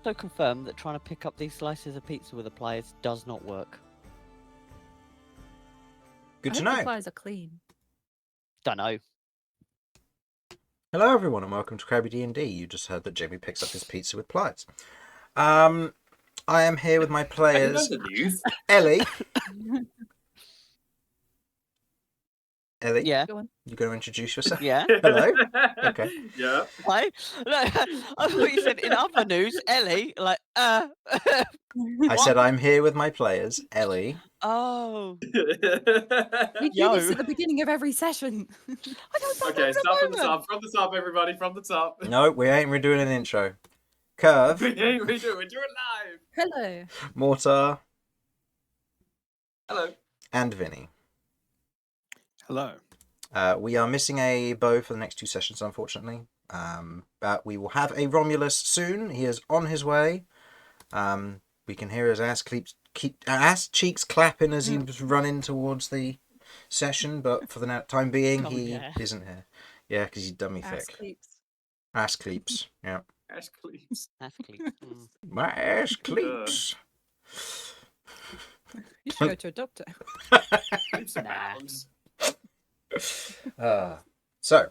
also confirm that trying to pick up these slices of pizza with the pliers does not work. Good I to hope the know. pliers are clean. Don't know. Hello, everyone, and welcome to Crabby D&D. You just heard that Jamie picks up his pizza with pliers. I am here with my I didn't know players, the news. Ellie. Ellie, Yeah. Go on. you going to introduce yourself? Yeah. Hello? Okay. Yeah. Why? No, I thought you said in other news, Ellie. Like, I said I'm here with my players, Ellie. Oh. We do this Yo. at the beginning of every session. I don't Okay, start from the remember. top. From the top, everybody. From the top. No, we ain't redoing an intro. Kirv, We do it live. Hello. Mortar, Hello. and Vinny. Hello. We are missing a Beau for the next 2 sessions, unfortunately. But we will have a Romulus soon. He is on his way. We can hear his ass cheeks clapping as he's running towards the session, but for the time being, he isn't here. Yeah, because he's dummy thick. Ass cleeps. Yeah. Ash, please. That's clean. My ass cleeps. You should go to a doctor. Leaps and bounds. So,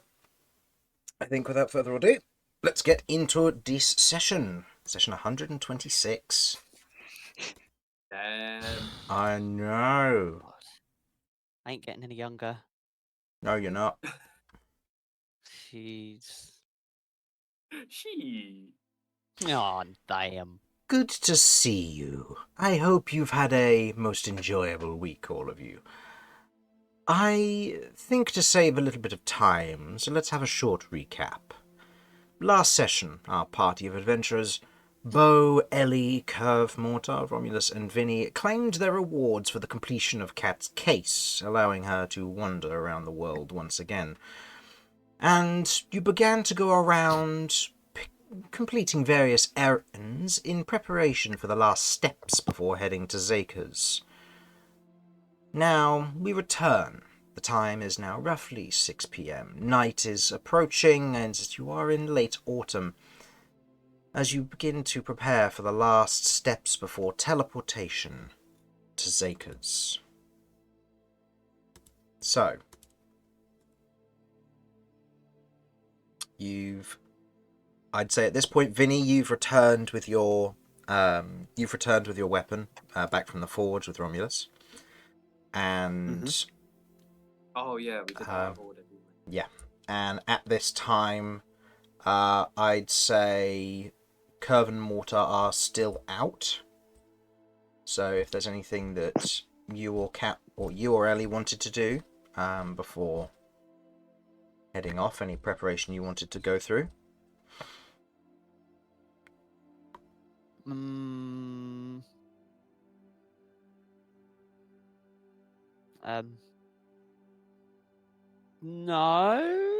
I think without further ado, let's get into this session. Session 126. Damn. I know. God. I ain't getting any younger. No, you're not. Jeez. She. Oh, damn. Good to see you. I hope you've had a most enjoyable week, all of you. I think to save a little bit of time, so let's have a short recap. Last session, our party of adventurers, Beau, Ellie, Kirv, Mortar, Romulus, and Vinny claimed their rewards for the completion of Kat's case, allowing her to wander around the world once again. And you began to go around completing various errands in preparation for the last steps before heading to Zaker's. Now, we return. The time is now roughly 6 p.m. Night is approaching, and you are in late autumn, as you begin to prepare for the last steps before teleportation to Zaker's. So, I'd say at this point, Vinny, you've returned with your weapon back from the forge with Romulus, and Oh yeah, we did that order. yeah, and at this time, I'd say Kirv and Mortar are still out. So if there's anything that you or Ellie wanted to do before heading off, any preparation you wanted to go through. No.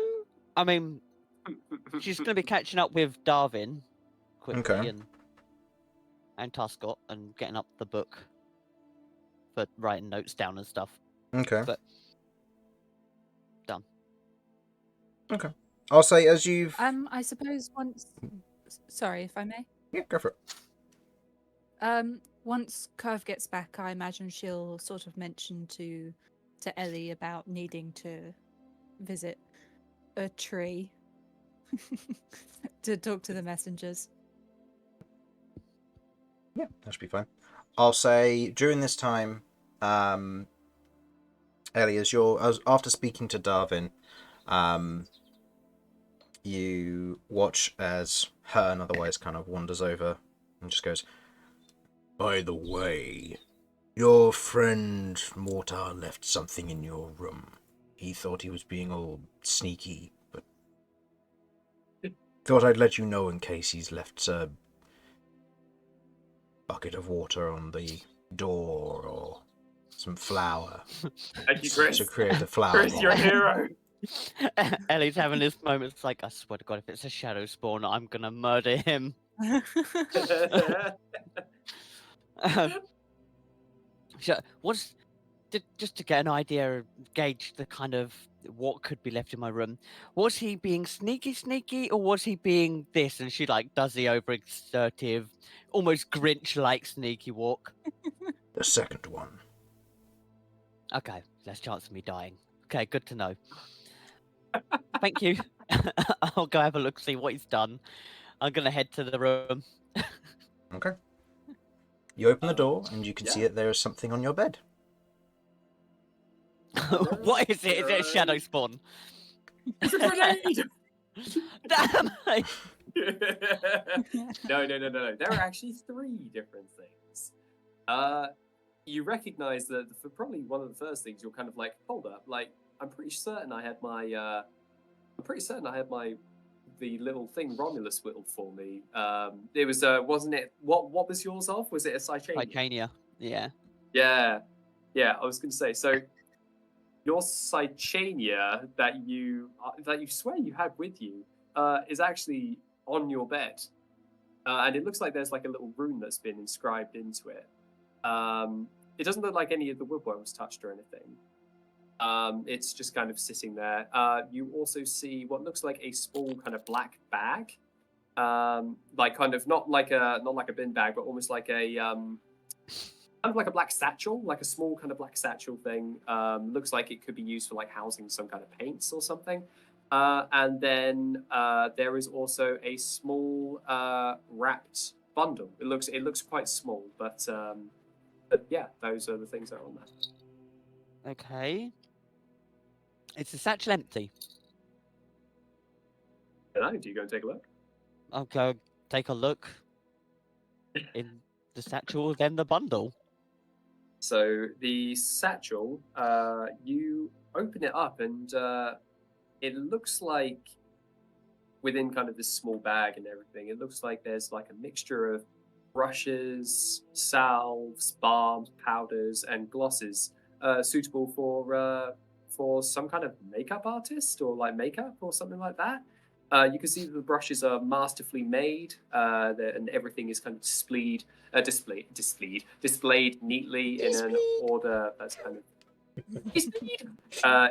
I mean, she's going to be catching up with Darwin quickly Okay. and Tuscott and getting up the book for writing notes down and stuff. Okay. But done. Okay. I'll say as you've... I suppose once... Sorry, if I may. Yeah, go for it. Once Kirv gets back, I imagine she'll sort of mention to Ellie about needing to visit a tree to talk to the messengers. Yeah, that should be fine. I'll say during this time, Ellie, after speaking to Darwin, you watch as Hearn otherwise kind of wanders over and just goes, "By the way, your friend Mortar left something in your room. He thought he was being all sneaky, but thought I'd let you know in case he's left a bucket of water on the door or some flour." Thank you, Chris. To create a flower. Chris, you're a hero. Ellie's having this moment. It's like, I swear to God, if it's a shadow spawn, I'm going to murder him. So, just to get an idea, gauge the kind of what could be left in my room. Was he being sneaky, or was he being this? And she like does the overexertive, almost Grinch-like sneaky walk. The second one. Okay, less chance of me dying. Okay, good to know. Thank you. I'll go have a look, see what he's done. I'm gonna head to the room. Okay. You open the door, and you can see yeah. that there is something on your bed. What is it? Is it a shadow spawn? It's a grenade! Damn! No. There are actually 3 different things. You recognize that for probably one of the first things, you're kind of like, hold up, like I'm pretty certain I had my the little thing Romulus whittled for me. It was wasn't it? What was yours of? Was it a Cychania? Titania. Yeah. Yeah. I was going to say so. Your Cychania that you swear you had with you is actually on your bed, and it looks like there's like a little rune that's been inscribed into it. It doesn't look like any of the woodwork was touched or anything. It's just kind of sitting there. You also see what looks like a small kind of black bag, like kind of not like a bin bag, but almost like a kind of like a black satchel, like a small kind of black satchel thing. Looks like it could be used for like housing some kind of paints or something. And then there is also a small wrapped bundle. It looks quite small, but yeah, those are the things that are on there. Okay. Is the satchel empty? I don't know. Do you go and take a look? I'll go take a look in the satchel, then the bundle. So the satchel, you open it up, and it looks like within kind of this small bag and everything, it looks like there's like a mixture of brushes, salves, balms, powders, and glosses suitable for some kind of makeup artist or like makeup or something like that. You can see that the brushes are masterfully made, and everything is kind of displayed neatly in an order that's kind of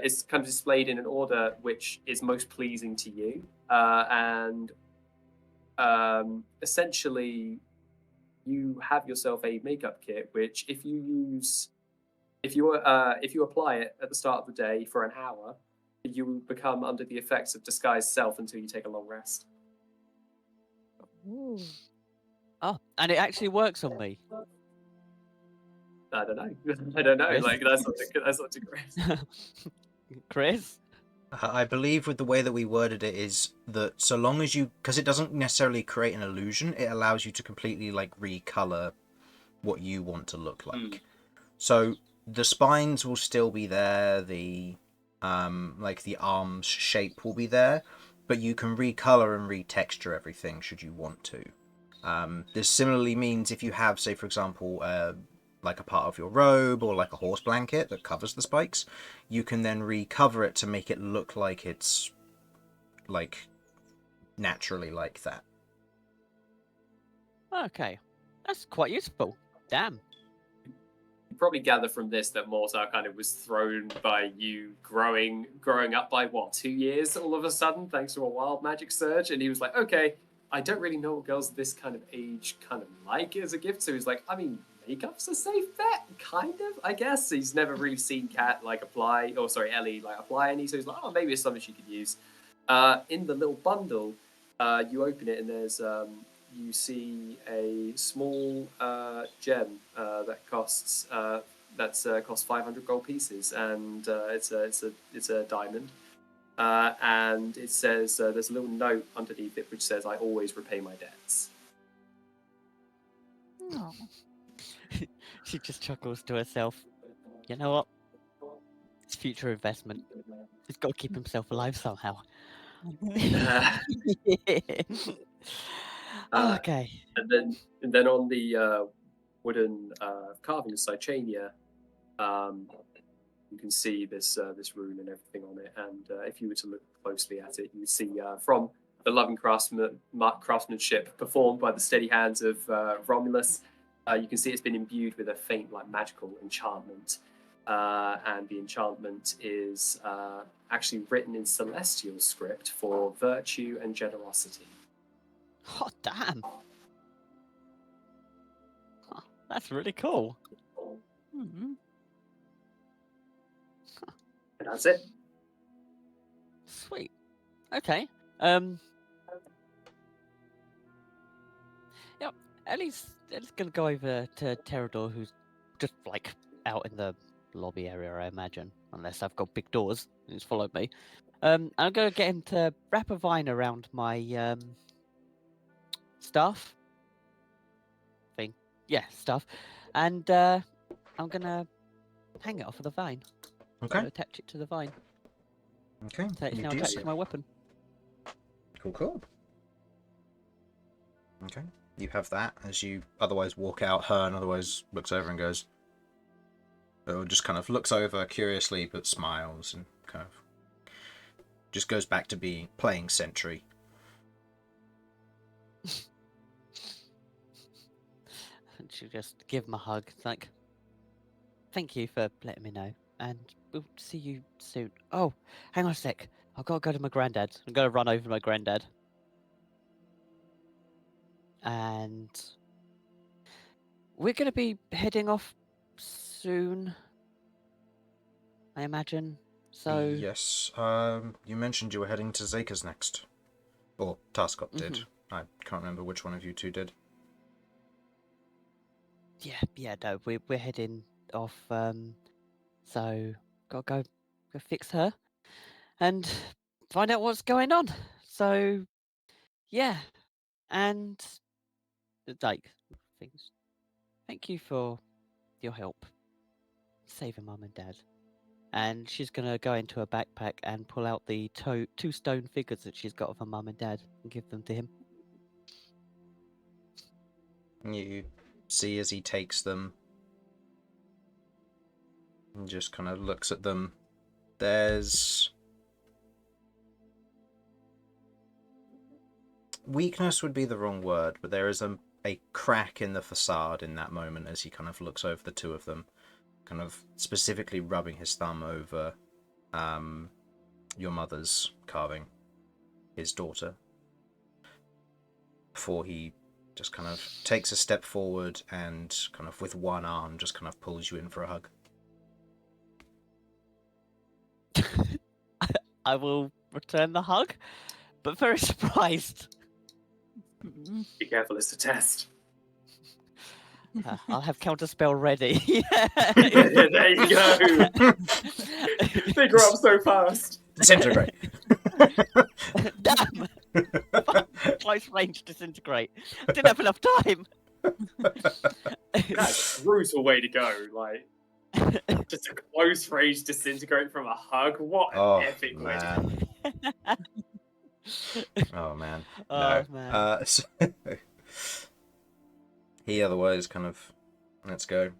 it's kind of displayed in an order which is most pleasing to you, and essentially you have yourself a makeup kit which if you apply it at the start of the day for an hour, you will become under the effects of disguised self until you take a long rest. Ooh. Oh, and it actually works on me. I don't know. Chris? Like that's not too great. Chris? I believe with the way that we worded it is that so long as you, because it doesn't necessarily create an illusion, it allows you to completely like recolor what you want to look like. So the spines will still be there, the like the arms shape will be there, but you can recolor and retexture everything should you want to. This similarly means if you have, say for example, like a part of your robe or like a horse blanket that covers the spikes, you can then recover it to make it look like it's like naturally like that. Okay. That's quite useful. Damn. You probably gather from this that Mortar kind of was thrown by you growing up by what, 2 years all of a sudden thanks to a wild magic surge, and he was like, okay, I don't really know what girls this kind of age kind of like as a gift, so he's like, I mean, makeup's a safe bet, kind of, I guess. He's never really seen Ellie like apply any, so he's like, oh, maybe it's something she could use. In the little bundle, you open it and there's you see a small gem that costs 500 gold pieces, and it's a diamond, and it says there's a little note underneath it which says, "I always repay my debts." Oh. She just chuckles to herself. You know what? It's future investment. He's got to keep himself alive somehow. Okay. And then on the wooden carving of Cychania, you can see this rune and everything on it. And if you were to look closely at it, you would see from the loving craftsmanship performed by the steady hands of Romulus, you can see it's been imbued with a faint, like magical enchantment. and the enchantment is actually written in celestial script for virtue and generosity. Oh, damn. Huh, that's really cool. Mhm. And that's it. Sweet. Okay. Yep. Ellie's gonna go over to Terador, who's just like out in the lobby area, I imagine, unless I've got big doors. He's followed me. I'm gonna get him to wrap a vine around my staff thing. Yeah, stuff. And I'm gonna hang it off of the vine. Okay. Attach it to the vine. Okay. So it's You now do attached so. to my weapon. Cool. Okay. You have that as you otherwise walk out. Hearn otherwise looks over and goes, or just kind of looks over curiously but smiles and kind of just goes back to playing sentry. And she'll just give him a hug. It's like, thank you for letting me know. And we'll see you soon. Oh, hang on a sec. I've got to go to my granddad. I'm going to run over to my granddad. And we're going to be heading off soon, I imagine. So Yes. You mentioned you were heading to Zaker's next. Or Taskot did. I can't remember which one of you two did. yeah, no, we're heading off. So gotta go fix her and find out what's going on. So yeah, and like things. Thank you for your help saving mum and dad. And she's gonna go into her backpack and pull out the two stone figures that she's got of her mum and dad and give them to him. You see as he takes them and just kind of looks at them. There's weakness would be the wrong word, but there is a crack in the facade in that moment as he kind of looks over the two of them, kind of specifically rubbing his thumb over your mother's carving, his daughter, before he just kind of takes a step forward and kind of with one arm just kind of pulls you in for a hug. I will return the hug, but very surprised. Mhm. Be careful, it's a test. I'll have counterspell ready. There you go. They grow up so fast. Disintegrate. Damn! Close range disintegrate. I didn't have enough time. That's a brutal way to go. Like, just a close range disintegrate from a hug. What an epic way to go. man. Oh man. Oh, No. man. So he otherwise kind of, let's go.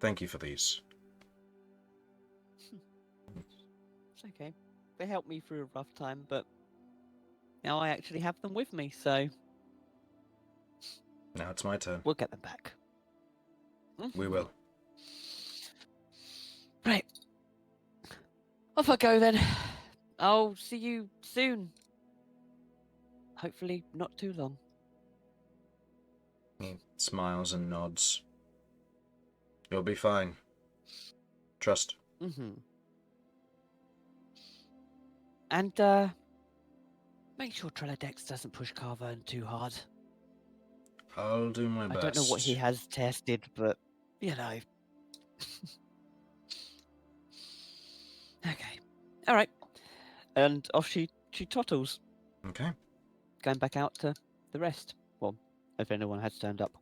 Thank you for these. It's okay. They helped me through a rough time, but now I actually have them with me, so Now it's my turn. we'll get them back. We will. Right. Off I go then. I'll see you soon. Hopefully not too long. He smiles and nods. You'll be fine. Trust. And make sure Treladex doesn't push Carvern too hard. I'll do my best. I don't know what he has tested, but you know. Okay. Alright. And off she tottles, Okay. going back out to the rest. Well, if anyone has turned up.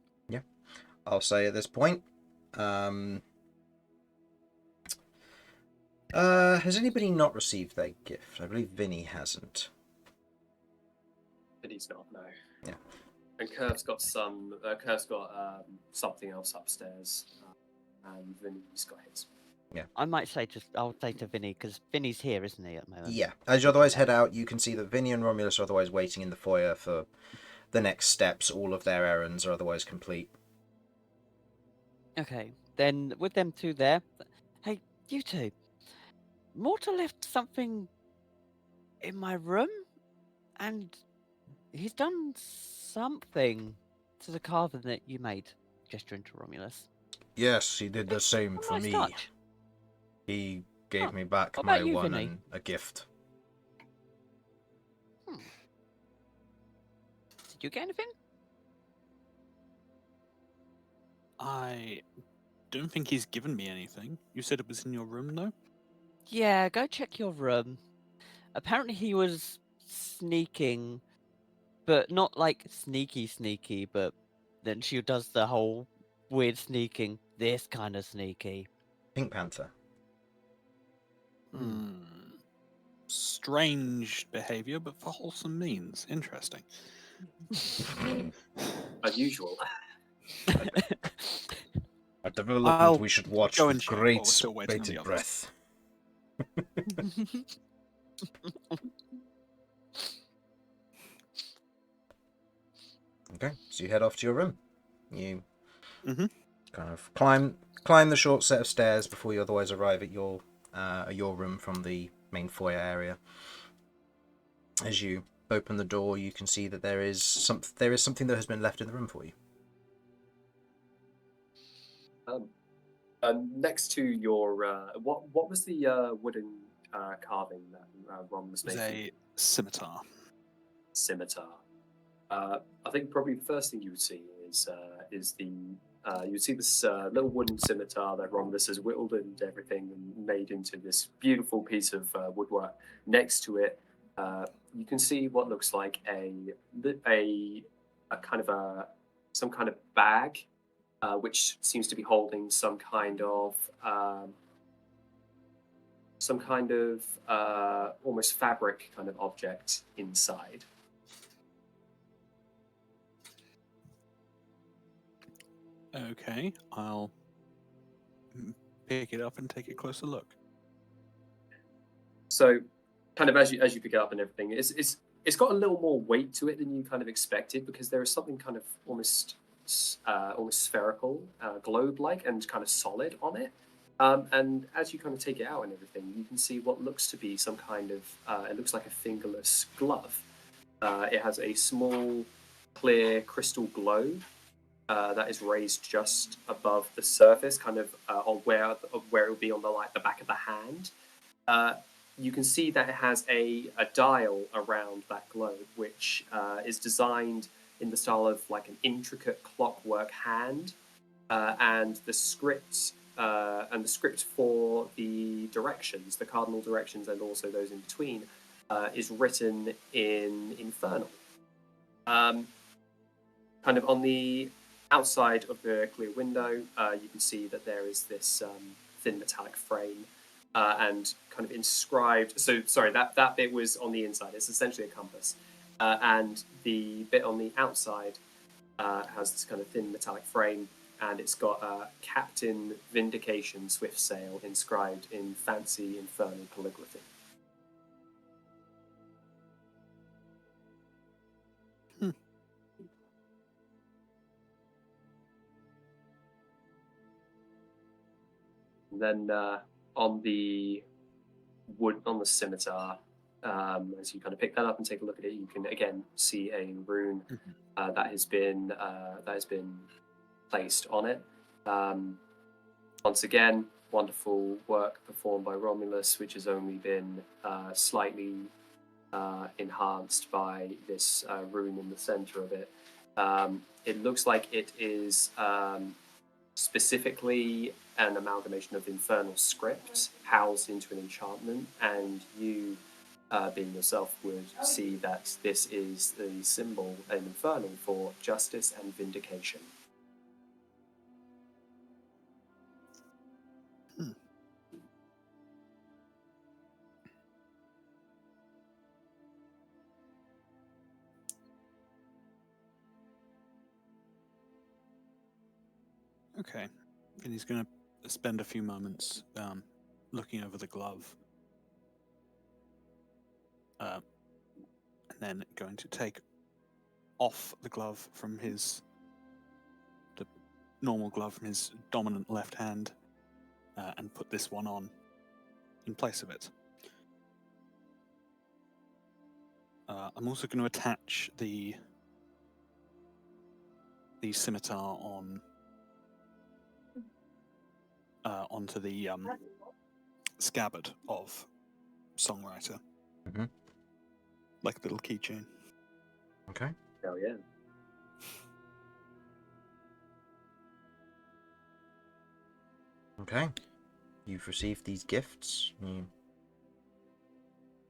I'll say at this point, has anybody not received their gift? I believe Vinny hasn't. But he's not, no. Yeah. And Kirv's got some. Kirv's got something else upstairs, and Vinny's got his. I might say I'll say to Vinny, because Vinny's here, isn't he, at the moment? Yeah. As you otherwise head out, you can see that Vinny and Romulus are otherwise waiting in the foyer for the next steps. All of their errands are otherwise complete. Okay. Then with them two there, You two. Mortar left something in my room, and he's done something to the carving that you made, gesturing to Romulus. Yes, he did the It's same a for nice me. touch. He gave Oh, me back what my about you, one Vinny? and a gift. Hmm. Did you get anything? I don't think he's given me anything. You said it was in your room, though? Yeah, go check your room. Apparently he was sneaking, but not like sneaky, but then she does the whole weird sneaking, this kind of sneaky. Pink Panther. Hmm. Strange behavior, but for wholesome means. Interesting. Unusual. A development I'll we should watch go with and check while great we're still waiting on the bated others. breath. Okay, so you head off to your room. You Mhm. kind of climb the short set of stairs before you otherwise arrive at your room from the main foyer area. As you open the door, you can see that there is something that has been left in the room for you. Next to your what was the wooden carving that Ron was It was making? a scimitar. Scimitar. I think probably the first thing you would see is the you would see this little wooden scimitar that Romulus has whittled and everything and made into this beautiful piece of woodwork. Next to it, you can see what looks like a kind of some kind of bag, which seems to be holding some kind of almost fabric kind of object inside. Okay, I'll pick it up and take a closer look. So, kind of as you pick it up and everything, it's got a little more weight to it than you kind of expected because there is something kind of almost spherical, globe-like, and kind of solid on it. And as you kind of take it out and everything, you can see what looks to be some kind of it looks like a fingerless glove. It has a small, clear crystal globe that is raised just above the surface, kind of on where it would be on the back of the hand. You can see that it has a dial around that globe, which is designed in the style of like an intricate clockwork hand, and the script for the directions, the cardinal directions, and also those in between, is written in Infernal. Kind of on the outside of the clear window, you can see that there is this thin metallic frame and kind of inscribed. So, sorry, that bit was on the inside. It's essentially a compass. And the bit on the outside has this kind of thin metallic frame, and it's got Captain Vindication Swift Sail inscribed in fancy infernal calligraphy. And then on the scimitar, as you kind of pick that up and take a look at it, you can again see a rune that has been placed on it. Once again, wonderful work performed by Romulus, which has only been slightly enhanced by this rune in the center of it. It looks like it is specifically an amalgamation of infernal script housed into an enchantment, and you, being yourself, would see that this is the symbol in infernal for justice and vindication. Okay, and he's going to spend a few moments looking over the glove, and then going to take off the glove from the normal glove from his dominant left hand, and put this one on in place of it. I'm also going to attach the scimitar onto the scabbard of Songwriter, Mhm. like a little keychain. Okay. Hell yeah. Okay. You've received these gifts. You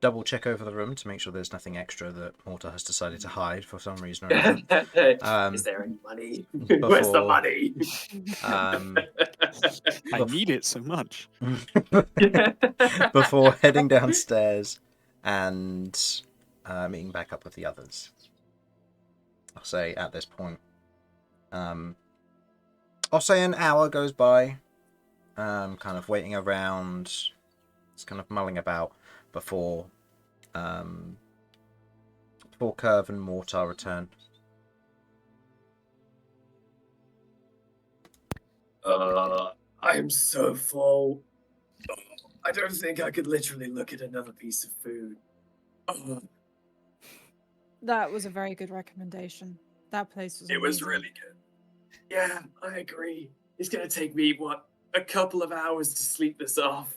double check over the room to make sure there's nothing extra that Mortar has decided to hide for some reason or another. Is there any money? before- Where's the money? Um, I Bef- need it so much. before heading downstairs and meeting back up with the others. I'll say at this point, I'll say an hour goes by, kind of waiting around, just kind of mulling about before Kirv and Mortar return. I'm so full. I don't think I could literally look at another piece of food. That was a very good recommendation. That place was It was amazing. really good. Yeah, I agree. It's gonna take me, a couple of hours to sleep this off.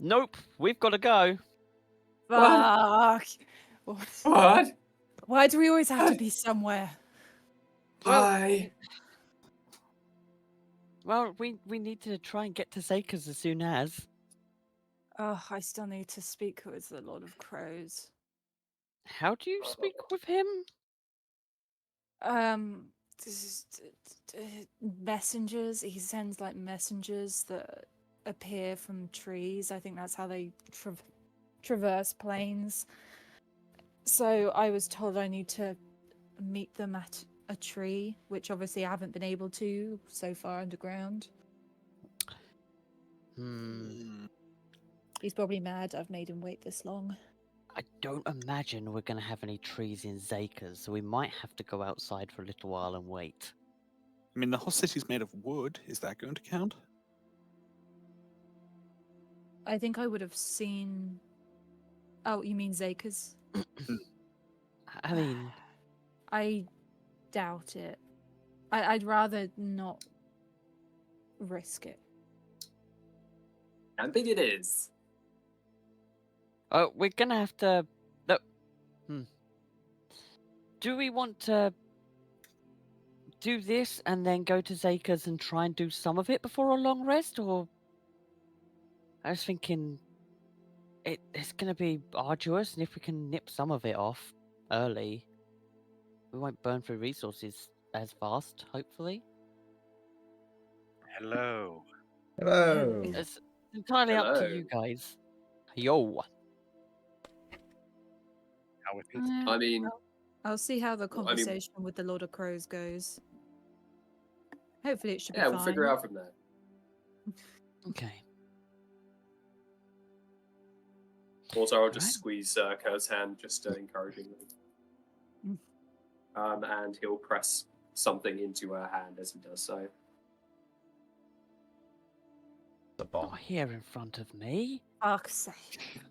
Nope, we've got to go. Fuck. What? Why do we always have to be somewhere? Bye. Well, we need to try and get to Zaker's as soon as. Oh, I still need to speak with the Lord of Crows. How do you speak with him? Messengers. He sends like messengers that appear from trees. I think that's how they traverse plains. So I was told I need to meet them at a tree, which obviously I haven't been able to so far underground. He's probably mad I've made him wait this long. I don't imagine we're going to have any trees in Zaker's, so we might have to go outside for a little while and wait. I mean, the whole city's made of wood. Is that going to count? I think I would have seen. Oh, you mean Zaker's? I mean, I doubt it. I'd rather not risk it. I think it is. we're going to have to... No. Do we want to do this and then go to Zaker's and try and do some of it before a long rest, or... I was thinking it's going to be arduous, and if we can nip some of it off early, we won't burn through resources as fast, hopefully. Hello. Hello. It's entirely up to Hello. you guys. Yo. How are things? I mean, I'll see how the Well, I mean- conversation with the Lord of Crows goes. Hopefully it should be yeah, fine. we'll figure it out from there. Okay. Also, I'll just Alright. squeeze Kurt's hand, just encouragingly. And he'll press something into her hand as he does so. The bomb. Not here in front of me. Fuck's sake.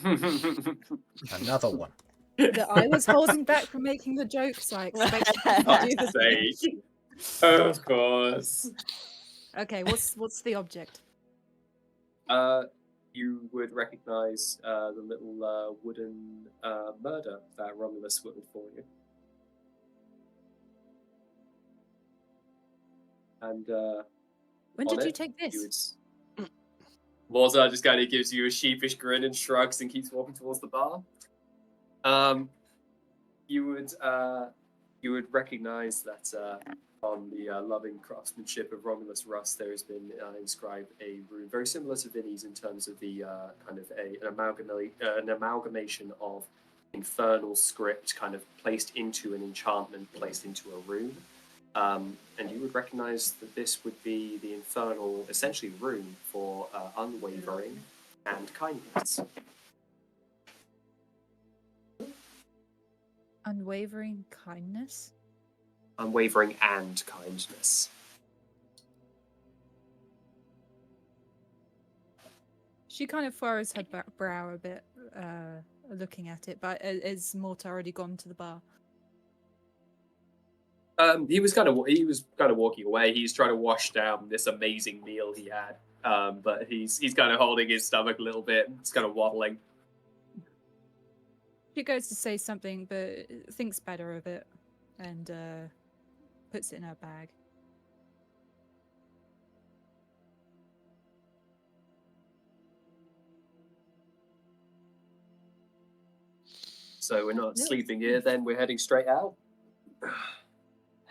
Another one. That I was holding back from making the joke, so I expected you to do Fuck's the sake. Of course. Okay, what's the object? You would recognize the little wooden murder that Romulus whittled for you. And When on did you it, take you this? would... Mortar just kind of gives you a sheepish grin and shrugs and keeps walking towards the bar. You would recognize that on the loving craftsmanship of Romulus Rust, there has been inscribed a rune very similar to Vinny's in terms of the kind of an amalgamation of infernal script kind of placed into an enchantment, placed into a rune. And you would recognize that this would be the infernal, essentially, rune for unwavering and kindness. Unwavering kindness? Unwavering and kindness. She kind of furrows her brow a bit, looking at it. But is Mortar already gone to the bar? He was kind of walking away. He's trying to wash down this amazing meal he had. But he's kind of holding his stomach a little bit. It's kind of waddling. She goes to say something, but thinks better of it, and puts it in her bag. So we're not Yes. sleeping here. Then we're heading straight out.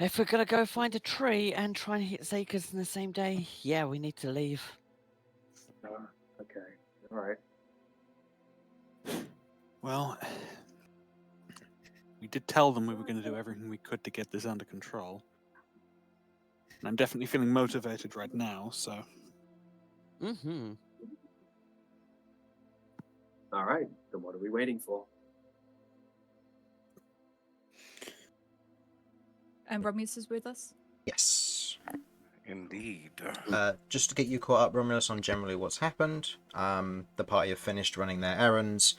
If we're gonna go find a tree and try and hit Zakers in the same day, yeah, we need to leave. Okay. All right. Well, we did tell them we were going to do everything we could to get this under control. And I'm definitely feeling motivated right now, so... Mm-hmm. All right. Then what are we waiting for? And Romulus is with us? Yes. Indeed. Just to get you caught up, Romulus, on generally what's happened. The party have finished running their errands.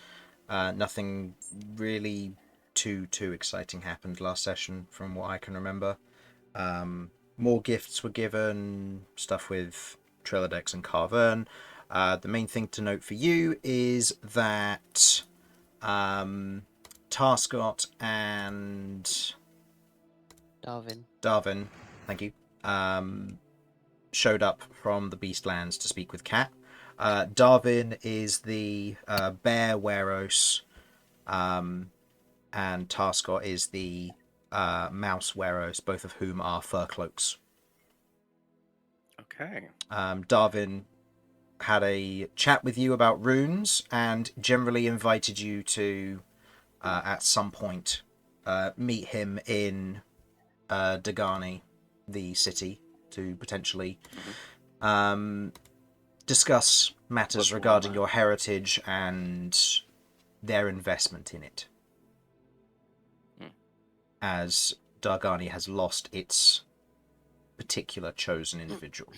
Nothing really too exciting happened last session, from what I can remember. More gifts were given, stuff with Trilodex and Carvern. The main thing to note for you is that Tarscott and Darwin, thank you, showed up from the Beastlands to speak with Cat. Darwin is the bear Weros, and Tarscott is the mouse Weros, both of whom are fur cloaks. Okay. Darwin had a chat with you about runes and generally invited you to, at some point, meet him in Dagani, the city, to potentially discuss matters regarding your heritage and their investment in it. As Dagani has lost its particular chosen individual.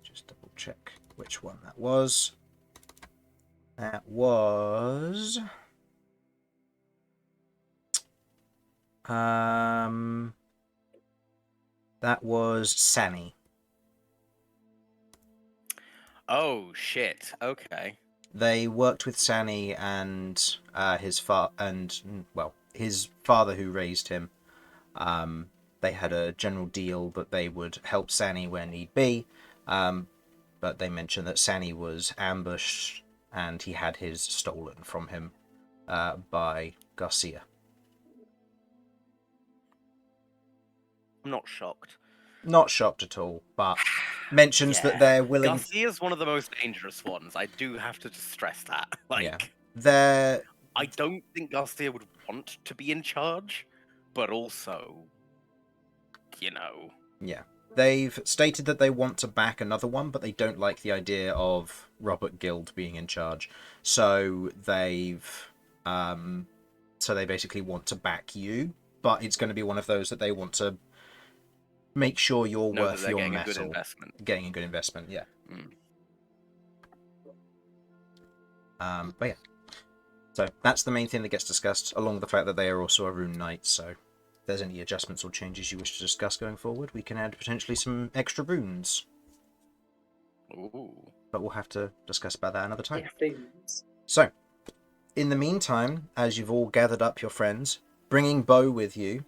Just double check which one that was. That was... that was Sani. Oh shit. Okay. They worked with Sani and his father who raised him. They had a general deal that they would help Sani where need be, but they mentioned that Sani was ambushed and he had his stolen from him by Garcia. I'm not shocked. Not shocked at all, but mentions that they're willing. Garcia's one of the most dangerous ones. I do have to just stress that. They're. I don't think Garcia would want to be in charge, but also, Yeah. They've stated that they want to back another one, but they don't like the idea of Robert Guild being in charge. So they basically want to back you, but it's going to be one of those that they want to make sure you're worth your getting metal. a good investment. Getting a good investment, yeah. But yeah. So that's the main thing that gets discussed, along with the fact that they are also a rune knight, so if there's any adjustments or changes you wish to discuss going forward, we can add potentially some extra runes. Ooh. But we'll have to discuss about that another time. Yeah, things. So, in the meantime, as you've all gathered up your friends, bringing Beau with you,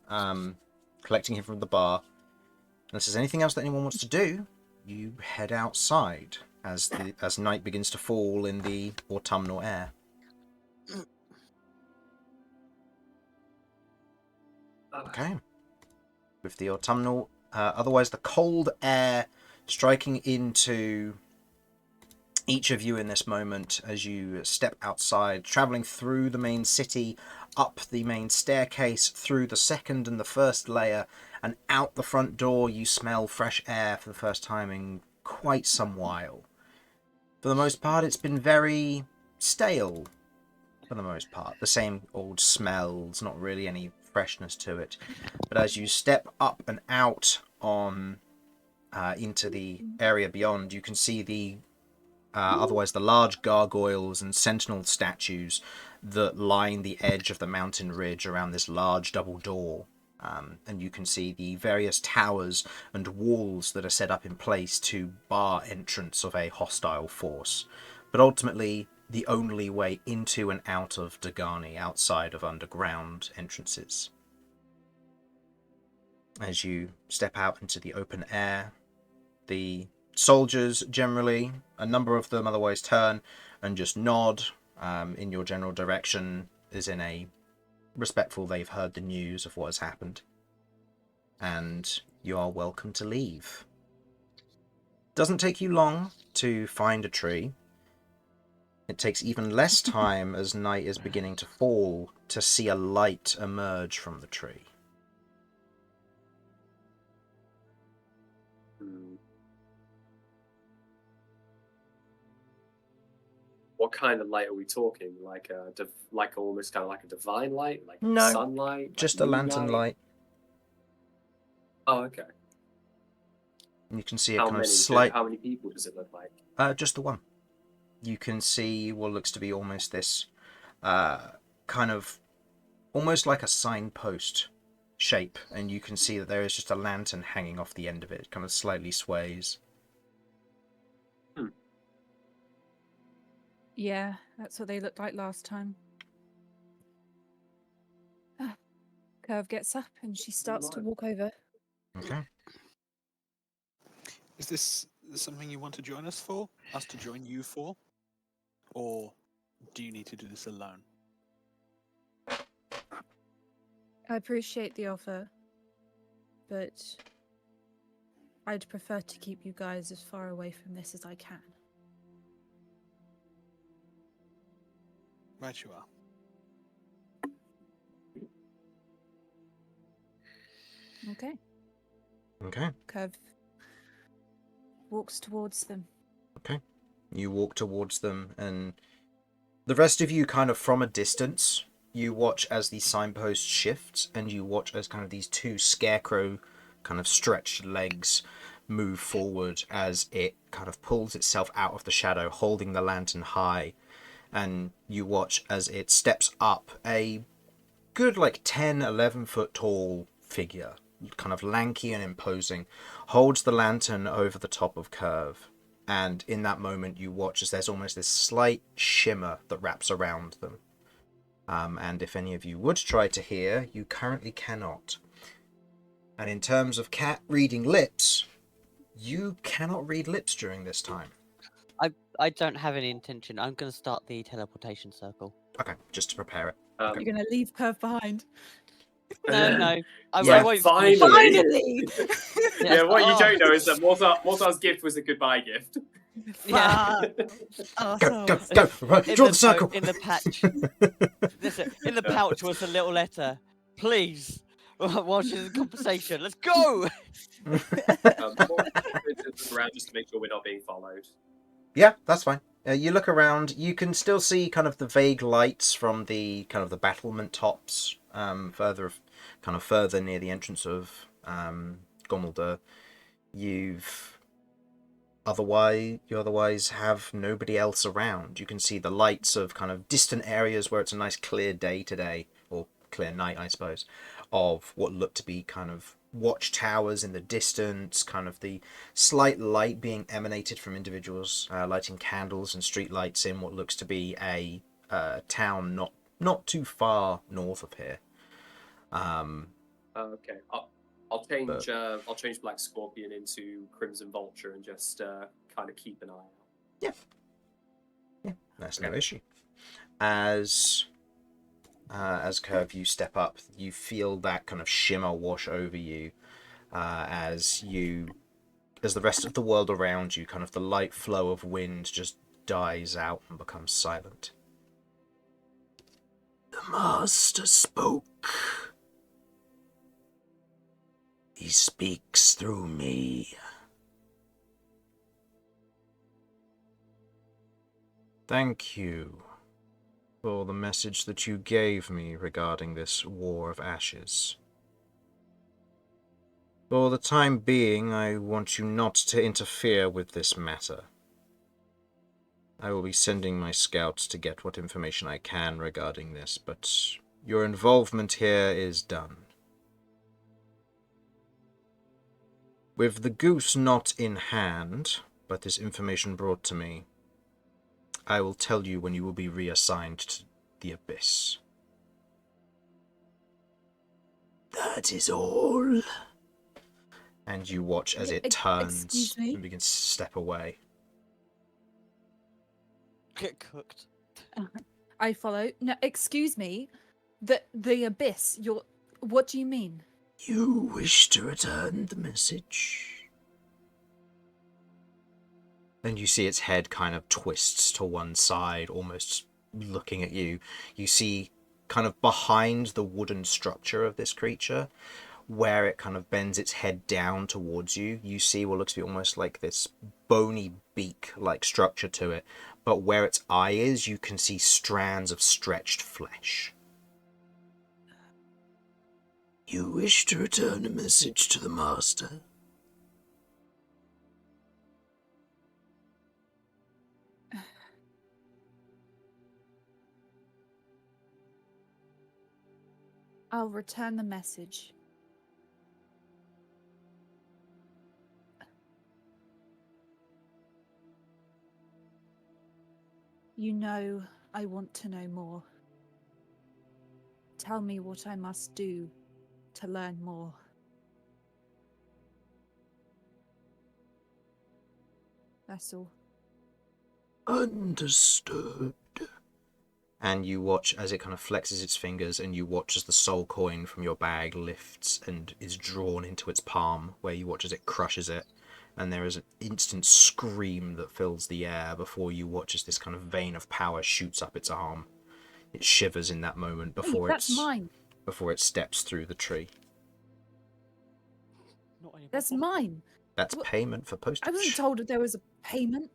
collecting him from the bar, unless there's anything else that anyone wants to do, you head outside as night begins to fall in the autumnal air. Okay. With the autumnal, otherwise the cold air striking into each of you in this moment as you step outside, travelling through the main city, up the main staircase, through the second and the first layer, and out the front door you smell fresh air for the first time in quite some while. For the most part, it's been very stale, for the most part. The same old smells, not really any freshness to it. But as you step up and out on into the area beyond, you can see the otherwise the large gargoyles and sentinel statues that line the edge of the mountain ridge around this large double door. And you can see the various towers and walls that are set up in place to bar entrance of a hostile force. But ultimately, the only way into and out of Dagani outside of underground entrances. As you step out into the open air, the soldiers generally, a number of them otherwise turn and just nod in your general direction, as in a respectful they've heard the news of what has happened. And you are welcome to leave. Doesn't take you long to find a tree. It takes even less time as night is beginning to fall to see a light emerge from the tree. What kind of light are we talking? Like almost kind of like a divine light, like No, sunlight, like just a lantern light. Oh, okay. You can see a How kind many? of slight. How many people does it look like? Just the one. You can see what looks to be almost this kind of almost like a signpost shape, and you can see that there is just a lantern hanging off the end of it. It kind of slightly sways. Yeah, that's what they looked like last time. Kirv gets up and she starts to walk over. Okay. Is this something you want to join us for? Us to join you for? Or do you need to do this alone? I appreciate the offer, but I'd prefer to keep you guys as far away from this as I can. Right you are. Okay. Okay. Kirv walks towards them. Okay. You walk towards them, and the rest of you kind of from a distance, you watch as the signpost shifts, and you watch as kind of these two scarecrow kind of stretched legs move forward as it kind of pulls itself out of the shadow, holding the lantern high. And you watch as it steps up a good 10, 11 foot tall figure, kind of lanky and imposing, holds the lantern over the top of Kirv. And in that moment you watch as there's almost this slight shimmer that wraps around them. And if any of you would try to hear, you currently cannot. And in terms of cat reading lips, you cannot read lips during this time. I don't have any intention. I'm going to start the teleportation circle. Okay, just to prepare it. You're going to leave Kirv behind. No. I Yeah, won't finally. Finally! Yeah, what you Oh. don't know is that Mortar's gift was a goodbye gift. Yeah. Go, right, draw the circle! In the patch. Listen, in the pouch was a little letter. Please, while she's in conversation, let's go! Around just to make sure we're not being followed. Yeah, that's fine. You look around, you can still see kind of the vague lights from the kind of the battlement tops, further near the entrance of Gomulder. You otherwise have nobody else around. You can see the lights of kind of distant areas where it's a nice clear day today, or clear night, I suppose, of what look to be kind of watchtowers in the distance, kind of the slight light being emanated from individuals lighting candles and street lights in what looks to be a town not too far north of here. Okay, I'll change Black Scorpion into Crimson Vulture and just kind of keep an eye out. Yeah, that's no issue. As Kirv, you step up, you feel that kind of shimmer wash over you as the rest of the world around you, kind of the light flow of wind just dies out and becomes silent. The Master spoke. He speaks through me. Thank you for the message that you gave me regarding this War of Ashes. For the time being, I want you not to interfere with this matter. I will be sending my scouts to get what information I can regarding this, but your involvement here is done. With the goose not in hand, but this information brought to me, I will tell you when you will be reassigned to the Abyss. That is all. And you watch as it turns Excuse me? and begins to step away. Get cooked. I follow. No, excuse me. The abyss. What do you mean? You wish to return the message? Then you see its head kind of twists to one side, almost looking at you. You see kind of behind the wooden structure of this creature, where it kind of bends its head down towards you, you see what looks to be almost like this bony beak-like structure to it, but where its eye is, you can see strands of stretched flesh. You wish to return a message to the Master? I'll return the message. You know, I want to know more. Tell me what I must do to learn more. That's all. Understood. And you watch as it kind of flexes its fingers, and you watch as the soul coin from your bag lifts and is drawn into its palm, where you watch as it crushes it. And there is an instant scream that fills the air before you watch as this kind of vein of power shoots up its arm. It shivers in that moment before That's mine. before it steps through the tree. Not anymore. That's mine. That's What? payment for postage. I wasn't told that there was a payment.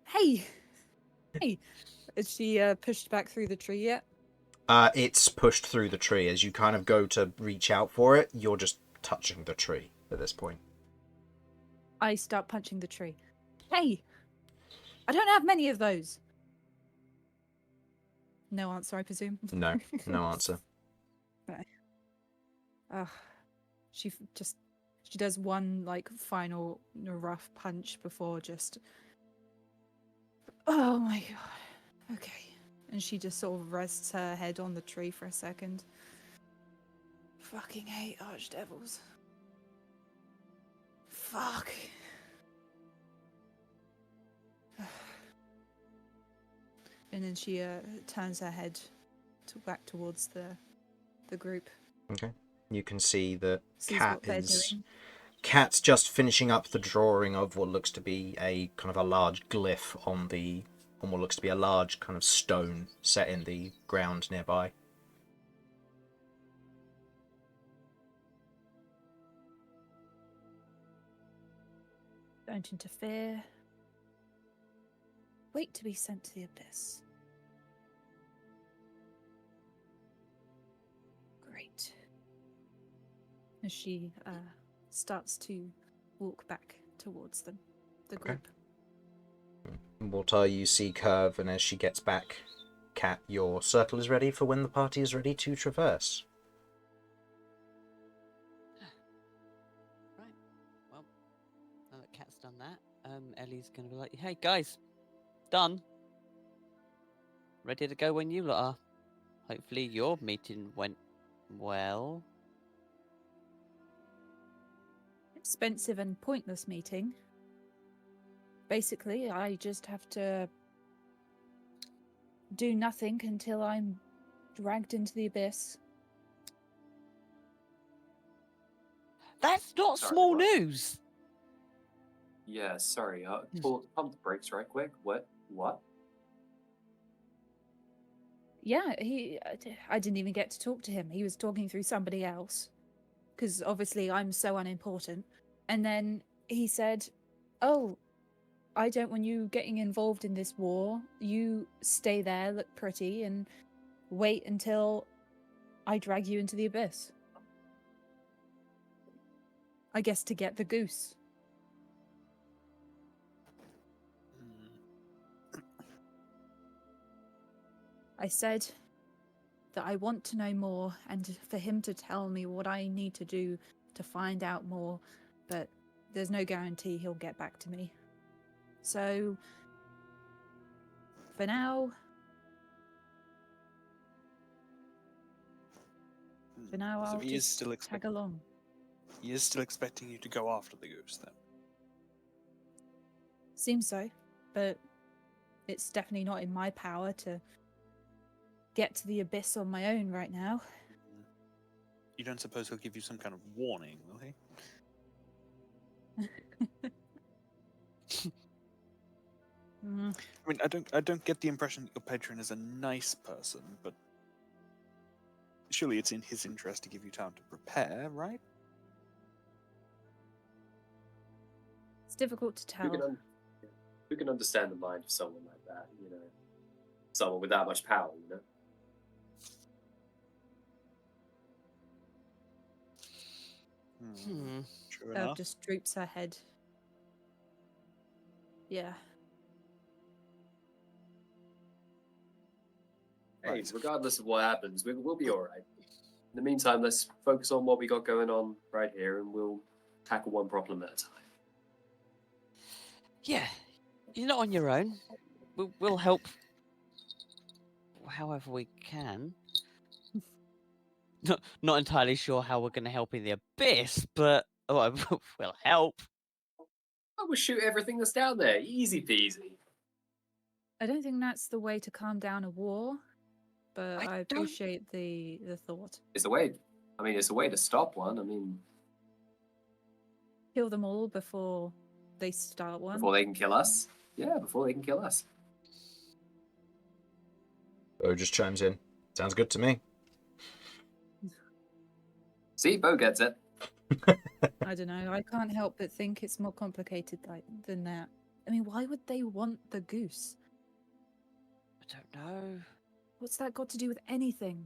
Hey. Is she pushed back through the tree yet? It's pushed through the tree. As you kind of go to reach out for it, you're just touching the tree at this point. I start punching the tree. Hey! I don't have many of those. No answer, I presume. No answer. She does one like final rough punch before just. Oh my god. Okay. And she just sort of rests her head on the tree for a second. Fucking hate archdevils. Fuck. And then she turns her head back towards the group. Okay. You can see that Sees Cat what they're is... doing. Cat's just finishing up the drawing of what looks to be a kind of a large glyph on what looks to be a large kind of stone set in the ground nearby. Don't interfere. Wait to be sent to the abyss. Great. As she starts to walk back towards them, the Okay. group. Mortar, you see Kirv, and as she gets back, Cat, your circle is ready for when the party is ready to traverse. Right. Well, now that Cat's done that, Ellie's gonna be like, "Hey guys, done. Ready to go when you lot are. Hopefully your meeting went well." Expensive and pointless meeting. Basically, I just have to do nothing until I'm dragged into the abyss. That's not Sorry, small what? news. Yeah, sorry. Pump the brakes right quick. What? Yeah, I didn't even get to talk to him. He was talking through somebody else. Because obviously I'm so unimportant. And then he said, "Oh, I don't want you getting involved in this war. You stay there, look pretty, and wait until I drag you into the abyss. I guess to get the goose. I said that I want to know more and for him to tell me what I need to do to find out more, but there's no guarantee he'll get back to me. So, for now, So I'll he is just still tag along. He is still expecting you to go after the goose, then. Seems so, but it's definitely not in my power to get to the abyss on my own right now. You don't suppose he'll give you some kind of warning, will he? Mm, I mean, I don't get the impression that your patron is a nice person, but surely it's in his interest to give you time to prepare, right? it's difficult to tell. Who can understand the mind of someone like that? You know, someone with that much power. You know. True Beau enough. just droops her head. Yeah. Hey, Right. regardless of what happens, we'll be all right. In the meantime, let's focus on what we got going on right here, and we'll tackle one problem at a time. Yeah, you're not on your own. We'll help however we can. Not entirely sure how we're going to help in the abyss, but we'll help. Oh, we'll shoot everything that's down there. Easy peasy. I don't think that's the way to calm down a war, but I don't- appreciate the thought. It's a way. I mean, it's a way to stop one. I mean, Kill them all before they start one. before they can kill us. Yeah, before they can kill us. Beau just chimes in. Sounds good to me. See, Beau gets it. I don't know. I can't help but think it's more complicated than that. I mean, why would they want the goose? I don't know. What's that got to do with anything?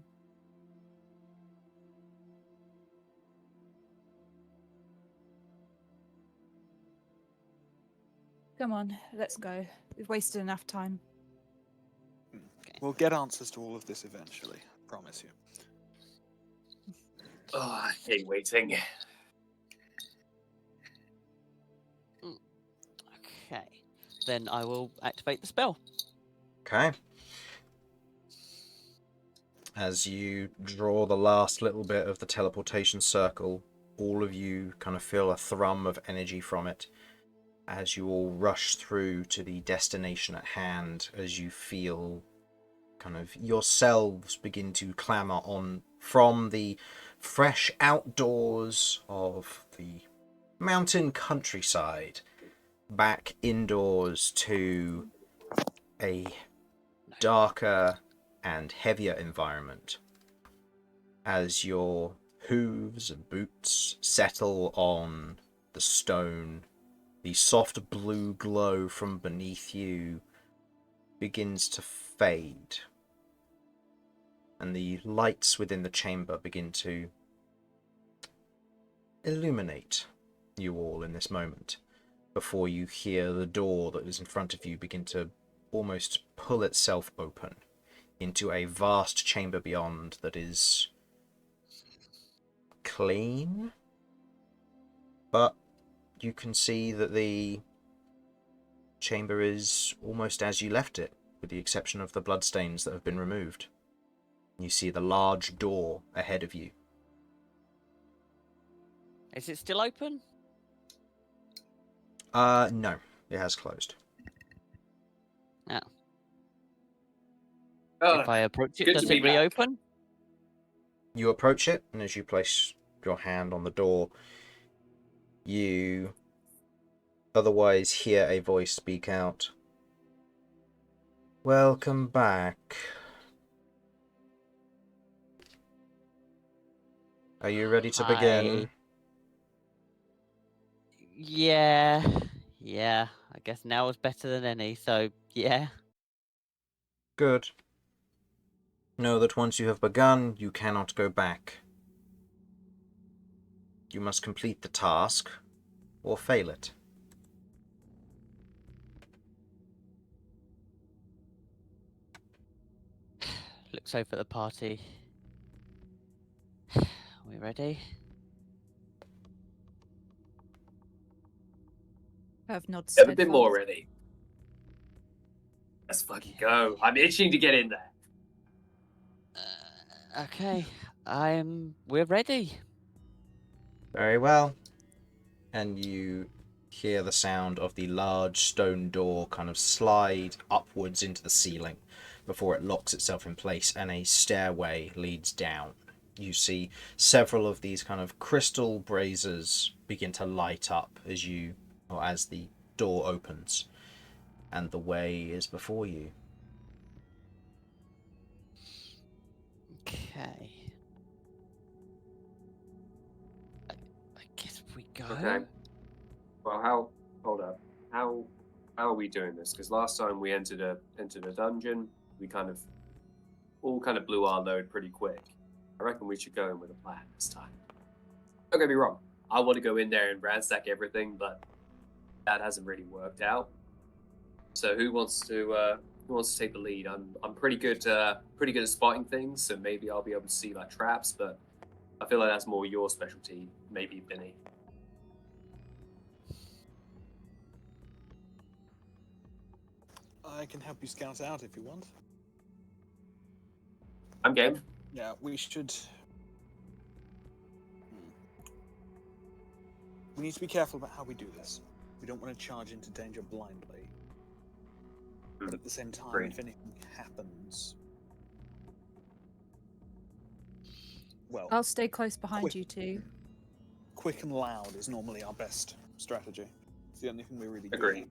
Come on, let's go. We've wasted enough time. We'll get answers to all of this eventually. I promise you. Oh, I hate waiting. Okay, then I will activate the spell. Okay. As you draw the last little bit of the teleportation circle, all of you kind of feel a thrum of energy from it as you all rush through to the destination at hand, as you feel kind of yourselves begin to clamber on from the fresh outdoors of the mountain countryside back indoors to a darker and heavier environment as your hooves and boots settle on the stone. The soft blue glow from beneath you begins to fade, and the lights within the chamber begin to illuminate you all in this moment, before you hear the door that is in front of you begin to almost pull itself open into a vast chamber beyond that is clean, but you can see that the chamber is almost as you left it, with the exception of the bloodstains that have been removed. You see the large door ahead of you. Is it still open? No, it has closed. If I approach it, good does to be it back. reopen? You approach it, and as you place your hand on the door, you otherwise hear a voice speak out. Welcome back. Are you ready to begin? Yeah, I guess now is better than any, so yeah. Good. Know that once you have begun, you cannot go back. You must complete the task, or fail it. Looks over at the party. We ready? I've nods Have a bit more steadfast. ready. Let's fucking go. I'm itching to get in there. Okay, we're ready. Very well. And you hear the sound of the large stone door kind of slide upwards into the ceiling before it locks itself in place, and a stairway leads down. You see several of these kind of crystal braziers begin to light up as the door opens, and the way is before you. Okay. I guess we go. Okay. Well, hold up. How are we doing this? Because last time we entered a dungeon, we all blew our load pretty quick. I reckon we should go in with a plan this time. Don't get me wrong. I want to go in there and ransack everything, but that hasn't really worked out. So who wants to take the lead? I'm pretty good at spotting things, so maybe I'll be able to see like traps, but I feel like that's more your specialty, maybe Vinny. I can help you scout out if you want. I'm game. Yeah, we should. We need to be careful about how we do this. We don't want to charge into danger blindly. But at the same time, Agreed. if anything happens, well, I'll stay close behind Quick. you two. quick and loud is normally our best strategy. It's the only thing we're really good Agreed.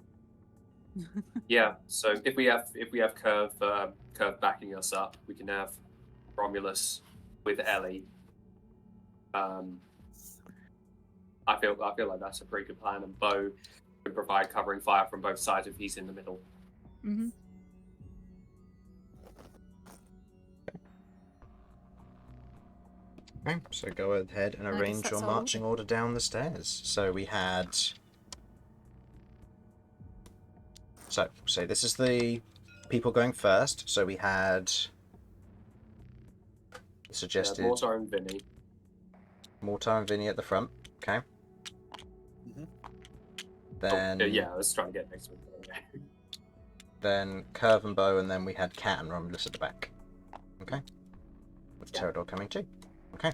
at. Yeah. So if we have Kirv backing us up, we can have Romulus with Ellie. I feel like that's a pretty good plan, and Beau can provide covering fire from both sides if he's in the middle. Mm-hmm. Okay, so go ahead and I guess arrange that's your all. marching order down the stairs. So we had... So this is the people going first. So we had... Suggested Mortar and Vinny. Mortar and Vinny at the front. Okay. Mhm. Then Yeah, I was trying to get next to him. Okay. then Kirv and Beau, and then we had Cat and Romulus at the back. Okay. With Yeah. Pterodor coming too. Okay.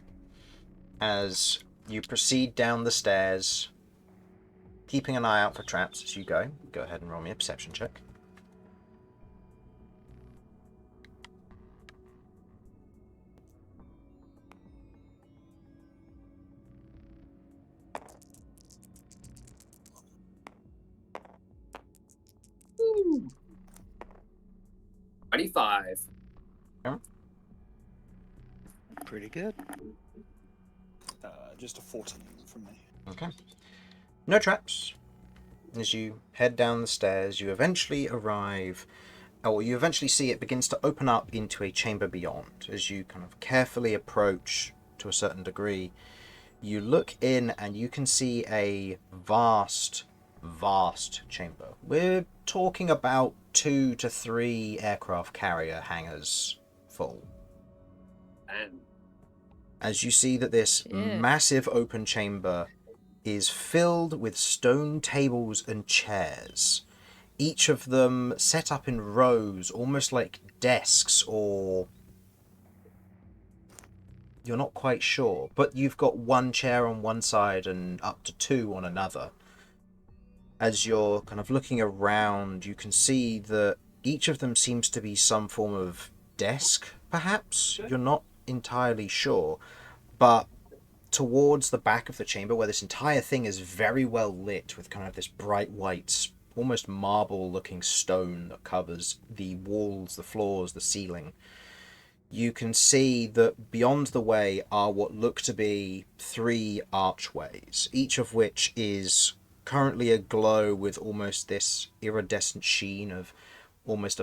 As you proceed down the stairs, keeping an eye out for traps as you go ahead and roll me a perception check. Woo. 25. Pretty good. Just a 14 from me. Okay. No traps. As you head down the stairs, you eventually see it begins to open up into a chamber beyond. As you kind of carefully approach to a certain degree, you look in and you can see a vast chamber. We're talking about 2 to 3 aircraft carrier hangars full. And As you see that this Yeah. massive open chamber is filled with stone tables and chairs, each of them set up in rows, almost like desks, or you're not quite sure, but you've got one chair on one side and up to 2 on another. As you're kind of looking around, you can see that each of them seems to be some form of desk, perhaps? You're not entirely sure, but towards the back of the chamber, where this entire thing is very well lit with kind of this bright white, almost marble looking stone that covers the walls, the floors, the ceiling, you can see that beyond the way are what look to be 3 archways, each of which is currently aglow with almost this iridescent sheen of almost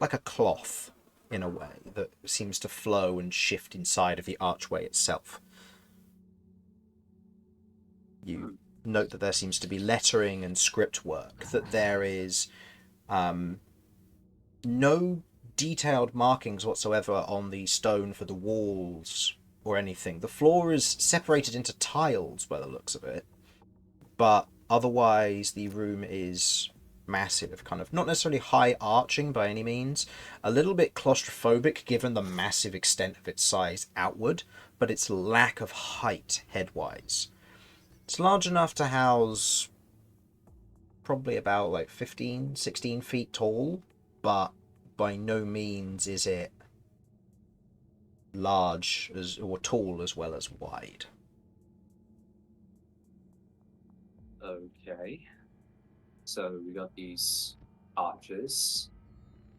like a cloth in a way that seems to flow and shift inside of the archway itself. You note that there seems to be lettering and script work, that there is no detailed markings whatsoever on the stone for the walls or anything. The floor is separated into tiles by the looks of it, but otherwise the room is massive, kind of not necessarily high arching by any means, a little bit claustrophobic given the massive extent of its size outward, but its lack of height headwise. It's large enough to house probably about like 15, 16 feet tall, but by no means is it large or tall as well as wide. Okay. So we got these arches.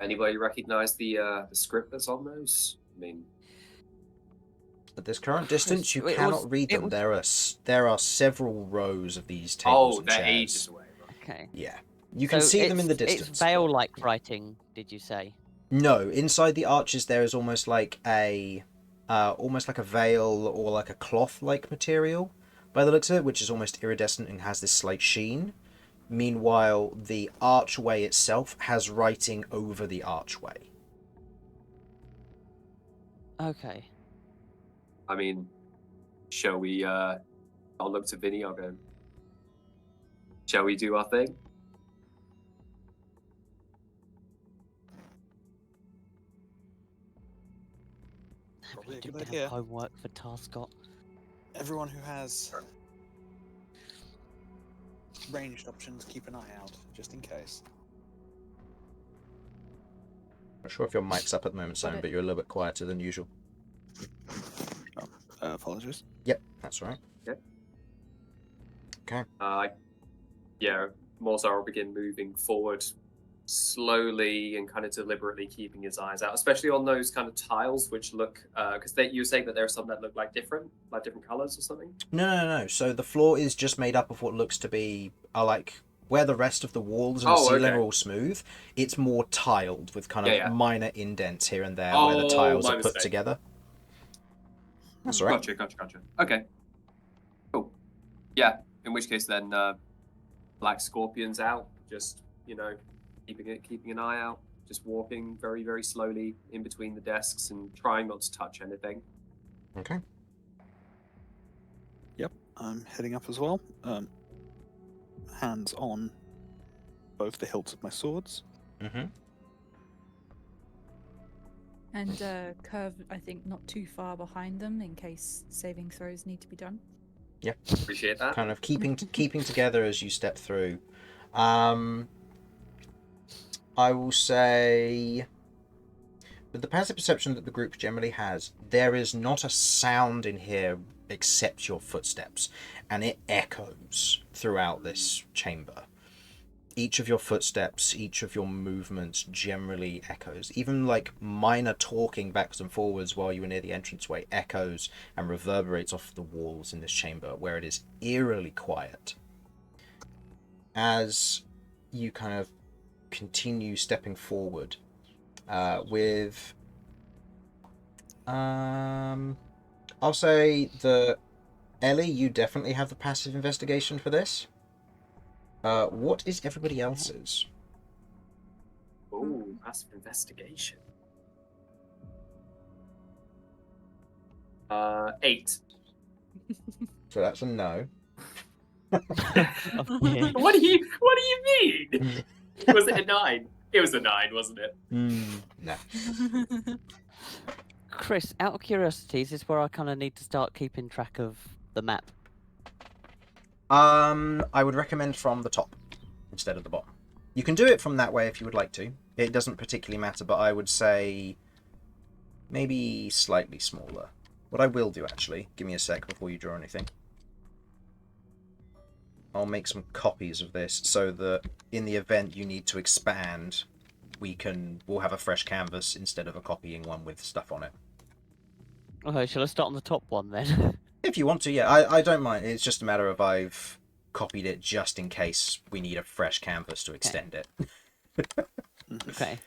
Anybody recognize the script that's on those? I mean, At this current distance, you cannot read them. There are several rows of these tables and they're chairs. ages away. Right? Okay. Yeah, you can see them in the distance. It's veil-like writing, did you say? No, inside the arches there is almost like a veil or like a cloth-like material, by the looks of it, which is almost iridescent and has this slight sheen. Meanwhile, the archway itself has writing over the archway. Okay. I mean, shall we? I'll look to Vinny. I'll go. Shall we do our thing? Probably a Do good damn idea. homework for Tarscott. Everyone who has ranged options, keep an eye out, just in case. Not sure if your mic's up at the moment, Simon, it. but you're a little bit quieter than usual. Apologies. Yep, that's all right. Okay. Okay. Yeah, Mortar will begin moving forward slowly and kind of deliberately, keeping his eyes out, especially on those kind of tiles which look, because you were saying that there are some that look like different colors or something. No. So the floor is just made up of what looks to be like where the rest of the walls and the ceiling are all smooth. It's more tiled with kind of minor indents here and there where the tiles are put together. That's all right. Gotcha. Okay. Cool. Yeah. In which case, then Black Scorpion's out. Just keeping an eye out. Just walking very, very slowly in between the desks and trying not to touch anything. Okay. Yep, I'm heading up as well. Hands on both the hilts of my swords. Mm-hmm. And Kirv, I think, not too far behind them in case saving throws need to be done. Yep. Appreciate that. Kind of keeping together as you step through. I will say, with the passive perception that the group generally has, there is not a sound in here except your footsteps, and it echoes throughout this chamber. Each of your footsteps, each of your movements generally echoes. Even like minor talking backwards and forwards while you are near the entranceway echoes and reverberates off the walls in this chamber, where it is eerily quiet. As you kind of continue stepping forward with I'll say that Ellie, you definitely have the passive investigation for this. What is everybody else's? Oh, passive investigation. 8. So that's a no. What do you mean? Was it a 9? It was a 9, wasn't it? No. Chris, out of curiosity, is this where I kind of need to start keeping track of the map? I would recommend from the top instead of the bottom. You can do it from that way if you would like to. It doesn't particularly matter, but I would say maybe slightly smaller. What I will do, actually, give me a sec before you draw anything. I'll make some copies of this so that in the event you need to expand, we'll have a fresh canvas instead of a copying one with stuff on it. Okay, shall I start on the top one then? If you want to, yeah. I don't mind. It's just a matter of I've copied it just in case we need a fresh canvas to extend it. Mhm. Okay.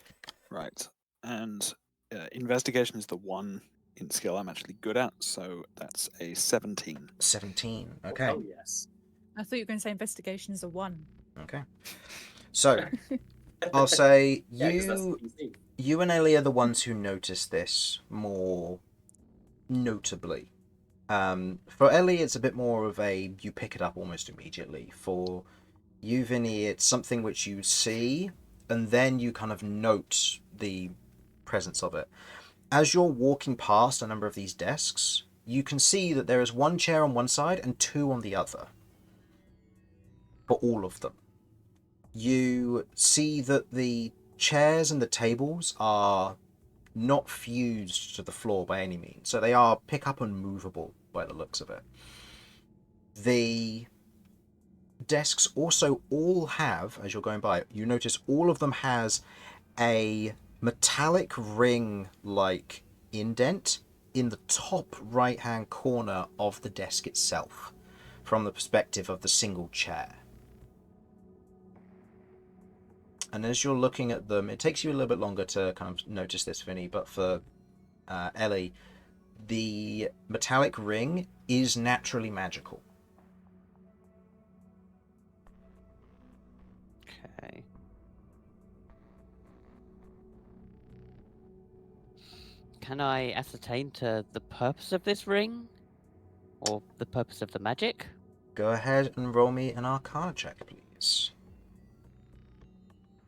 Right. And investigation is the one in skill I'm actually good at, so that's a 17. 17. Okay. Oh yes. I thought you were going to say investigation is a 1. Okay. So I'll say Yeah, 'cause that's you easy. you and Ellie are the ones who notice this more notably. For Ellie, it's a bit more of a you pick it up almost immediately. For you, Vinny, it's something which you see and then you kind of note the presence of it. As you're walking past a number of these desks, you can see that there is one chair on one side and two on the other. For all of them. You see that the chairs and the tables are not fused to the floor by any means, so they are pick up and movable by the looks of it. The desks also all have, as you're going by, you notice all of them has a metallic ring-like indent in the top right-hand corner of the desk itself, from the perspective of the single chair. And as you're looking at them, it takes you a little bit longer to kind of notice this, Vinny, but for Ellie, the metallic ring is naturally magical. Okay. Can I ascertain to the purpose of this ring? Or the purpose of the magic? Go ahead and roll me an Arcana check, please.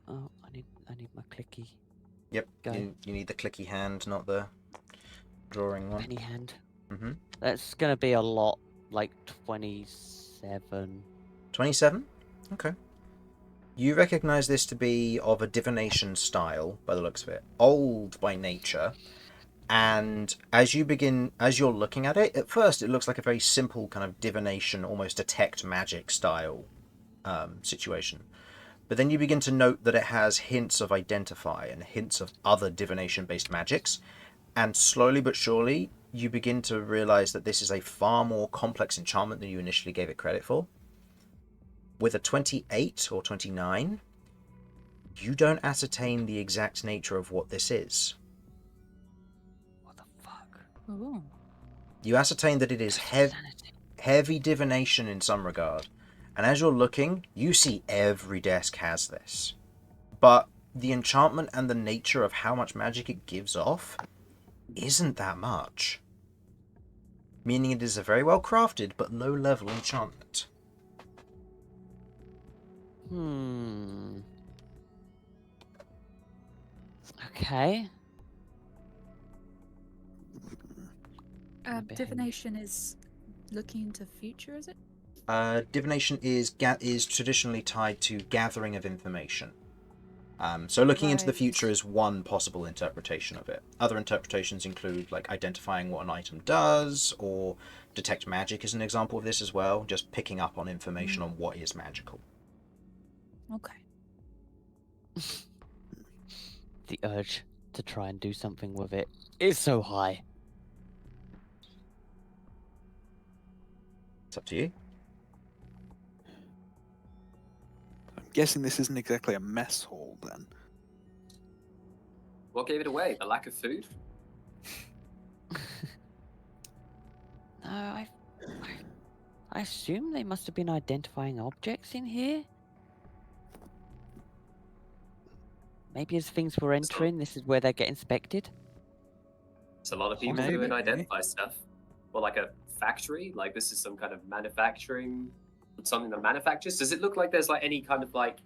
Oh, I need my clicky Yep, Go. you need the clicky hand, not the drawing one. penny hand. Mm-hmm. That's gonna be a lot, like 27. 27? Okay. You recognize this to be of a divination style, by the looks of it. Old by nature. And as you're looking at it, at first it looks like a very simple kind of divination, almost detect magic style situation. But then you begin to note that it has hints of identify and hints of other divination-based magics. And slowly but surely, you begin to realize that this is a far more complex enchantment than you initially gave it credit for. With a 28 or 29, you don't ascertain the exact nature of what this is. What the fuck? Ooh. You ascertain that it is Sanity. heavy divination in some regard. And as you're looking, you see every desk has this. But the enchantment and the nature of how much magic it gives off isn't that much. Meaning it is a very well crafted but low level enchantment. Okay. Maybe Divination is looking into future, is it? Divination is traditionally tied to gathering of information. So looking into the Right. future is one possible interpretation of it. Other interpretations include like identifying what an item does, or detect magic is an example of this as well, just picking up on information on what is magical. Okay. The urge to try and do something with it is so high. It's up to you. I'm guessing this isn't exactly a mess hall then. What gave it away? The lack of food? No, I assume they must have been identifying objects in here. Maybe as things were entering, this is where they get inspected. There's a lot of people Maybe. who identify stuff. Or like a factory? Like this is some kind of manufacturing, something that manufactures? Does it look like there's like any kind of like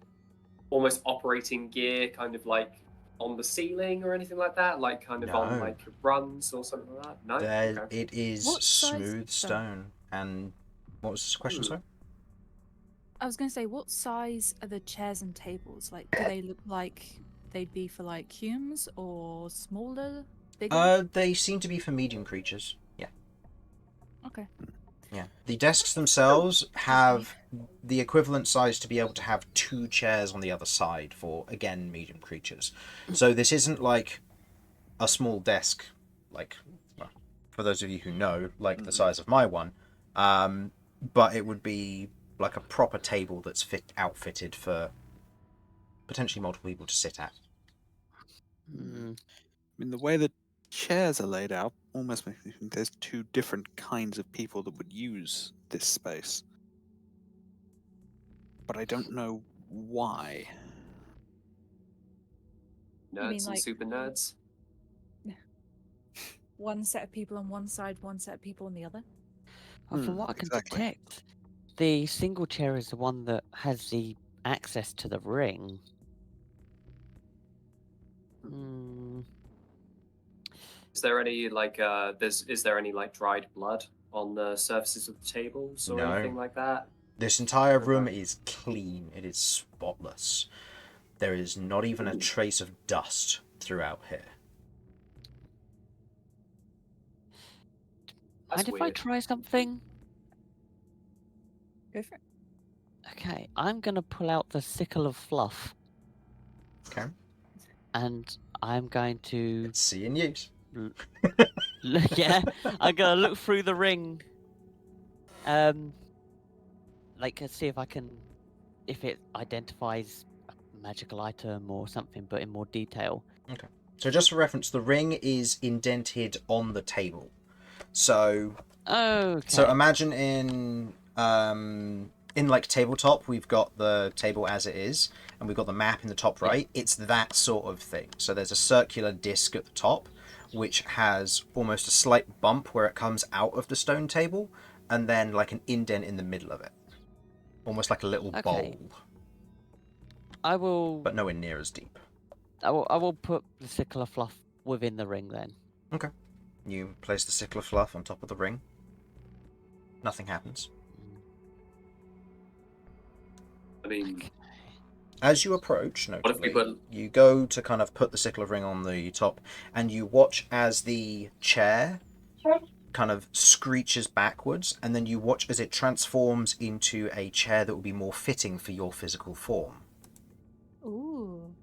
almost operating gear kind of like on the ceiling or anything like that? Like kind of on No. like runs or something like that? No? Okay. It is What size- smooth stone. And what was the question, sorry? I was going to say, what size are the chairs and tables? Like, do they look like they'd be for like humans or smaller, bigger? They seem to be for medium creatures. Yeah. Okay. Yeah. The desks themselves have the equivalent size to be able to have two chairs on the other side for, again, medium creatures. So this isn't like a small desk, like, well, for those of you who know, like the size of my one. But it would be like a proper table that's outfitted for potentially multiple people to sit at. Hmm. I mean, the way the chairs are laid out almost makes me think there's two different kinds of people that would use this space. But I don't know why. You mean Nerds and like- super nerds. One set of people on one side, one set of people on the other. Well, from what I can exactly. detect, the single chair is the one that has the access to the ring. Hmm. Is there any like is there any like dried blood on the surfaces of the tables or No. anything like that? This entire room Okay. is clean. It is spotless. There is not even a trace of dust throughout here. That's Mind if I weird. try something? Go for it. Okay, I'm gonna pull out the sickle of fluff, Okay. and I'm going to Let's see in use. look. Yeah, I'm gonna look through the ring. Like see if I can, if it identifies a magical item or something, but in more detail. So just for reference, the ring is indented on the table. So Okay. So imagine in like tabletop, we've got the table as it is, and we've got the map in the top right. It's that sort of thing. So there's a circular disc at the top, which has almost a slight bump where it comes out of the stone table, and then like an indent in the middle of it, almost like a little Okay. bowl, I will. but nowhere near as deep. I will put the sickle of fluff within the ring then. You place the sickle of fluff on top of the ring. Nothing happens. I mean, Okay. As you approach, what if we notably, put you go to kind of put the sickle of ring on the top, and you watch as the chair kind of screeches backwards, and then you watch as it transforms into a chair that will be more fitting for your physical form. Ooh.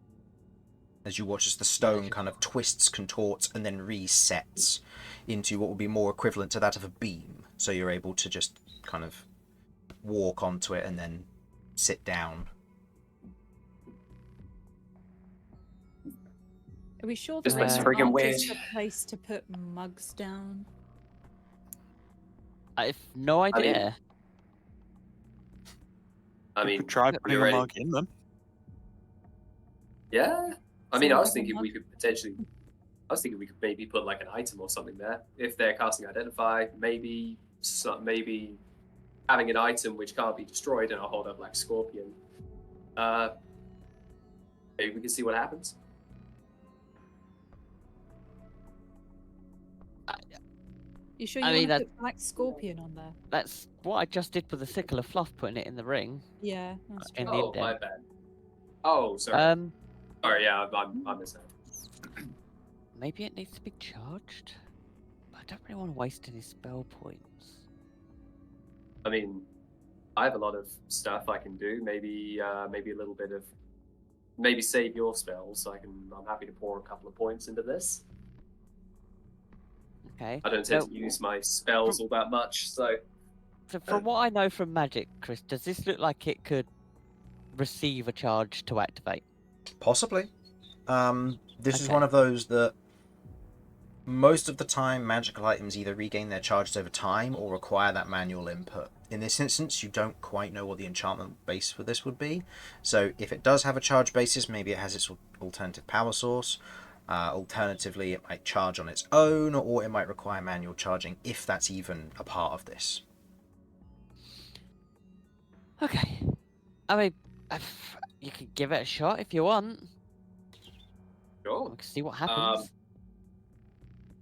As you watch as the stone Magical. kind of twists, contorts, and then resets into what will be more equivalent to that of a beam. So you're able to just kind of walk onto it and then sit down. Are we sure This that looks it's friggin' not weird. just a place to put mugs down? I've no I mean, idea. I You mean, could try we putting a already, mug in them. yeah. I So mean, I was like a thinking mug- we could potentially. I was thinking we could maybe put like an item or something there if they're casting identify. Maybe maybe having an item which can't be destroyed, and I'll hold up like scorpion. Maybe we can see what happens. You sure I you mean, want to put black scorpion on there? That's what I just did with the sickle of fluff, putting it in the ring. Yeah, that's In true. the Oh, my indent. bad. Oh, sorry. Sorry, yeah, I'm missing. Maybe it needs to be charged. I don't really want to waste any spell points. I mean, I have a lot of stuff I can do. Maybe maybe a little bit of maybe save your spells. So I'm happy to pour a couple of points into this. Okay. I don't tend Now, to use my spells all that much, so So from what I know from magic, Chris, does this look like it could receive a charge to activate? Possibly. This is Okay. one of those that most of the time magical items either regain their charges over time or require that manual input. In this instance, you don't quite know what the enchantment base for this would be. So if it does have a charge basis, maybe it has its alternative power source. Alternatively, it might charge on its own, or it might require manual charging, if that's even a part of this. Okay. I mean, you can give it a shot if you want. sure. We can see what happens.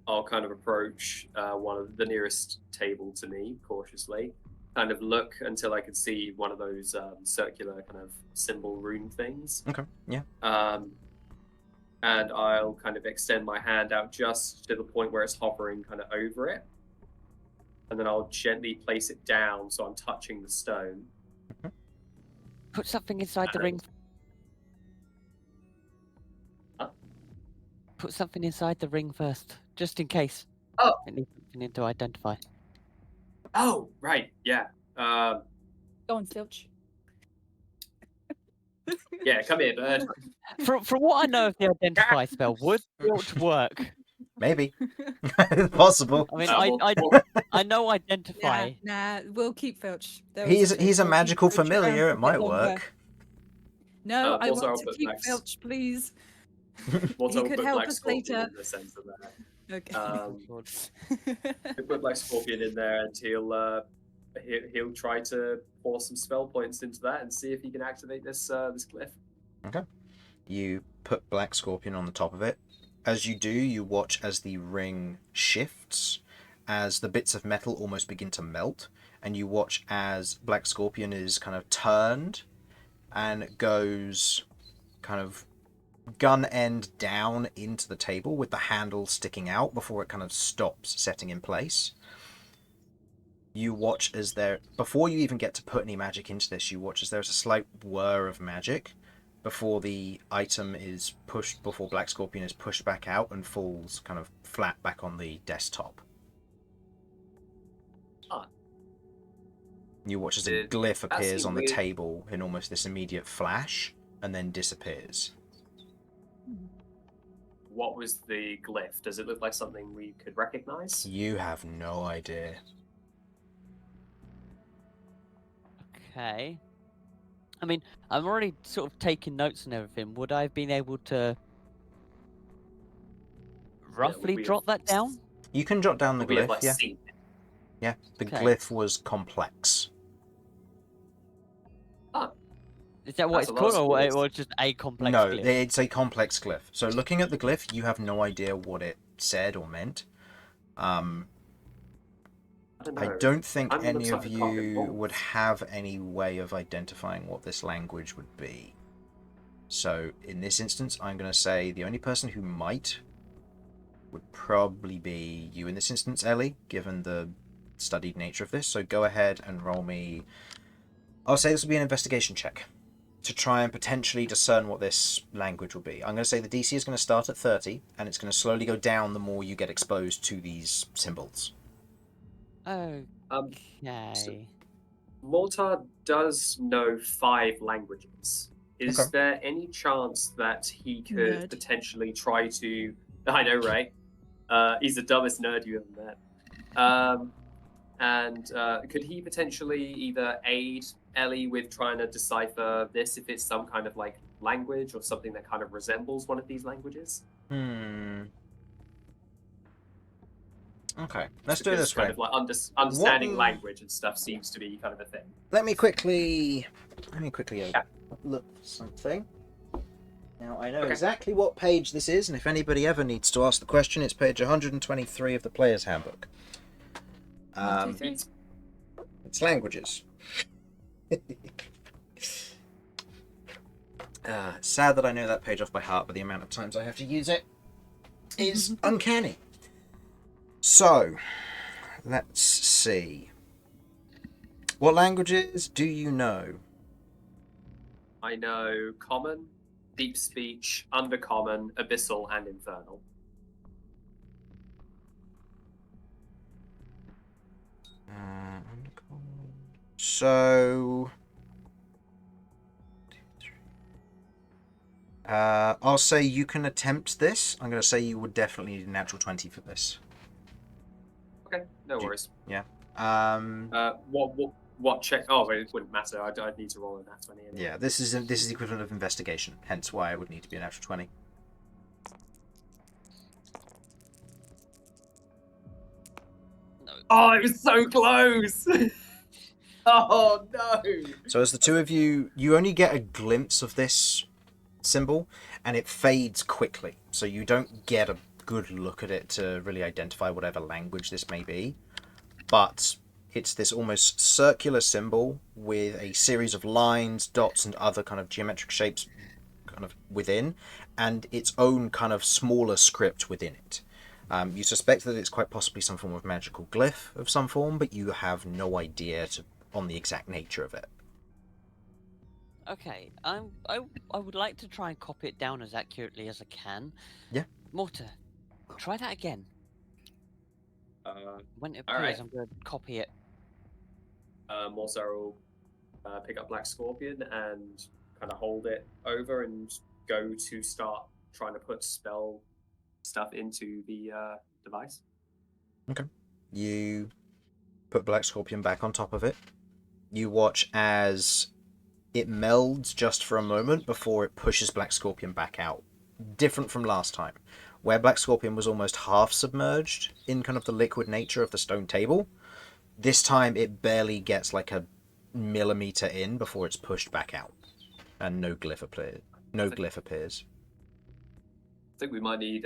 I'll kind of approach one of the nearest table to me cautiously, kind of look until I can see one of those circular kind of symbol rune things. Okay, yeah. And I'll kind of extend my hand out just to the point where it's hovering kind of over it. And then I'll gently place it down so I'm touching the stone. Put something inside the ring. Huh? Put something inside the ring first, just in case. Oh. It needs something to identify. Oh, right, yeah. Go on, Filch. Yeah, come here, bird. From what I know of the identify spell, would Filch work? Maybe. Possible. I mean, Well, I know identify. Nah, we'll keep Filch. There He's is a We'll keep magical Filch around familiar. for a It bit might longer. work. No, I Mortar want will to put keep Black's- Filch, please. Mortar will could put help Black us Scorpion later. in the center there. Okay. He'll put Black Scorpion in there, and he'll try to pour some spell points into that and see if he can activate this glyph. Okay. You put Black Scorpion on the top of it. As you do, you watch as the ring shifts, as the bits of metal almost begin to melt, and you watch as Black Scorpion is kind of turned and goes kind of gun end down into the table with the handle sticking out before it kind of stops setting in place. You watch as before you even get to put any magic into this, you watch as there's a slight whir of magic before the item is pushed, before Black Scorpion is pushed back out and falls kind of flat back on the desktop. You watch as a glyph appears on the table in almost this immediate flash and then disappears. What was the glyph? Does it look like something we could recognize? You have no idea. Okay. I mean, I'm already sort of taking notes and everything. Would I have been able to roughly we drop have- that down? You can jot down the We have glyph, yeah. seen it. Yeah, the Okay. glyph was complex. Is that what That's it's a lot called, of or scores. just a complex No, glyph? it's a complex glyph. So looking at the glyph, you have no idea what it said or meant. I I don't think Kind of any looks of like a cock and you bull. would have any way of identifying what this language would be. So in this instance, I'm going to say the only person who might would probably be you in this instance, Ellie, given the studied nature of this. So go ahead and roll me... I'll say this will be an investigation check to try and potentially discern what this language will be. I'm going to say the DC is going to start at 30, and it's going to slowly go down the more you get exposed to these symbols. Okay. Mortar does know 5 languages. Is Okay. there any chance that he could Nerd. potentially try to... I know, right? He's the dumbest nerd you ever met. Could he potentially either aid Ellie with trying to decipher this if it's some kind of like language or something that kind of resembles one of these languages? Okay, let's do it Because this kind way. of like understanding What- language and stuff seems to be kind of a thing. Let me quickly look for something. Now I know Okay. exactly what page this is, and if anybody ever needs to ask the question, it's page 123 of the Player's Handbook. 1, 2, 3. It's languages. Sad that I know that page off by heart, but the amount of times I have to use it is uncanny. So, let's see. What languages do you know? I know Common, Deep Speech, Undercommon, Abyssal, and Infernal. So, I'll say you can attempt this. I'm going to say you would definitely need a natural 20 for this. Okay, no worries. What check? Oh, it wouldn't matter. I'd need to roll a nat 20. Anyway. Yeah, this is the equivalent of investigation, hence why it would need to be a natural 20. Oh, it was so close! Oh no! So as the two of you only get a glimpse of this symbol, and it fades quickly. So you don't get a good look at it to really identify whatever language this may be. But it's this almost circular symbol with a series of lines, dots, and other kind of geometric shapes kind of within, and its own kind of smaller script within it. You suspect that it's quite possibly some form of magical glyph of some form, but you have no idea on the exact nature of it. Okay, I would like to try and copy it down as accurately as I can. Yeah. Mortar, try that again. When it appears, alright. I'm going to copy it. Mortar will pick up Black Scorpion and kind of hold it over and go to start trying to put spell stuff into the device. Okay. You put Black Scorpion back on top of it. You watch as it melds just for a moment before it pushes Black Scorpion back out. Different from last time, where Black Scorpion was almost half submerged in kind of the liquid nature of the stone table. This time it barely gets like a millimeter in before it's pushed back out, and no glyph appears. I think we might need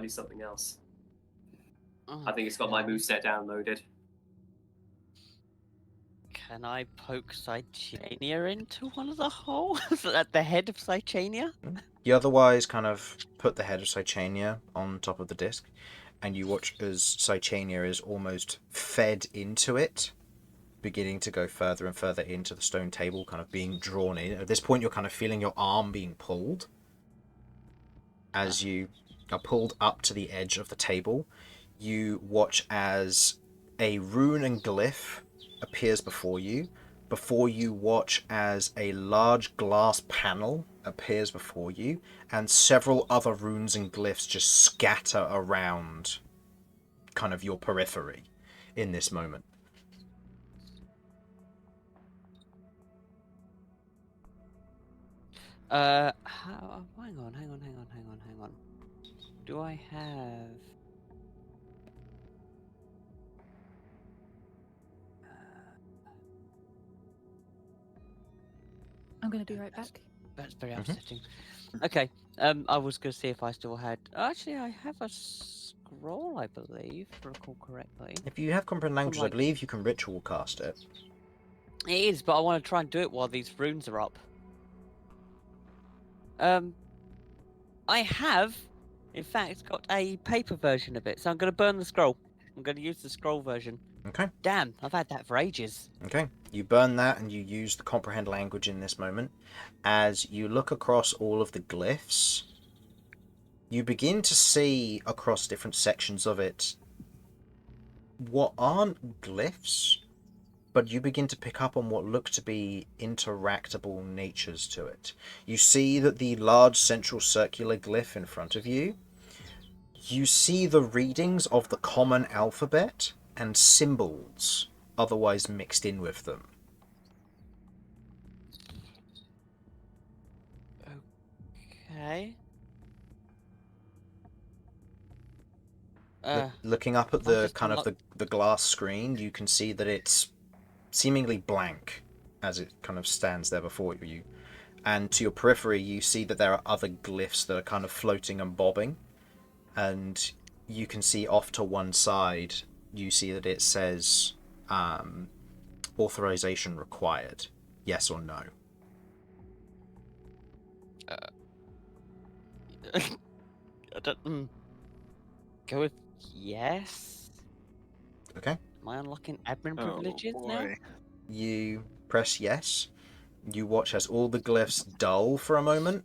something else. I think it's got my Okay. moveset downloaded. Can I poke Cychania into one of the holes at the head of Cychania? You otherwise kind of put the head of Cychania on top of the disc, and you watch as Cychania is almost fed into it, beginning to go further and further into the stone table, kind of being drawn in. At this point, you're kind of feeling your arm being pulled as you are pulled up to the edge of the table. You watch as a rune and glyph appears before you watch as a large glass panel appears before you, and several other runes and glyphs just scatter around kind of your periphery in this moment. Hang on. Do I have... I'm going to be right back. That's very Mhm. upsetting. Okay, I was going to see if I still had... Actually, I have a scroll, I believe, if I recall correctly. If you have comprehend languages, I like- believe you can ritual cast it. It is, but I want to try and do it while these runes are up. I have, in fact, got a paper version of it, so I'm going to burn the scroll. I'm going to use the scroll version. Okay. Damn, I've had that for ages. Okay, you burn that and you use the comprehend language in this moment. As you look across all of the glyphs, you begin to see across different sections of it what aren't glyphs, but you begin to pick up on what look to be interactable natures to it. You see that the large central circular glyph in front of you, you see the readings of the common alphabet and symbols otherwise mixed in with them. Okay. Looking up at I'll the just kind of unlock- the glass screen, you can see that it's seemingly blank as it kind of stands there before you. And to your periphery, you see that there are other glyphs that are kind of floating and bobbing. And you can see off to one side, you see that it says authorization required, yes or no. I don't... Go with yes? Okay. Am I unlocking admin Oh, privileges now? boy. You press yes. You watch as all the glyphs dull for a moment,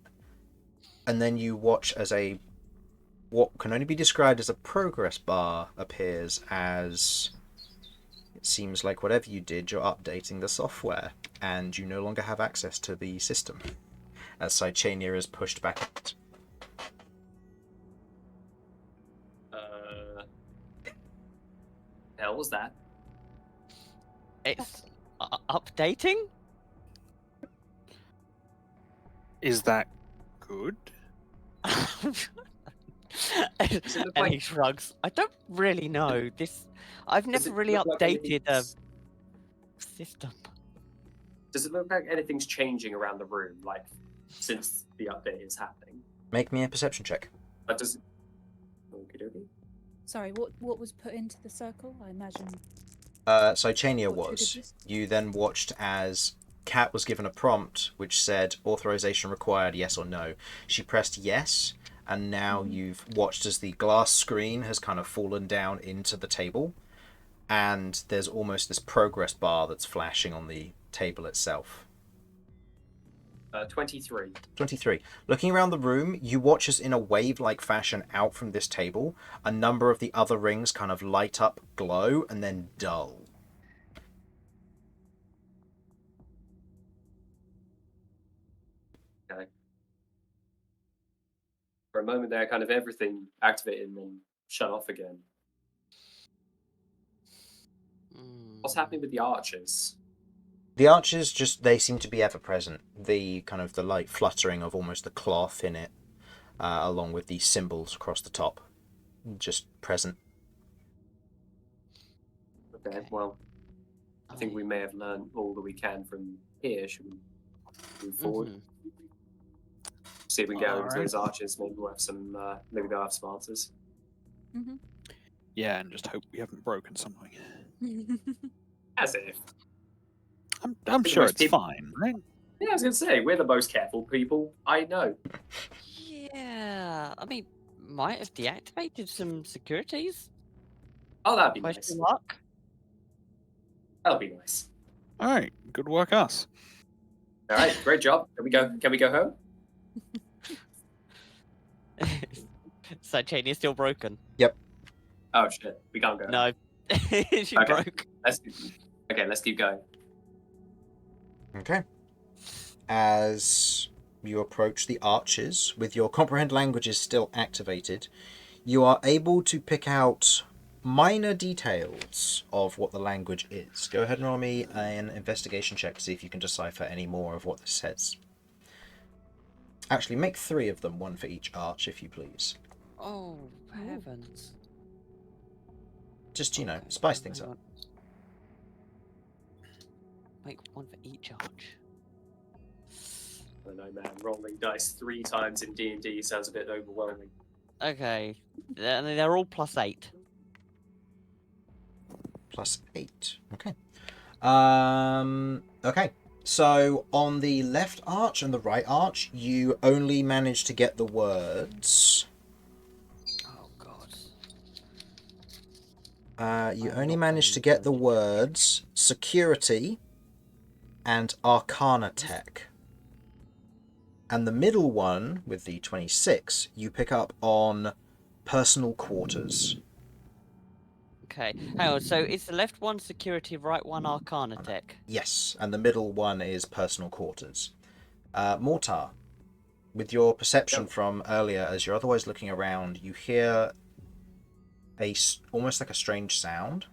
and then you watch as what can only be described as a progress bar appears as it seems like whatever you did, you're updating the software, and you no longer have access to the system as Cychania is pushed back out. Hell was that? It's updating? Is that good? it look And like- he shrugs. I don't really know. I've Does never it really look like updated a anything's- system. Does it look like anything's changing around the room, like since the update is happening? Make me a perception check. Does it? Okie dokie. Sorry, what was put into the circle? I imagine. Cychania What triggered was. this? You then watched as Kat was given a prompt which said authorization required, yes or no. She pressed yes, and now you've watched as the glass screen has kind of fallen down into the table, and there's almost this progress bar that's flashing on the table itself. 23. 23. Looking around the room, you watch as in a wave-like fashion out from this table, a number of the other rings kind of light up, glow, and then dull. For a moment there, kind of everything activated and then shut off again. What's happening with the archers? The archers they seem to be ever present. The kind of the light fluttering of almost the cloth in it, along with the symbols across the top, just present. Okay, well, I think we may have learned all that we can from here. Should we move forward? See if we can get over to those archers. Maybe we'll have some. Maybe they'll have some answers. Mm-hmm. Yeah, and just hope we haven't broken something. As if. I'm sure most it's people- fine, right? Yeah, I was going to say, we're the most careful people I know. Yeah, I mean, might have deactivated some securities. Oh, that'd be Question nice. mark. That'll be nice. All right, good work, us. All right, great job. Can we go home? Chain is still broken. Oh shit, we can't go. No, she Okay. broke. Let's keep going. Okay. As you approach the arches, with your comprehend languages still activated, you are able to pick out minor details of what the language is. Go ahead and roll me an investigation check to see if you can decipher any more of what this says. Actually, make 3 of them, 1 for each arch, if you please. Oh heavens! Just, Okay, spice things hang up. on. Make 1 for each arch. I don't know, man. Rolling dice 3 times in D&D sounds a bit overwhelming. Okay, they're all +8. +8. Okay. Okay. So on the left arch and the right arch, you only manage to get the words. Oh god. You I'm only not manage very to get the good. words security and arcana tech. And the middle one, with the 26, you pick up on personal quarters. Okay, hang on. So it's the left one security, right one arcana tech. Yes, and the middle one is personal quarters. Mortar, with your perception from earlier, as you're otherwise looking around, you hear almost like a strange sound.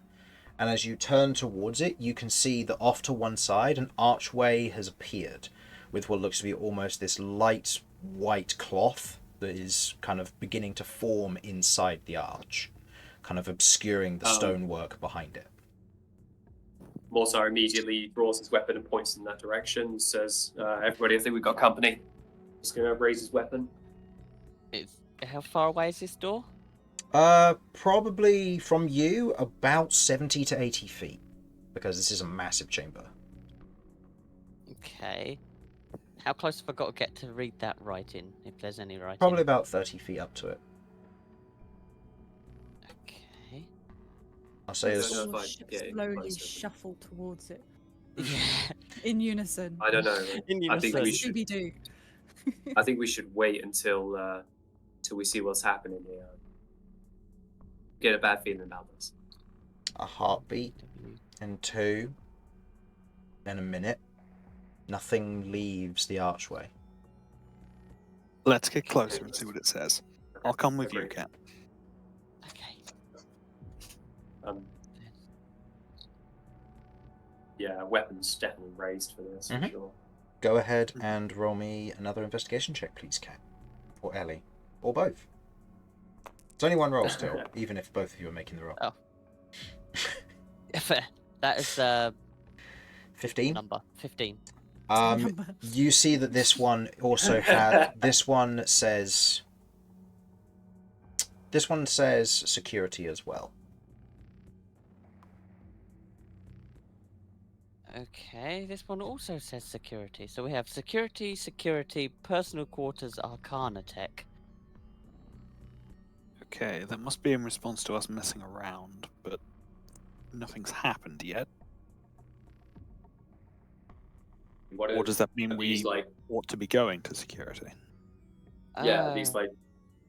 And as you turn towards it, you can see that off to one side, an archway has appeared with what looks to be almost this light white cloth that is kind of beginning to form inside the arch, kind of obscuring the stonework behind it. Mortar immediately draws his weapon and points in that direction. Says, "Everybody, I think we've got company." He's going to raise his weapon. How far away is this door? Probably from you about 70 to 80 feet, because this is a massive chamber. Okay. How close have I got to get to read that writing, if there's any writing? Probably about 30 feet up to it. Okay. I'll say I as don't know if I get any slowly closer. shuffle towards it Yeah. in unison. I don't know. In I think we unison. should. Scooby-Doo. I think we should wait until we see what's happening here. Get a bad feeling about this. a heartbeat, and 2, then a minute. Nothing leaves the archway. Let's get closer and see what it says. I'll come with you, Agreed. Cat. Okay. Yeah, weapons definitely raised for this, for Mhm. sure. Go ahead and roll me another investigation check, please, Kat. Or Ellie. Or both. It's only 1 roll still, even if both of you are making the roll. Oh. Fair. That is 15. number 15. You see that this one also has. This one says security as well. Okay, this one also says security. So we have security, personal quarters, arcana tech. Okay, that must be in response to us messing around, but nothing's happened yet. Or does that mean we ought to be going to security? These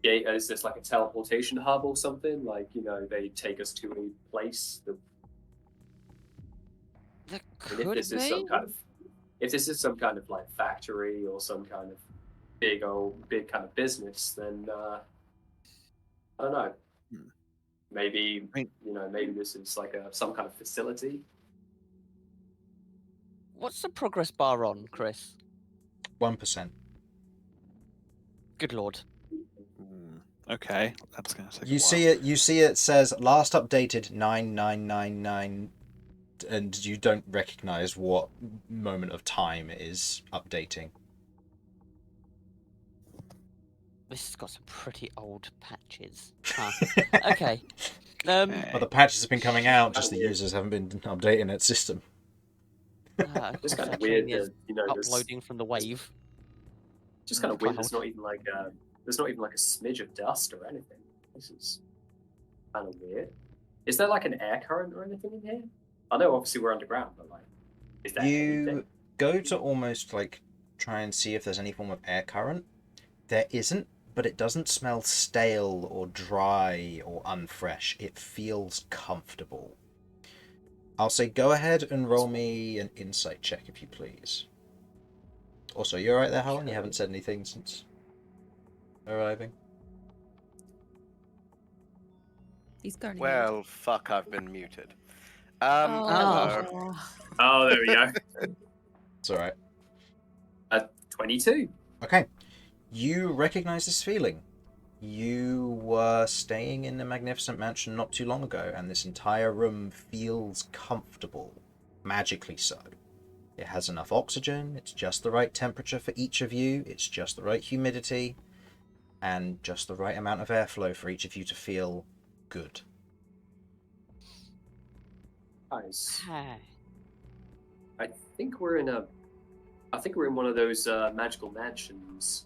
is this like a teleportation hub or something? Like, they take us to a place that That if could this be. is some kind of like factory or some kind of big kind of business, then I don't know. Hmm. Maybe Right. maybe this is like some kind of facility. What's the progress bar on, Chris? 1%. Good lord. Okay, that's going to take You a while. see it. You see it says last updated 9999, and you don't recognize what moment of time it is updating. This has got some pretty old patches. Huh. Okay. Well, the patches have been coming out, just the Weird. users haven't been updating its system. Of It's course, kind of our weird chain is that there's uploading from the wave. just kind of weird. There's cloud. not even like a smidge of dust or anything. This is kind of weird. Is there like an air current or anything in here? I know obviously we're underground, but like, is there You anything? go to almost like try and see if there's any form of air current. There isn't, but it doesn't smell stale or dry or unfresh. It feels comfortable. I'll say go ahead and roll me an insight check if you please. Also, you alright there, Harlan? You haven't said anything since arriving? He's currently Well, fuck, I've been muted. Oh. Hello. Oh, there we go. It's alright. 22. Okay. You recognize this feeling. You were staying in the Magnificent Mansion not too long ago, and this entire room feels comfortable. Magically so. It has enough oxygen, it's just the right temperature for each of you, it's just the right humidity, and just the right amount of airflow for each of you to feel good. Nice. Hi. I think we're in one of those magical mansions.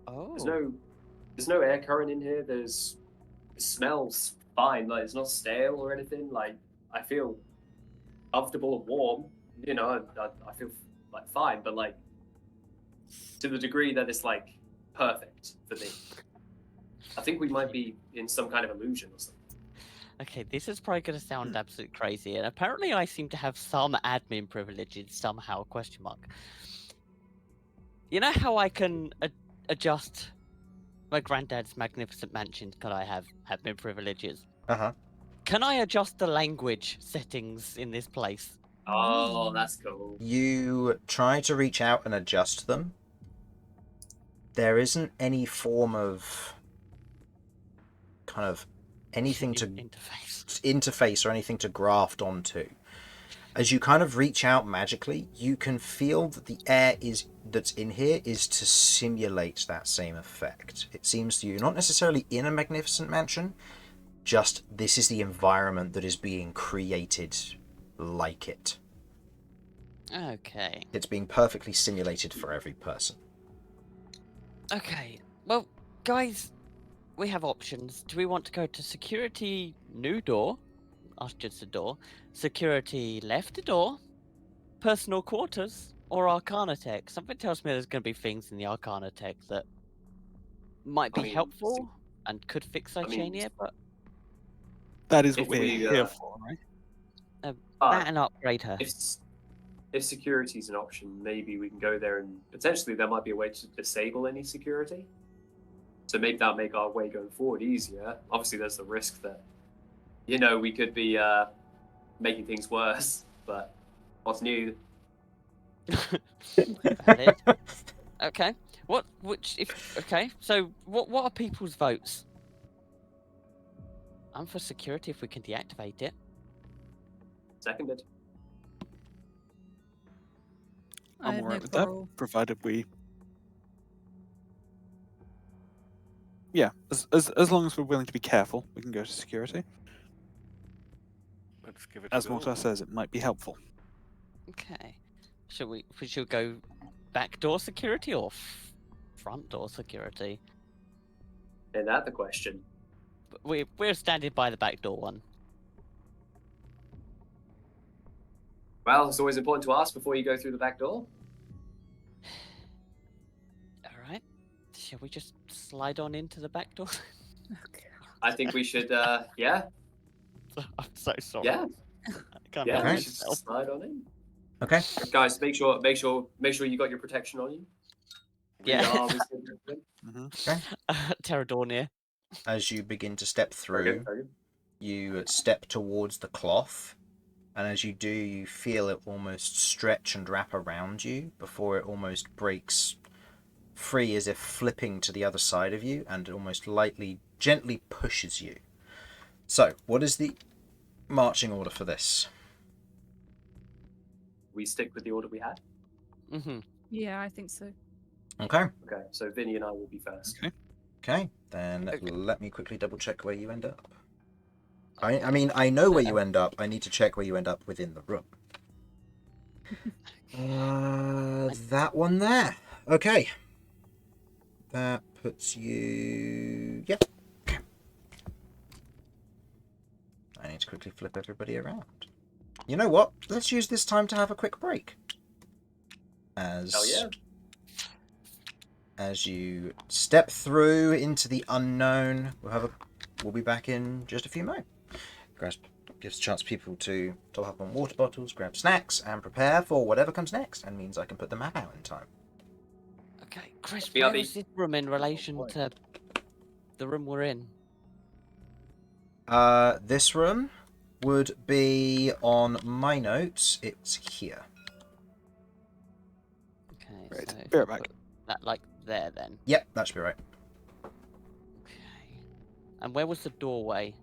Oh. There's no air current in here. It smells fine. Like, it's not stale or anything. Like, I feel comfortable and warm. I feel like fine, but like to the degree that it's like perfect for me. I think we might be in some kind of illusion or something. Okay, this is probably going to sound absolutely crazy, and apparently I seem to have some admin privileges somehow, question mark. You know how I can adjust my granddad's magnificent mansion? Can I have admin privileges? Uh-huh. Can I adjust the language settings in this place? Oh, that's cool. You try to reach out and adjust them. There isn't any form of kind of anything to interface or anything to graft onto. As you kind of reach out magically, you can feel that the air that's in here is to simulate that same effect. It seems to you not necessarily in a magnificent mansion, just this is the environment that is being created like it. Okay. It's being perfectly simulated for every person. Okay. Well, guys, we have options. Do we want to go to security new door? Ask just the door. Security left door? Personal quarters? Or Arcana Tech? Something tells me there's going to be things in the Arcana Tech that might be helpful and could fix Icania, but That is what if we're we, here for, right? that and upgrade her. If security is an option, maybe we can go there and potentially there might be a way to disable any security. So maybe that'll make our way going forward easier. Obviously, there's the risk that, we could be making things worse. But what's new? Valid. Okay. So what are people's votes? I'm for security if we can deactivate it. Seconded. I'm alright with that, provided we. Yeah, as long as we're willing to be careful, we can go to security. Let's give it As a go. Mortar says, it might be helpful. Okay. Should we go back door security or front door security? Isn't that the question? We're standing by the back door one. Well, it's always important to ask before you go through the back door. All right. Shall we just slide on into the back door? Okay. I think we should, yeah. I'm so sorry. Yeah. I can't Yeah, help we should myself. slide on in. Okay. Guys, make sure you got your protection on you. The Yeah. arm is good. Pterodornia. As you begin to step Very through, good, very good. you step towards the cloth, and as you do, you feel it almost stretch and wrap around you before it almost breaks free, as if flipping to the other side of you, and almost gently pushes you. So, what is the marching order for this? We stick with the order we had. Mm-hmm. Yeah, I think so. Okay. Okay, so Vinny and I will be first. Okay, then Okay. let me quickly double check where you end up. I mean, I know where you end up. I need to check where you end up within the room. That one there. Okay. That puts you... Yep. Okay. I need to quickly flip everybody around. You know what? Let's use this time to have a quick break. Hell yeah. As you step through into the unknown, we'll be back in just a few moments. Gives a chance for people to top up on water bottles, grab snacks, and prepare for whatever comes next, and means I can put the map out in time. Okay, Chris, BRB. where is this room in relation boy. to the room we're in? This room would be on my notes. It's here. Okay, Right, so if be I right back. put that like there then. Yep, that should be right. Okay. And where was the doorway?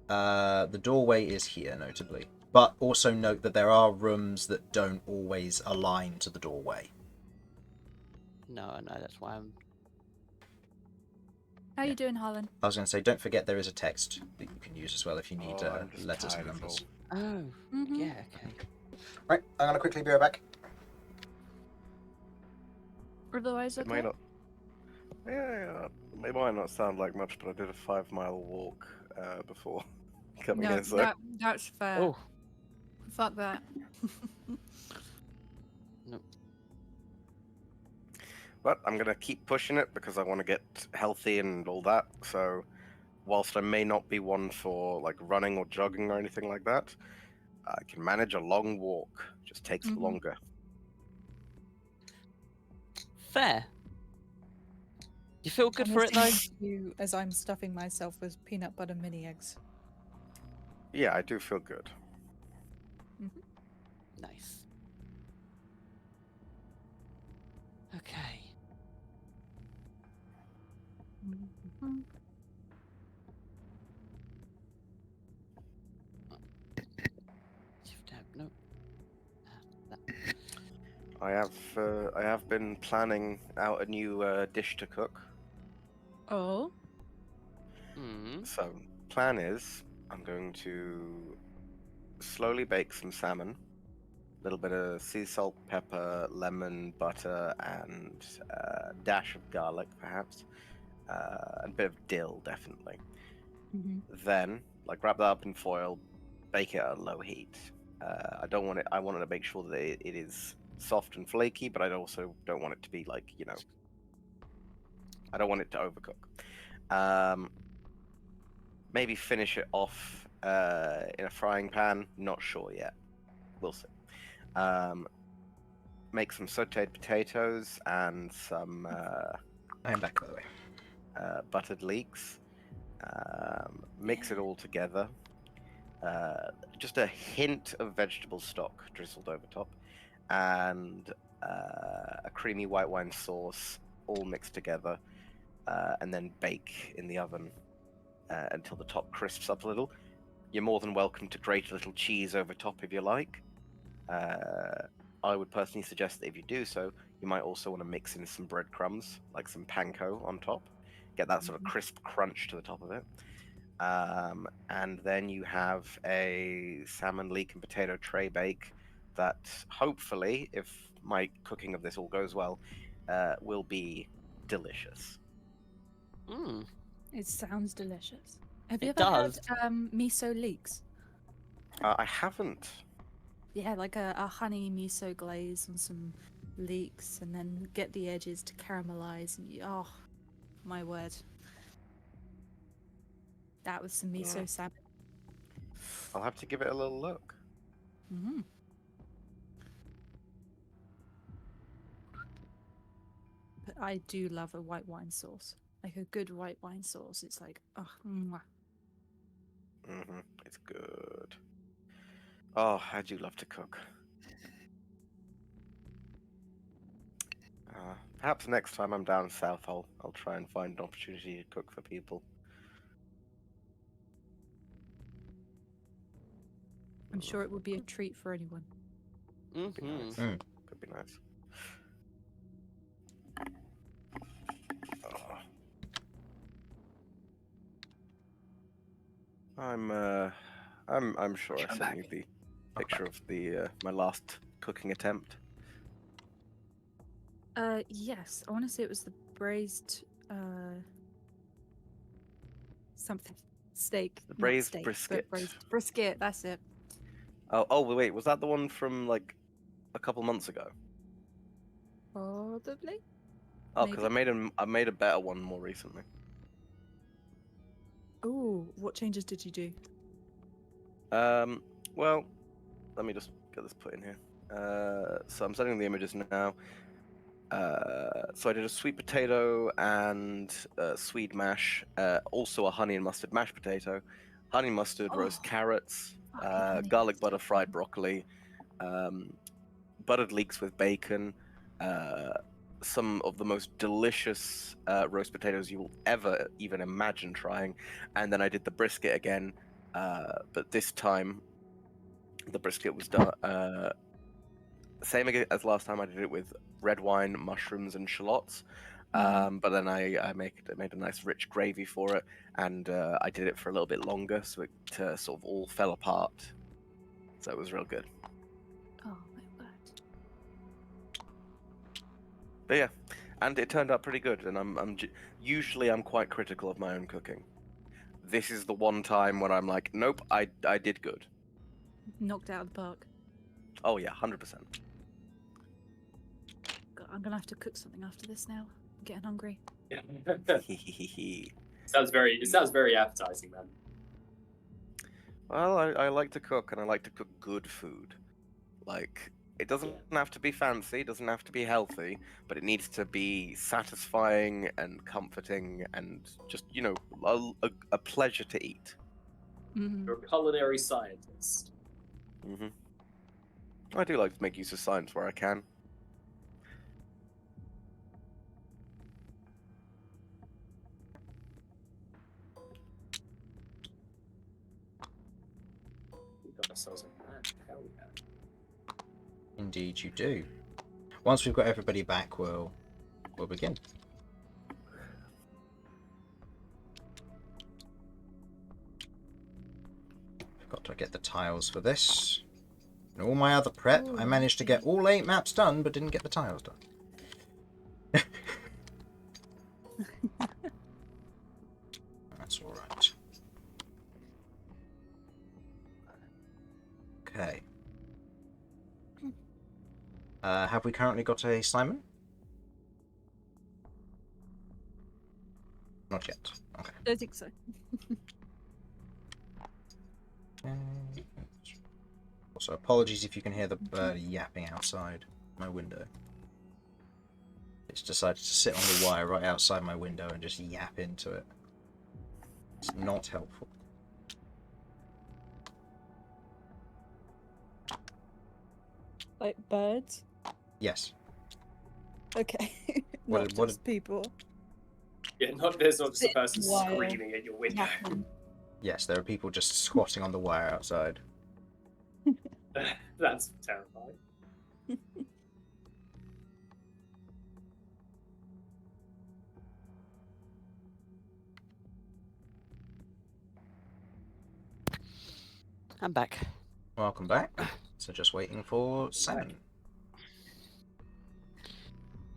The doorway is here, notably. But also note that there are rooms that don't always align to the doorway. No, I know, that's why I'm... How you doing, Harlan? I was going to say, don't forget there is a text that you can use as well if you need I'm just letters and tired of numbers. all- Oh, Mhm. yeah, okay. Right, I'm going to quickly be right back. Otherwise, It okay. may not. Yeah, it might not sound like much, but I did a 5-mile walk before coming No, here. So that's fair. Oh, Fuck that. but I'm gonna keep pushing it because I want to get healthy and all that. So, whilst I may not be one for like running or jogging or anything like that, I can manage a long walk. Just takes Mhm. longer. fair. You feel good I'm for it though? listening to you as I'm stuffing myself with peanut butter mini eggs. Yeah, I do feel good. Nice. Okay. Mhm. Shift tab, no. That. I have been planning out a new dish to cook. Oh. Mm. So, plan is I'm going to slowly bake some salmon, a little bit of sea salt, pepper, lemon, butter, and a dash of garlic, perhaps, and a bit of dill, definitely. Mhm. Then, like, wrap that up in foil, bake it at a low heat. I don't want it. I wanted to make sure that it is soft and flaky, but I also don't want it to be like, I don't want it to overcook. Maybe finish it off in a frying pan. Not sure yet. We'll see. Make some sautéed potatoes and some I am back, by the way. buttered leeks. Mix it all together. Just a hint of vegetable stock drizzled over top, and a creamy white wine sauce, all mixed together, and then bake in the oven until the top crisps up a little. You're more than welcome to grate a little cheese over top if you like. I would personally suggest that if you do so, you might also want to mix in some breadcrumbs, like some panko on top. Get that sort of crisp crunch to the top of it. And then you have a salmon, leek, and potato tray bake that hopefully, if my cooking of this all goes well, will be delicious. Mm. It sounds delicious. Have you It ever does. had miso leeks? I haven't. Yeah, like a honey miso glaze and some leeks, and then get the edges to caramelize. And oh, my word. That was some miso salmon. I'll have to give it a little look. Mm. I do love a white wine sauce. Like a good white wine sauce. It's like, oh, mwah. It's good. Oh, I do love to cook. Perhaps next time I'm down south, I'll try and find an opportunity to cook for people. I'm sure it would be a treat for anyone. Could be nice. Mm-hmm. Could be nice. Oh. I'm sure I sent you the picture of the my last cooking attempt. Yes. I want to say it was the braised something steak. The not braised steak, but brisket. braised brisket. That's it. Oh, wait, was that the one from like a couple months ago? Probably. Oh, because Maybe. I made a better one more recently. Oh, what changes did you do? Well, let me just get this put in here. So I'm sending the images now. So I did a sweet potato and Swede mash, also a honey and mustard mashed potato, honey mustard roast Oh, carrots, fucking honey garlic mustard. butter fried broccoli, buttered leeks with bacon, some of the most delicious roast potatoes you will ever even imagine trying, and then I did the brisket again, but this time the brisket was done same as last time. I did it with red wine, mushrooms, and shallots. But then I made a nice rich gravy for it, and I did it for a little bit longer, so it sort of all fell apart. So it was real good. Oh my word. But yeah, and it turned out pretty good. And usually I'm quite critical of my own cooking. This is the one time when I'm like, nope, I did good. Knocked out of the park. Oh yeah, 100%. God, I'm gonna have to cook something after this now. I'm getting hungry. Sounds very appetizing, man. Well, I like to cook, and I like to cook good food. Like, it doesn't have to be fancy, it doesn't have to be healthy, but it needs to be satisfying and comforting and just, a pleasure to eat. You're a culinary scientist. I do like to make use of science where I can. We got ourselves a man. Hell yeah. Indeed, you do. Once we've got everybody back, we'll begin. Got to get the tiles for this. And all my other prep, I managed to get all 8 maps done, but didn't get the tiles done. That's all right. Okay. Have we currently got a Simon? Not yet. Okay. I don't think so. Also, apologies if you can hear the bird yapping outside my window. It's decided to sit on the wire right outside my window and just yap into it. It's not helpful. Like birds? Yes. Okay. What Not did- what just people. Yeah, there's not just a Sit person wire. screaming at your window. Yapping. Yes, there are people just squatting on the wire outside. That's terrifying. I'm back. Welcome back. So just waiting for Simon.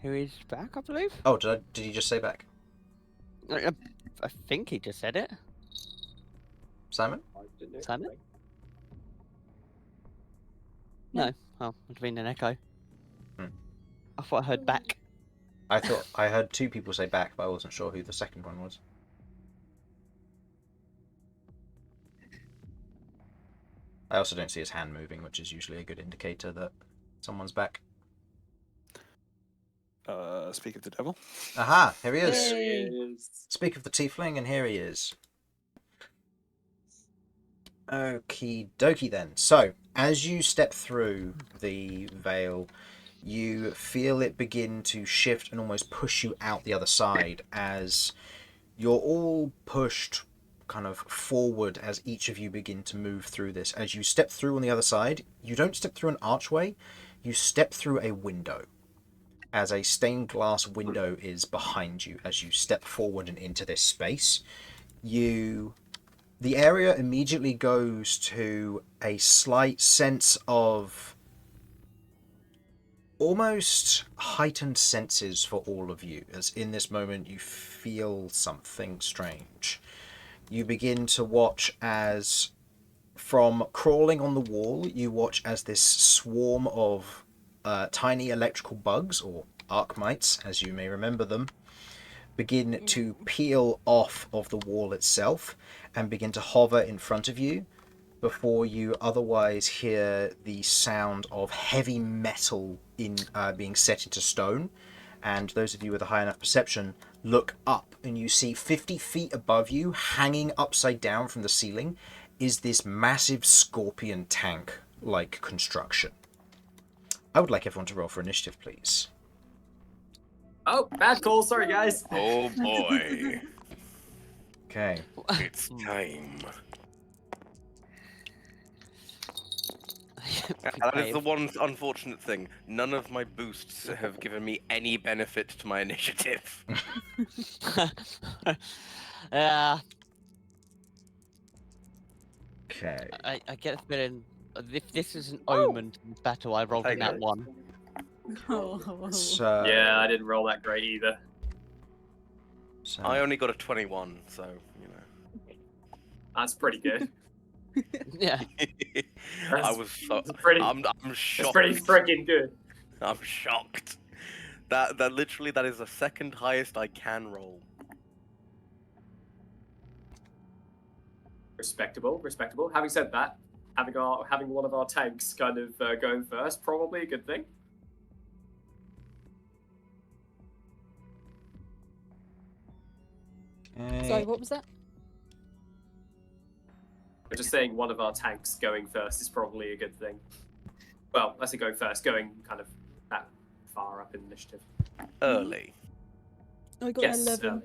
Who is back, I believe? Oh, did you just say back? I think he just said it. Simon? I didn't know Simon? anyway. No. Oh, it's been an echo. Hmm. I thought I heard back. I thought I heard 2 people say back, but I wasn't sure who the second one was. I also don't see his hand moving, which is usually a good indicator that someone's back. speak of the devil. Aha, here he is. Yay. There he is. Speak of the tiefling, and here he is. Okie dokie then. So, as you step through the veil, you feel it begin to shift and almost push you out the other side as you're all pushed kind of forward as each of you begin to move through this. As you step through on the other side, you don't step through an archway, you step through a window. As a stained glass window is behind you as you step forward and into this space. The area immediately goes to a slight sense of almost heightened senses for all of you, as in this moment you feel something strange. You begin to watch as, from crawling on the wall, you watch as this swarm of tiny electrical bugs, or arc mites, as you may remember them, begin to peel off of the wall itself and begin to hover in front of you before you otherwise hear the sound of heavy metal being set into stone. And those of you with a high enough perception look up and you see 50 feet above you, hanging upside down from the ceiling, is this massive scorpion tank-like construction. I would like everyone to roll for initiative, please. Oh, bad call. Sorry, guys. Oh boy, Okay. it's time. That is the one unfortunate thing. None of my boosts have given me any benefit to my initiative. Yeah, Okay. I get a feeling if this is an omen to this battle, I rolled in take that it. one. Oh. So, Yeah, I didn't roll that great either. so I only got a 21, so you know. That's pretty good. Yeah. I was so. That's pretty. I'm That's shocked. pretty freaking good. I'm shocked. That literally that is the second highest I can roll. Respectable, respectable. Having said that, having one of our tanks kind of going first, probably a good thing. Sorry, what was that? I'm just saying one of our tanks going first is probably a good thing. Well, I say going first, going kind of that far up in initiative. Early. I got Yes, an 11. early.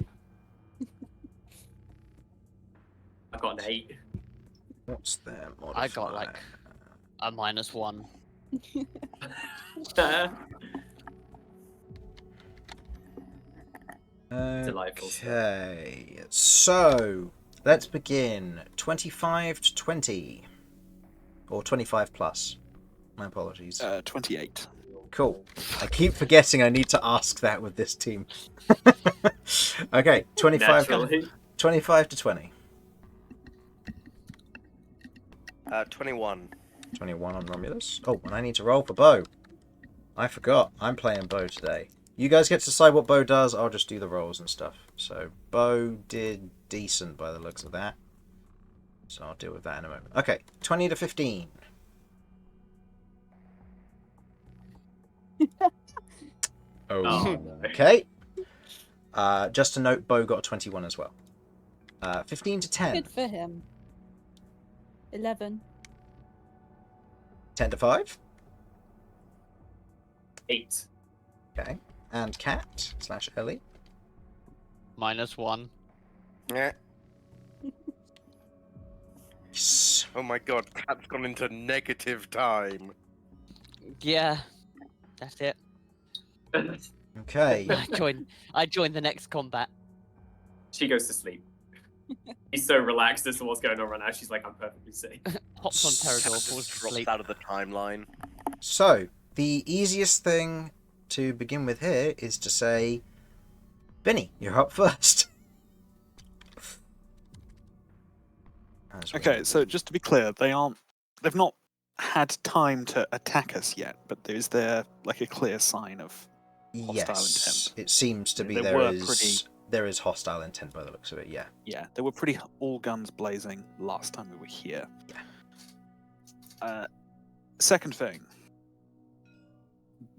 I've got an 8. what's their modifier? I got like a -1. Delightful stuff. Okay, so let's begin. 25 to 20. Or 25 plus. My apologies. 28. Cool. I keep forgetting I need to ask that with this team. Okay, 25 to 20. 21. 21 on Romulus. Oh, and I need to roll for Beau. I forgot. I'm playing Beau today. You guys get to decide what Beau does. I'll just do the rolls and stuff. So Beau did decent by the looks of that. So I'll deal with that in a moment. Okay, 20 to 15. Oh, no. Okay. Just to note, Beau got a 21 as well. 15 to 10. Good for him. 11. 10 to 5. 8. Okay. And Cat / Ellie. -1. Yeah. Yes. Oh my god, Cat's gone into negative time. Yeah, that's it. Okay. I joined the next combat. She goes to sleep. She's so relaxed as to what's going on right now. She's like, I'm perfectly safe. Hops on Terrador, Just falls drops asleep. out of the timeline. So, the easiest thing to begin with here is to say, Vinny, you're up first. Okay, so just to be clear, they've not had time to attack us yet, but is there like a clear sign of hostile Yes, intent? it seems to be They there were is hostile intent by the looks of it, yeah. Yeah, they were pretty all guns blazing last time we were here. Second thing,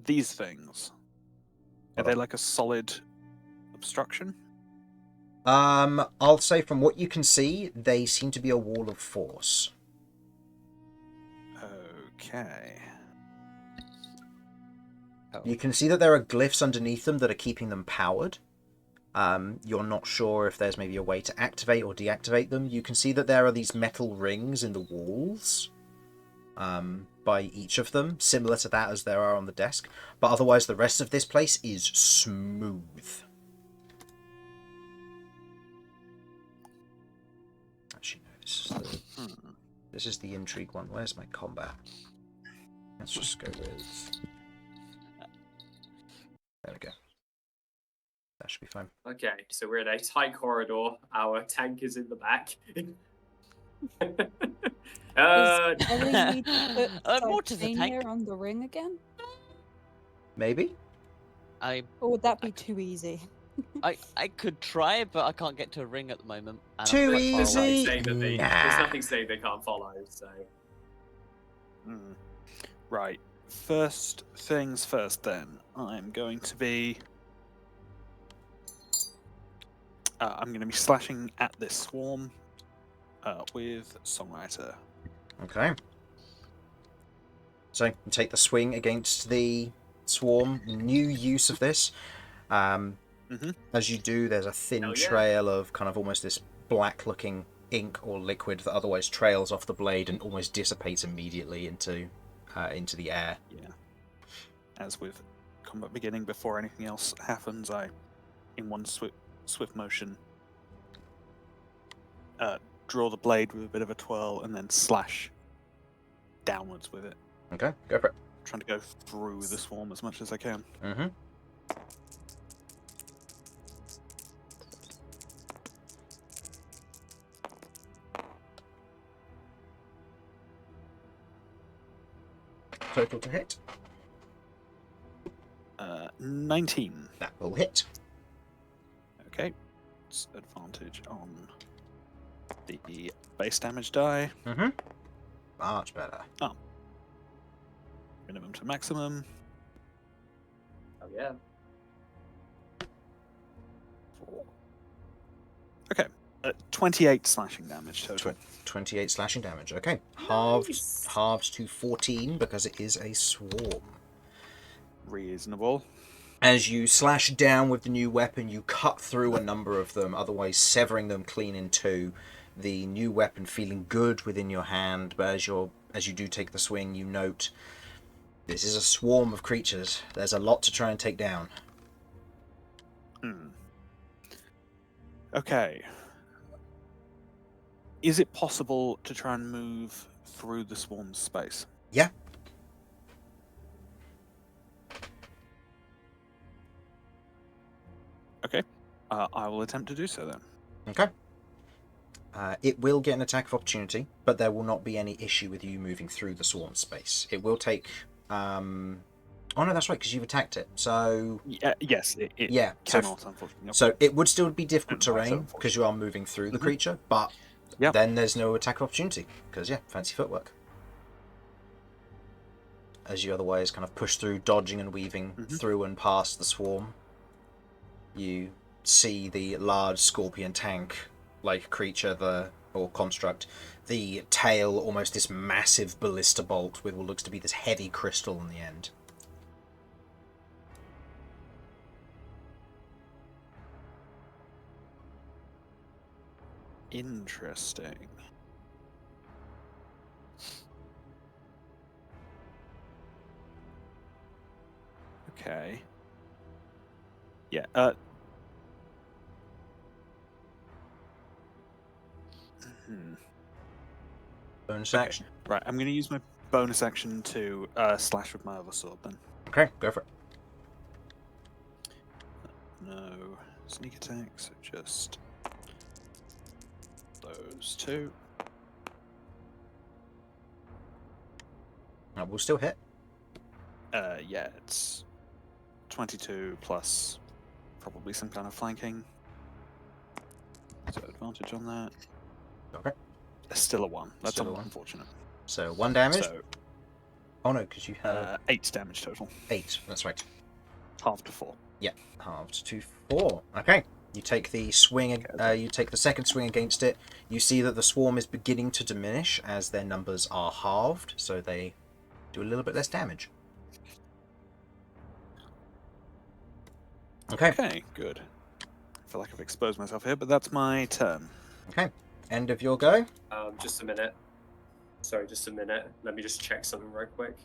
these things Are they like a solid obstruction? I'll say from what you can see, they seem to be a wall of force. Okay. Oh. You can see that there are glyphs underneath them that are keeping them powered. You're not sure if there's maybe a way to activate or deactivate them. You can see that there are these metal rings in the walls by each of them, similar to that as there are on the desk. But otherwise, the rest of this place is smooth. Actually, no, this is the intrigue one. Where's my combat? Let's just go with... There we go. That should be fine. Okay, so we're in a tight corridor. Our tank is in the back. Does Ellie need to put Mortar's a Titania tank. on the ring again? Maybe? I Or would that be too easy? I could try, but I can't get to a ring at the moment. And I'm Too quite far There's away. nothing easy. saying that they, Nah. there's nothing saying they can't follow, so... Right. First things first, then. I'm going to be slashing at this swarm with Songwriter. Okay. So, you take the swing against the swarm. New use of this. As you do, there's a thin Hell yeah. trail of kind of almost this black-looking ink or liquid that otherwise trails off the blade and almost dissipates immediately into the air. Yeah. As with combat beginning, before anything else happens, I, in one swift motion, draw the blade with a bit of a twirl and then slash downwards with it, Okay, go for it. trying to go through the swarm as much as I can. Mm-hmm. Total to hit. 19. That will hit. Okay. It's advantage on the base damage die. Mm-hmm. Much better. Minimum to maximum. Oh yeah. 4. Okay. 28 slashing damage total. 28 slashing damage. Okay. Halved Nice. to 14 because it is a swarm. Reasonable. As you slash down with the new weapon, you cut through a number of them, otherwise severing them clean in two. The new weapon feeling good within your hand, but as you do take the swing, you note this is a swarm of creatures. There's a lot to try and take down. Okay. Is it possible to try and move through the swarm's space? Yeah. Okay. I will attempt to do so then. Okay. It will get an attack of opportunity, but there will not be any issue with you moving through the swarm space. It will take... Oh no, that's right, because you've attacked it. So... Yes, it Yeah, cannot, unfortunately. So it would still be difficult Right, terrain, because you are moving through the creature, but Yep. then there's no attack of opportunity, because, yeah, fancy footwork. As you otherwise kind of push through, dodging and weaving through and past the swarm, you see the large scorpion tank-like creature, or construct, the tail, almost this massive ballista bolt with what looks to be this heavy crystal in the end. Interesting. Okay. Yeah, Bonus action. right, I'm going to use my bonus action to slash with my other sword then. Okay, go for it. No sneak attacks, so just those two. That will still hit. Yeah, it's 22 plus probably some kind of flanking. So advantage on that. Okay. Still a 1. That's Still a 1. unfortunate. So 1 damage. So Oh no, because you had 8 damage total. 8. That's right. Half to 4. Yeah, halved to 4. Okay. You take the swing. You take the second swing against it. You see that the swarm is beginning to diminish as their numbers are halved, so they do a little bit less damage. Okay. Okay, good. I feel like I've exposed myself here, but that's my turn. Okay. End of your go. Just a minute. Sorry, just a minute. Let me just check something real quick.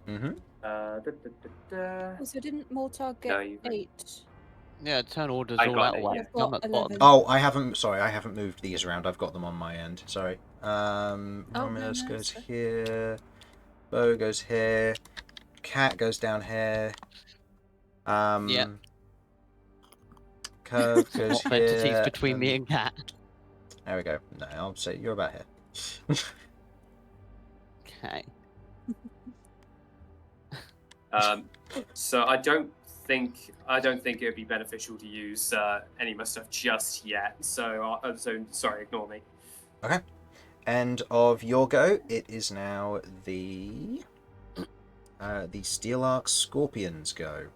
Mm-hmm. So didn't Mortar get No, you- 8? Yeah, turn orders I all got out it, one. yeah. I've I'm got at the bottom. 11. Oh, I haven't. Sorry, I haven't moved these around. I've got them on my end. Sorry. Romulus no, goes sorry. here. Beau goes here. Cat goes down here. Yeah. Kirv goes Swap entities here. between me and Cat. There we go. No, I'll say you're about here. Okay. So I don't think it would be beneficial to use any of my stuff just yet. So sorry, ignore me. Okay. End of your go. It is now the Steel Arc Scorpion's go.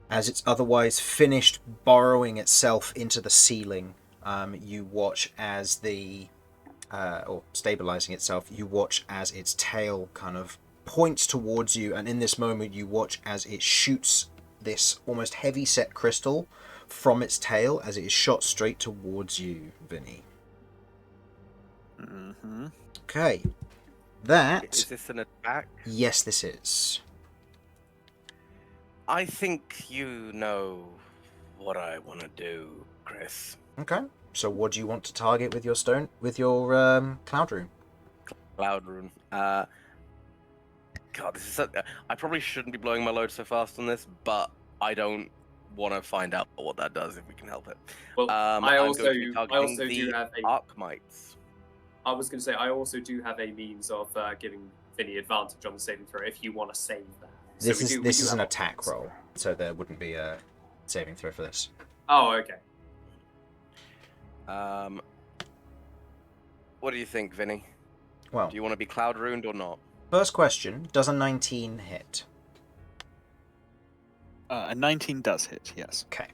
As it's otherwise finished burrowing itself into the ceiling, you watch as or stabilizing itself, you watch as its tail kind of points towards you, and in this moment you watch as it shoots this almost heavy-set crystal from its tail as it is shot straight towards you, Vinny. Mm-hmm. Okay. That... Is this an attack? Yes, this is. I think you know what I want to do, Chris. Okay. So what do you want to target with your Cloud Rune? Cloud Rune. God, this is I probably shouldn't be blowing my load so fast on this, but I don't want to find out what that does if we can help it. Well, I'm I going also to be targeting do the have a. Arcmites. I was going to say I also do have a means of giving Vinny advantage on the saving throw if you want to save that. This So we is do an have attack options. roll, so there wouldn't be a saving throw for this. Oh, okay. What do you think, Vinny? Well, Do you want to be Cloud Runed or not? first question, does a 19 hit? A 19 does hit, yes. Okay.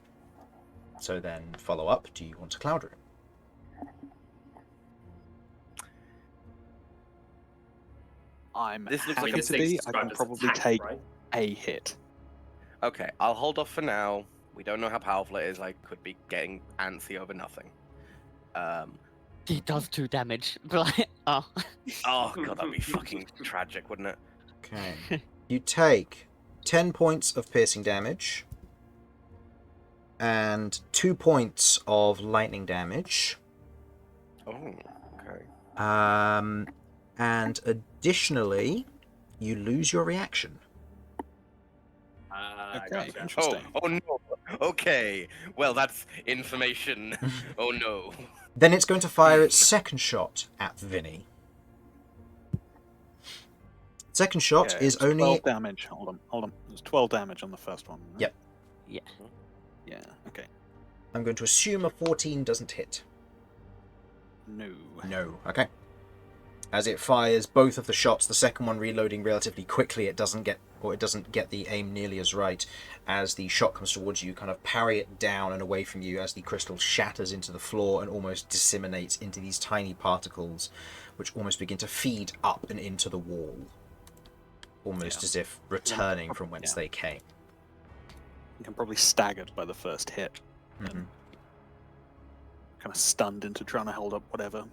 So then, follow up, do you want a Cloud Rune? I'm This looks happy like a to thing's be. I described can as probably attack, take right? a hit. Okay, I'll hold off for now. We don't know how powerful it is. I could be getting antsy over nothing. It does 2 damage. Like, oh. Oh god, that'd be fucking tragic, wouldn't it? Okay. You take 10 points of piercing damage and 2 points of lightning damage. Oh, okay. And additionally, you lose your reaction. Okay, Gotcha. interesting. Oh no. Okay. Well, that's information. Oh no. Then it's going to fire its second shot at Vinny. Second shot Yeah, is it's only... 12 damage. Hold on. There's 12 damage on the first one. Right? Yep. Yeah. Yeah, okay. I'm going to assume a 14 doesn't hit. No. No. Okay. As it fires both of the shots, the second one reloading relatively quickly, it doesn't get the aim nearly as right. As the shot comes towards you, kind of parry it down and away from you as the crystal shatters into the floor and almost disseminates into these tiny particles, which almost begin to feed up and into the wall, almost as if returning from whence they came. I'm probably staggered by the first hit. Mhm. Kind of stunned into trying to hold up whatever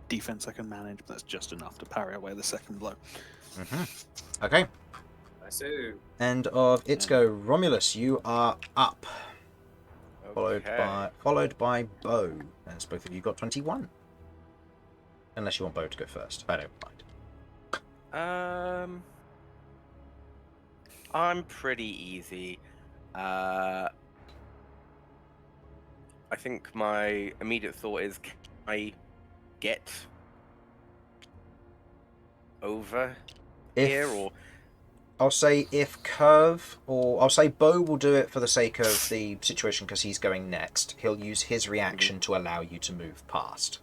defense I can manage, but that's just enough to parry away the second blow. Okay. I see. End of its go. Romulus, you are up. Okay. Followed by Beau, as both of you got 21. Unless you want Beau to go first. I don't mind. I'm pretty easy. I think my immediate thought is, can I get over here, or I'll say if Kirv, or I'll say Beau will do it for the sake of the situation because he's going next. He'll use his reaction to allow you to move past.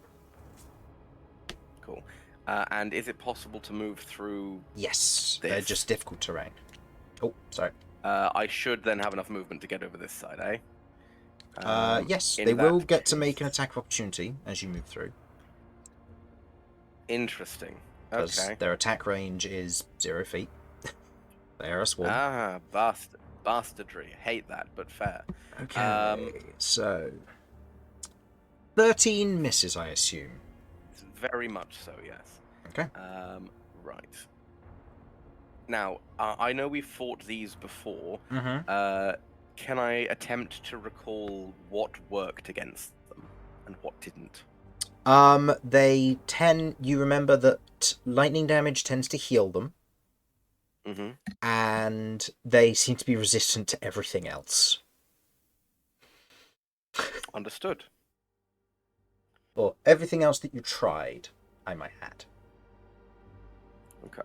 cool. And is it possible to move through? Yes, they're This. just difficult terrain. Oh, sorry. I should then have enough movement to get over this side, eh? Yes, in they will that get to make an case- attack of opportunity as you move through, Interesting. because Okay. their attack range is 0 feet. They are a swarm. Ah, bastardry. Hate that, but fair. Okay, so 13 misses, I assume. Very much so, yes. Okay. Right. Now, I know we fought these before. Mm-hmm. Can I attempt to recall what worked against them and what didn't? You remember that lightning damage tends to heal them, Mm-hmm. and they seem to be resistant to everything else. Understood. Or everything else that you tried, I might add. Okay.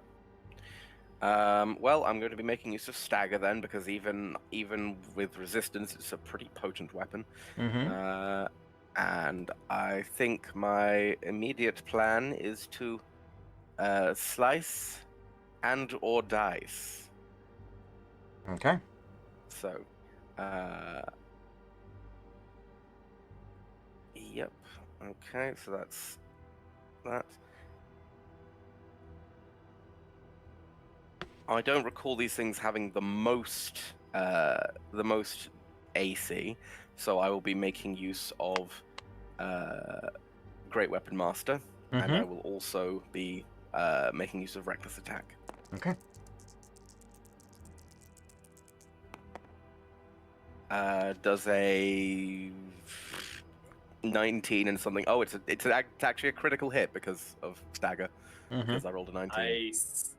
Well, I'm going to be making use of stagger then, because even with resistance, it's a pretty potent weapon. Mm-hmm. And I think my immediate plan is to slice and or dice. Okay. So, yep. Okay, so that's that. I don't recall these things having the most AC, so I will be making use of Great Weapon Master, and I Mm-hmm. will also be making use of Reckless Attack. Okay. Does a 19 and something? Oh, it's actually a critical hit because of stagger. Mm-hmm. Because I rolled a 19. Nice.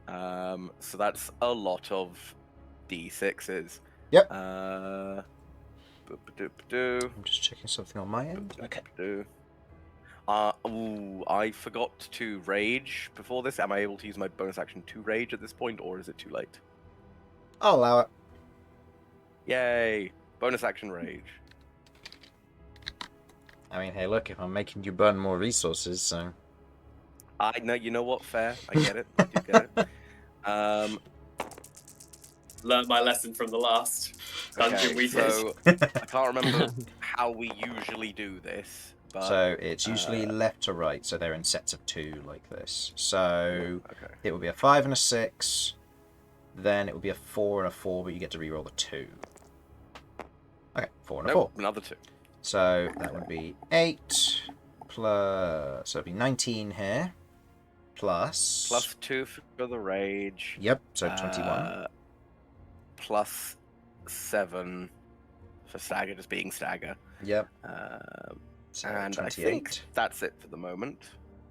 So that's a lot of d6s. Yep. Uh, I'm just checking something on my end. Okay. I forgot to rage before this. Am I able to use my bonus action to rage at this point, or is it too late? I'll allow it. Yay! Bonus action rage. I mean, hey, look, if I'm making you burn more resources, so... I know. You know what? Fair. I get it. I do get it. Learned my lesson from the last dungeon Okay, we did. so I can't remember how we usually do this, but So it's usually left to right, so they're in sets of 2 like this. So okay. it will be a 5 and a 6, then it will be a 4 and a 4, but you get to reroll the 2. Okay, 4 and a 4. Another 2. So that would be 8 plus... So it'd be 19 here. Plus 2 for the rage. Yep, so 21. Plus 7 for stagger, just being stagger. Yep. So And 28. I think that's it for the moment.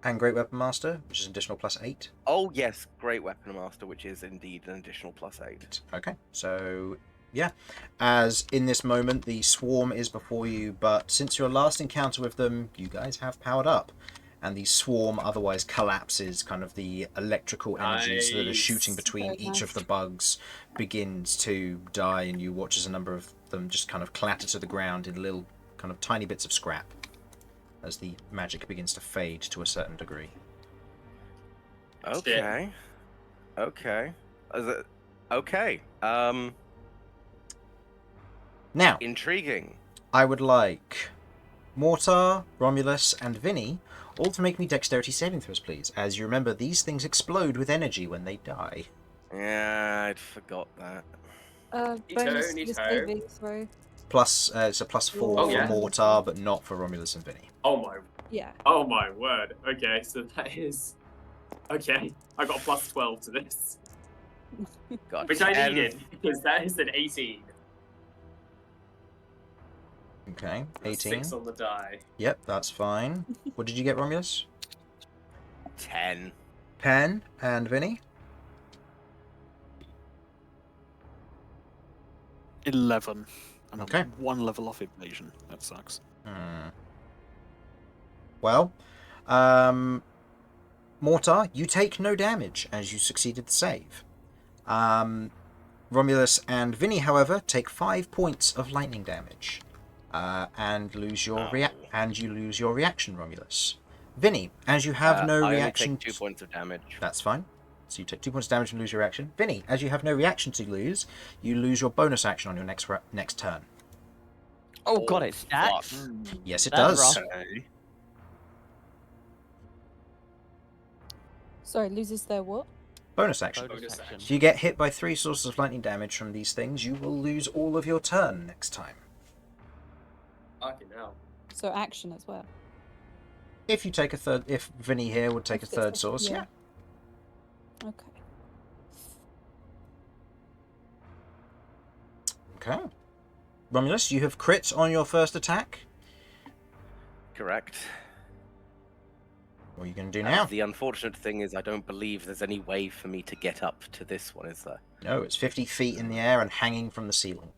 And Great Weapon Master, which is an additional plus 8. Oh yes, Great Weapon Master, which is indeed an additional plus 8. Okay, so yeah. As in this moment, the swarm is before you, but since your last encounter with them, you guys have powered up. And the swarm otherwise collapses, kind of the electrical energies that are shooting Nice. between Very each of nice. the bugs begins to die, and you watch as a number of them just kind of clatter to the ground in little kind of tiny bits of scrap as the magic begins to fade to a certain degree. Okay. Okay. Okay. Now, Intriguing. I would like Mortar, Romulus, and Vinny all to make me dexterity saving throws, please. As you remember, these things explode with energy when they die. Yeah, I'd forgot that. Bonus to Neato. the saving throw. Plus, it's a plus 4 Oh, for yeah. Mortar, but not for Romulus and Vinny. Yeah. Oh my word. Okay, so that is okay. I got a plus 12 to this, Got which I 10. needed because that is an 18. Okay, A 18. 6 on the die. Yep, that's fine. What did you get, Romulus? 10. 10. And Vinny? 11. And I'm Okay. 1 level off evasion. That sucks. Well, Mortar, you take no damage as you succeeded the save. Romulus and Vinny, however, take 5 points of lightning damage, and lose your you lose your reaction, Romulus. Vinny, as you have no I reaction, only take 2 points of damage. that's fine. So you take 2 points of damage and lose your reaction. Vinny, as you have no reaction to lose, you lose your bonus action on your next turn. Oh god, it stacks. fuck. Yes, it That's does. rough. Okay. Sorry, loses their what? Bonus action. Bonus action. If you get hit by 3 sources of lightning damage from these things, you will lose all of your turn next time. Fucking hell. So action as well. If you take a third, if Vinny here would take a If it's third a- source, yeah. yeah. Okay. Okay. Romulus, you have crit on your first attack. Correct. What are you going to do now? The unfortunate thing is I don't believe there's any way for me to get up to this one, is there? No, it's 50 feet in the air and hanging from the ceiling.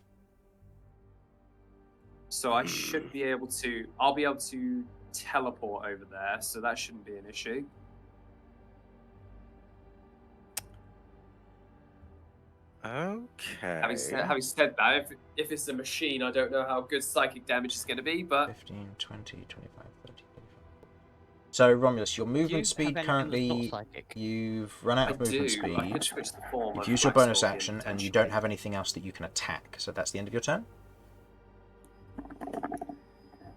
So I should be able to. I'll be able to teleport over there, so that shouldn't be an issue. Okay. Having said that, if it's a machine, I don't know how good psychic damage is going to be, but 15, 20, 25, 30, 35. So, Romulus, your Do you movement have speed anything that's currently, not psychic? you've run out I of movement do. I could speed. switch the form. You've of used your Black bonus Scorpion, action, and you potentially. don't have anything else that you can attack. So that's the end of your turn.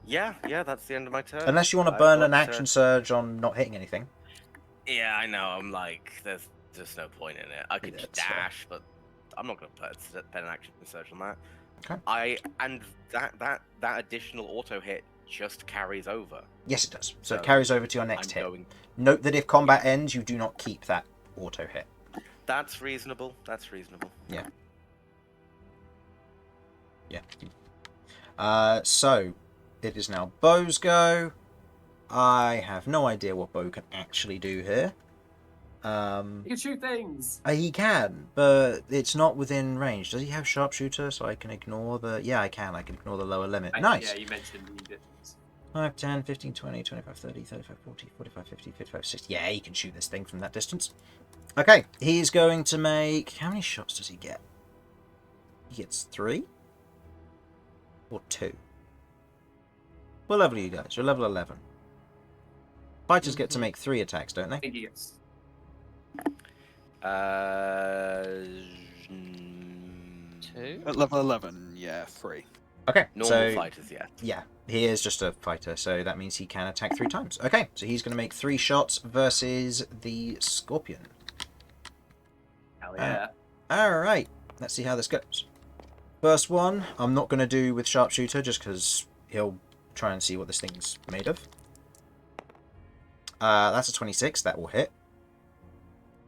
Yeah, that's the end of my turn. Unless you want to I've burn got, an action surge on not hitting anything. Yeah, I know. I'm like, there's just no point in it. I could Yeah, just that's fair. dash, but I'm not going to put an action surge on that. Okay. And that additional auto hit just carries over. Yes, it does. So it So, carries over to your next I'm hit. going. Note that if combat ends, you do not keep that auto hit. That's reasonable. That's reasonable. Yeah. So it is now Beau's go. I have no idea what Beau can actually do here. You can shoot things. He can, but it's not within range. Does he have sharpshooter? So I can ignore the... Yeah, I can. I can ignore the lower limit. Nice. Yeah, you mentioned the difference. 5, 10, 15, 20, 25, 30, 35, 40, 45, 50, 55, 60. Yeah, he can shoot this thing from that distance. Okay, he's going to make... How many shots does he get? He gets 3? Or 2? What level are you guys? You're level 11. Fighters get to make 3 attacks, don't they? I think he gets. Mm, 2? At level 11, yeah, 3. Okay, normal so... fighters, yeah. Yeah, he is just a fighter, so that means he can attack 3 times. Okay, so he's going to make 3 shots versus the Scorpion. Hell yeah. Alright, let's see how this goes. First one, I'm not going to do with Sharpshooter, just because he'll try and see what this thing's made of. That's a 26, that will hit.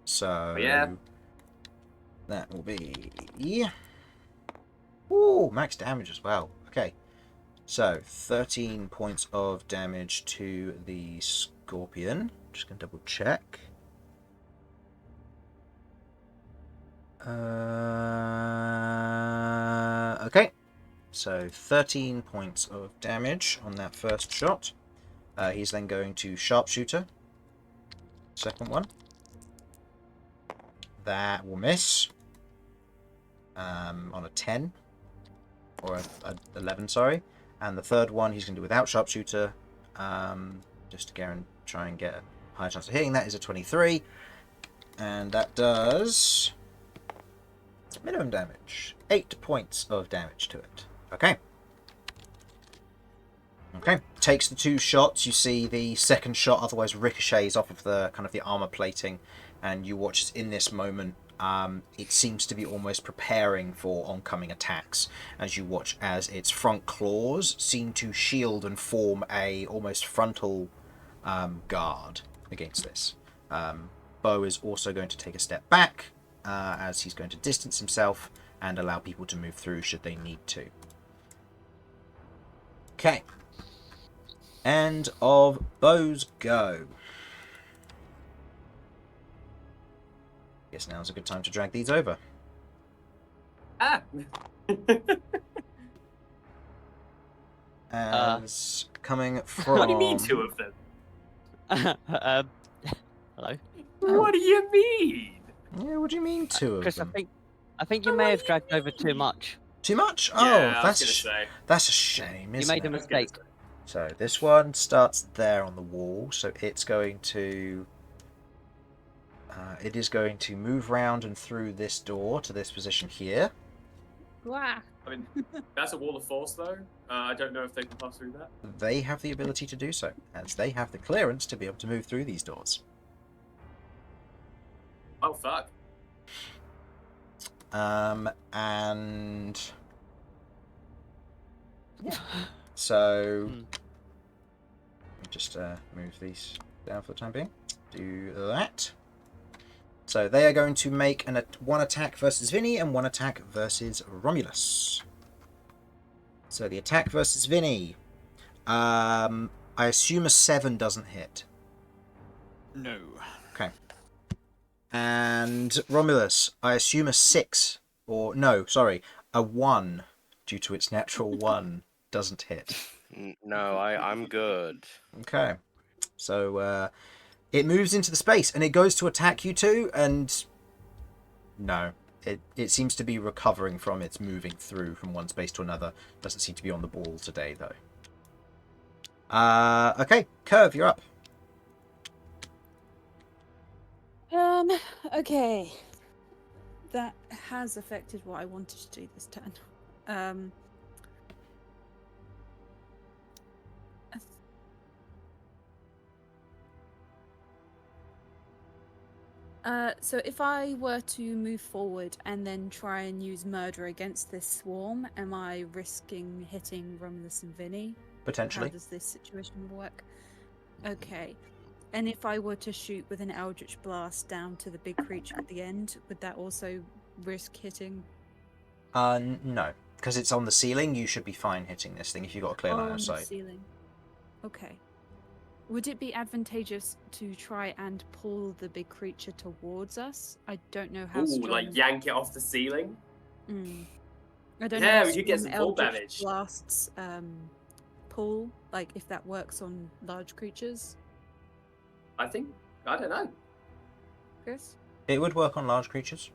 So, Yeah. that will be... Ooh, max damage as well. Okay, so 13 points of damage to the Scorpion. Just going to double check. Okay, so 13 points of damage on that first shot. He's then going to Sharpshooter. Second one. That will miss. On a 10. Or a 11, sorry. And the third one he's going to do without Sharpshooter. Just to try and get a higher chance of hitting. That is a 23. And that does... minimum damage. 8 points of damage to it. Okay. Okay. Takes the 2 shots. You see the second shot otherwise ricochets off of the kind of the armor plating. And you watch as in this moment it seems to be almost preparing for oncoming attacks, as you watch as its front claws seem to shield and form a almost frontal guard against this. Beau is also going to take a step back as he's going to distance himself and allow people to move through should they need to. Okay. End of Beau's go. Guess now's a good time to drag these over. Ah! As coming from... What do you mean 2 of them? Hello. What do you mean? Yeah, what do you mean 2 of Chris, them? I think you may have dragged over too much. Too much? Yeah, Oh, I was gonna say. that's a shame, You isn't made a it? mistake. So this one starts there on the wall, so it's going to It is going to move round and through this door to this position here. Wah. I mean, that's a wall of force, though. I don't know if they can pass through that. They have the ability to do so, as they have the clearance to be able to move through these doors. Oh, fuck. And so just move these down for the time being. Do that. So they are going to make one attack versus Vinny and one attack versus Romulus. So the attack versus Vinny. I assume a 7 doesn't hit. No. Okay. And Romulus, I assume a 6, or no, sorry, a 1, due to its natural 1, doesn't hit. No, I'm good. Okay. So it moves into the space and it goes to attack you two, and no. It seems to be recovering from its moving through from one space to another. Doesn't seem to be on the ball today, though. Okay, Kirv, you're up. Okay. That has affected what I wanted to do this turn. So if I were to move forward and then try and use murder against this swarm, am I risking hitting Romulus and Vinny? Potentially. How does this situation work? Okay. And if I were to shoot with an Eldritch Blast down to the big creature at the end, would that also risk hitting? No. Because it's on the ceiling, you should be fine hitting this thing if you've got a clear line on of the sight. ceiling. Okay. Would it be advantageous to try and pull the big creature towards us? I don't know how Ooh, strong... like yank it off the ceiling? I don't know Yeah, how we could get strong some fall Eldritch damage. Blasts pull, like if that works on large creatures. I don't know. Chris? It would work on large creatures.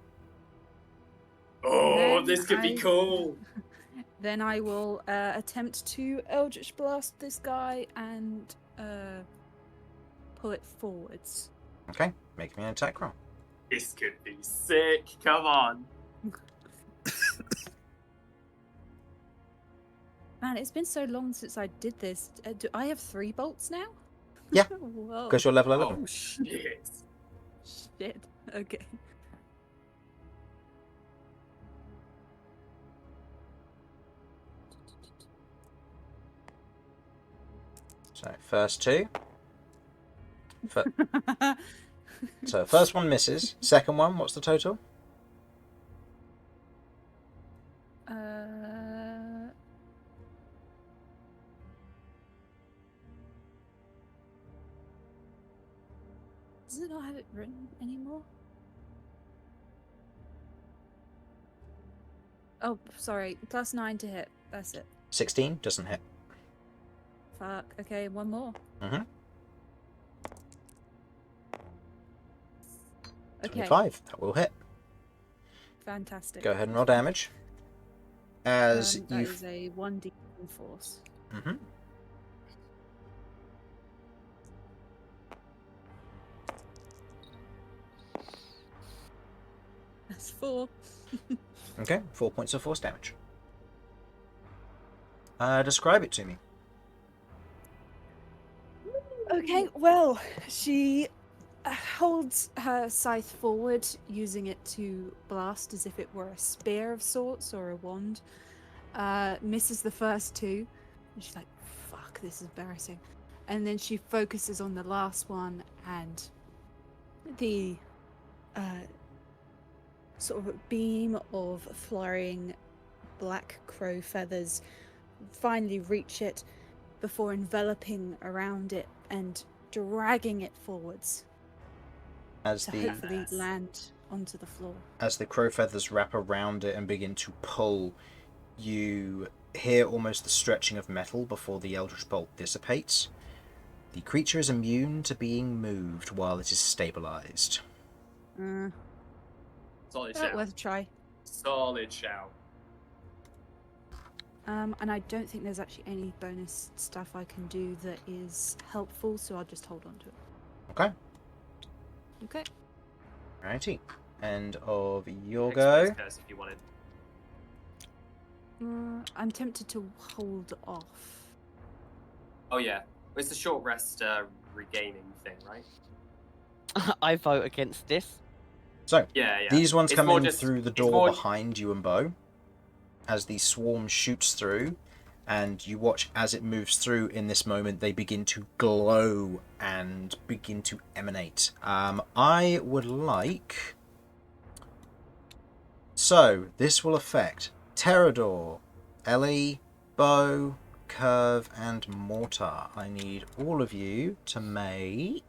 Oh, Then this could be cool. Then I will attempt to Eldritch Blast this guy and pull it forwards. Okay, make me an attack roll. This could be sick. Come on. Man, it's been so long since I did this. Do I have 3 bolts now? Yeah, Whoa. because you're level 11. Oh, shit. Shit. Okay. So, first 2. So, first one misses. Second one, what's the total? Does it not have it written anymore? Oh, sorry. +9 to hit. That's it. 16 doesn't hit. Fuck. Okay, one more. Mm-hmm. Okay. 25, that will hit. Fantastic. Go ahead and roll damage. As that you. is a 1d force. Mm-hmm. That's 4. Okay, 4 points of force damage. Describe it to me. Okay, well, she holds her scythe forward, using it to blast as if it were a spear of sorts or a wand. Misses the first 2. And she's like, fuck, this is embarrassing. And then she focuses on the last one, and the sort of beam of flying black crow feathers finally reach it before enveloping around it and dragging it forwards As to the hopefully land onto the floor. as the crow feathers wrap around it and begin to pull, you hear almost the stretching of metal before the Eldritch Bolt dissipates. The creature is immune to being moved while it is stabilized. Solid shout. Worth a try. Solid shout. And I don't think there's actually any bonus stuff I can do that is helpful, so I'll just hold on to it. Okay. Okay. Alrighty. End of your Expose go. curse if you wanted. I'm tempted to hold off. Oh yeah, it's the short rest regaining thing, right? I vote against this. So, Yeah, yeah. these ones It's come more in just- through the it's door more- behind you and Beau, as the swarm shoots through, and you watch as it moves through. In this moment, they begin to glow and begin to emanate. I would like... So, this will affect Terrador, Ellie, Beau, Kirv, and Mortar. I need all of you to make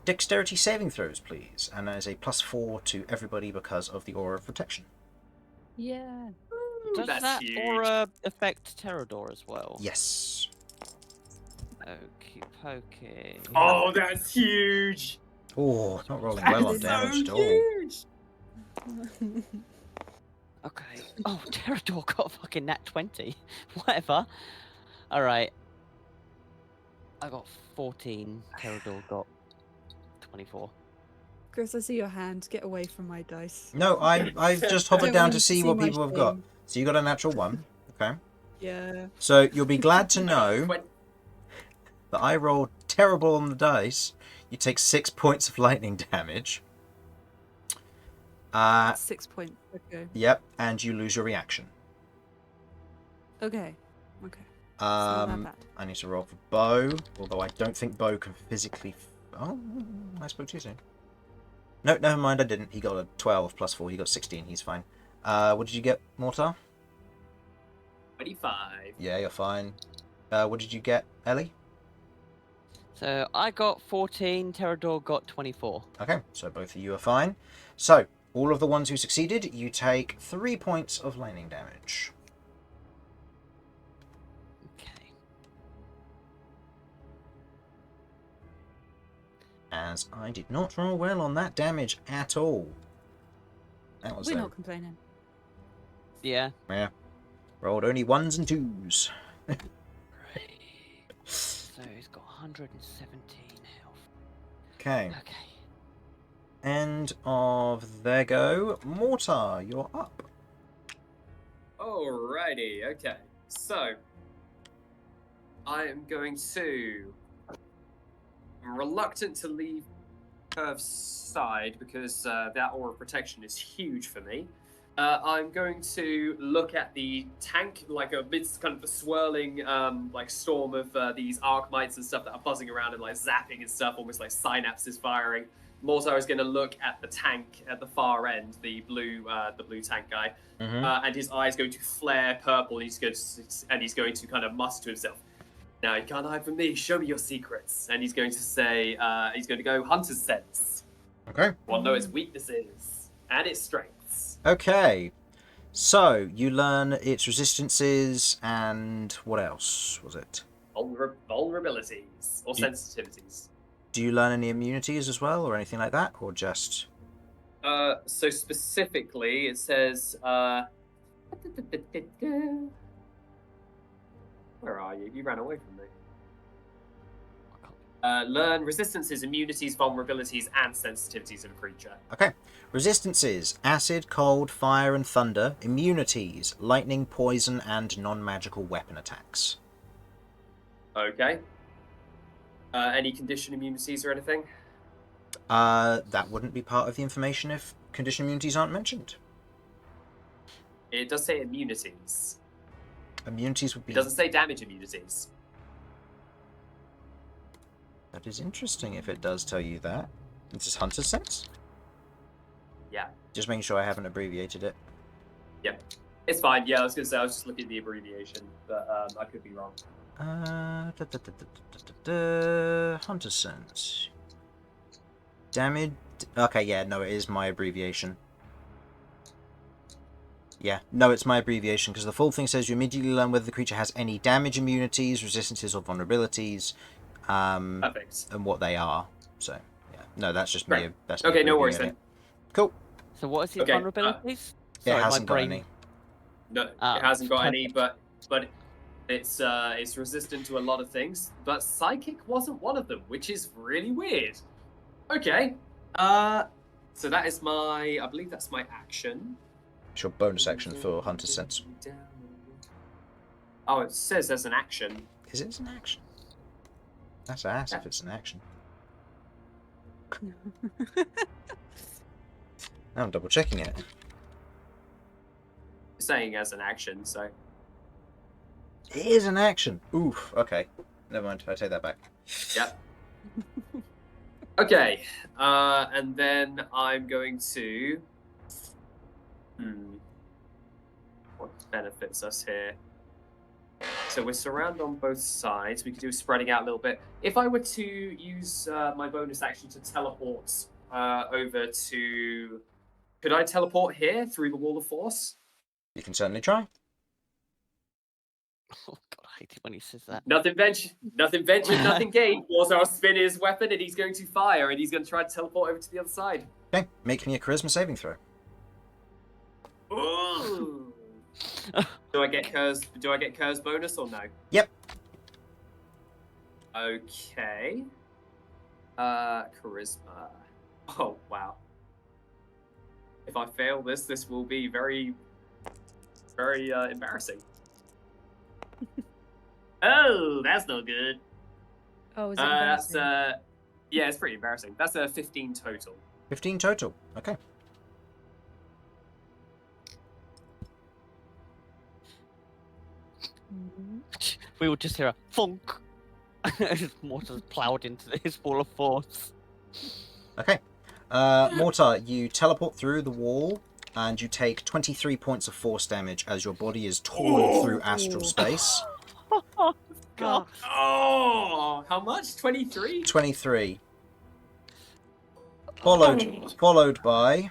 dexterity saving throws, please. And there's a +4 to everybody because of the aura of protection. Yeah. Does that's that huge. aura affect Terrador as well? Yes. Okie pokey. Oh, that's huge! Oh, not rolling That well on is damage so at all. huge! Okay. Oh, Terrador got a fucking nat 20. Whatever. Alright. I got 14. Terrador got 24. Chris, I see your hand. Get away from my dice. No, I've just I hovered don't down want to him see see what my people have got. shame. So you got a natural 1. Okay. Yeah. So you'll be glad to know When- that I rolled terrible on the dice. You take 6 points of lightning damage. 6 points. Okay. Yep, and you lose your reaction. Okay. Okay. It's not that Um, bad. I need to roll for Beau, although I don't think Beau can physically... Oh, I spoke too soon. No, never mind, I didn't. He got a 12 +4. He got 16. He's fine. What did you get, Mortar? 25. Yeah, you're fine. What did you get, Ellie? So I got 14. Terrador got 24. Okay, so both of you are fine. So, all of the ones who succeeded, you take 3 points of lightning damage. Okay. As I did not roll well on that damage at all. That was We're not complaining. Yeah. yeah. Rolled only 1s and 2s. So he's got 117 health. Okay. Okay. End of their go. Mortar, you're up. Alrighty, okay. So, I am going to... I'm reluctant to leave Kirv's side because that aura of protection is huge for me. I'm going to look at the tank, like amidst kind of a swirling like storm of these Archmites and stuff that are buzzing around and like zapping and stuff, almost like synapses firing. Mortar is going to look at the tank at the far end, the blue tank guy, and his eyes going to flare purple. He's going to kind of muster to himself, "Now you can't hide from me. Show me your secrets." And he's going to say, he's going to go Hunter's Sense. Okay. Want to know its weaknesses and its strengths. Okay. So, you learn its resistances and what else was it? Vulnerabilities or You- sensitivities. Do you learn any immunities as well or anything like that? Or just... So specifically, it says, where are you? You ran away from me. Learn resistances, immunities, vulnerabilities, and sensitivities of a creature. Okay. Resistances: acid, cold, fire, and thunder. Immunities: lightning, poison, and non-magical weapon attacks. Okay. Any condition immunities or anything? That wouldn't be part of the information if condition immunities aren't mentioned. It does say immunities. Immunities would be... It doesn't say damage immunities. That is interesting if it does tell you that. This is Hunter's Sense? Yeah. Just making sure I haven't abbreviated it. Yep. It's fine. Yeah, I was going to say, I was just looking at the abbreviation, but I could be wrong. Hunter's Sense. Damage... Okay, yeah, no, it is my abbreviation. Yeah, no, it's my abbreviation, because the full thing says you immediately learn whether the creature has any damage immunities, resistances, or vulnerabilities, Perfect. and what they are. So, yeah. No, that's just me. Right. That's me Okay, no worries abbreviating then. it. Cool. So what is its Okay, vulnerabilities? It Sorry, my hasn't got brain- any. No, Ah, it hasn't got any, perfect. but it's resistant to a lot of things. But psychic wasn't one of them, which is really weird. Okay, So that is I believe that's my action. It's your bonus action for Hunter's Sense. Oh, it says there's an action. Is it an action? That's ass if it's an action. Now I'm double checking it. Saying as an action, so. It is an action. Oof. Okay. Never mind. I take that back. Yep. Okay. And then I'm going to. What benefits us here? So we're surrounded on both sides. We could do spreading out a little bit. If I were to use my bonus action to teleport over to. Could I teleport here through the wall of force? You can certainly try. Oh god, I hate it when he says that. Nothing ventured, nothing gained. Warsaw will spin his weapon and he's going to fire and he's going to try to teleport over to the other side. Okay. Make me a charisma saving throw. Ooh. Do I get Kirv's bonus or no? Yep. Okay. Charisma. Oh wow. If I fail this will be very, very embarrassing. Oh, that's no good. Oh, is it That's embarrassing? yeah, it's pretty embarrassing. That's a 15 total. 15 total. Okay. We will just hear a thunk. As Mortar's ploughed into his wall of force. Okay. Mortar, you teleport through the wall and you take 23 points of force damage as your body is torn through astral space. God. Oh, how much? 23? 23. Followed by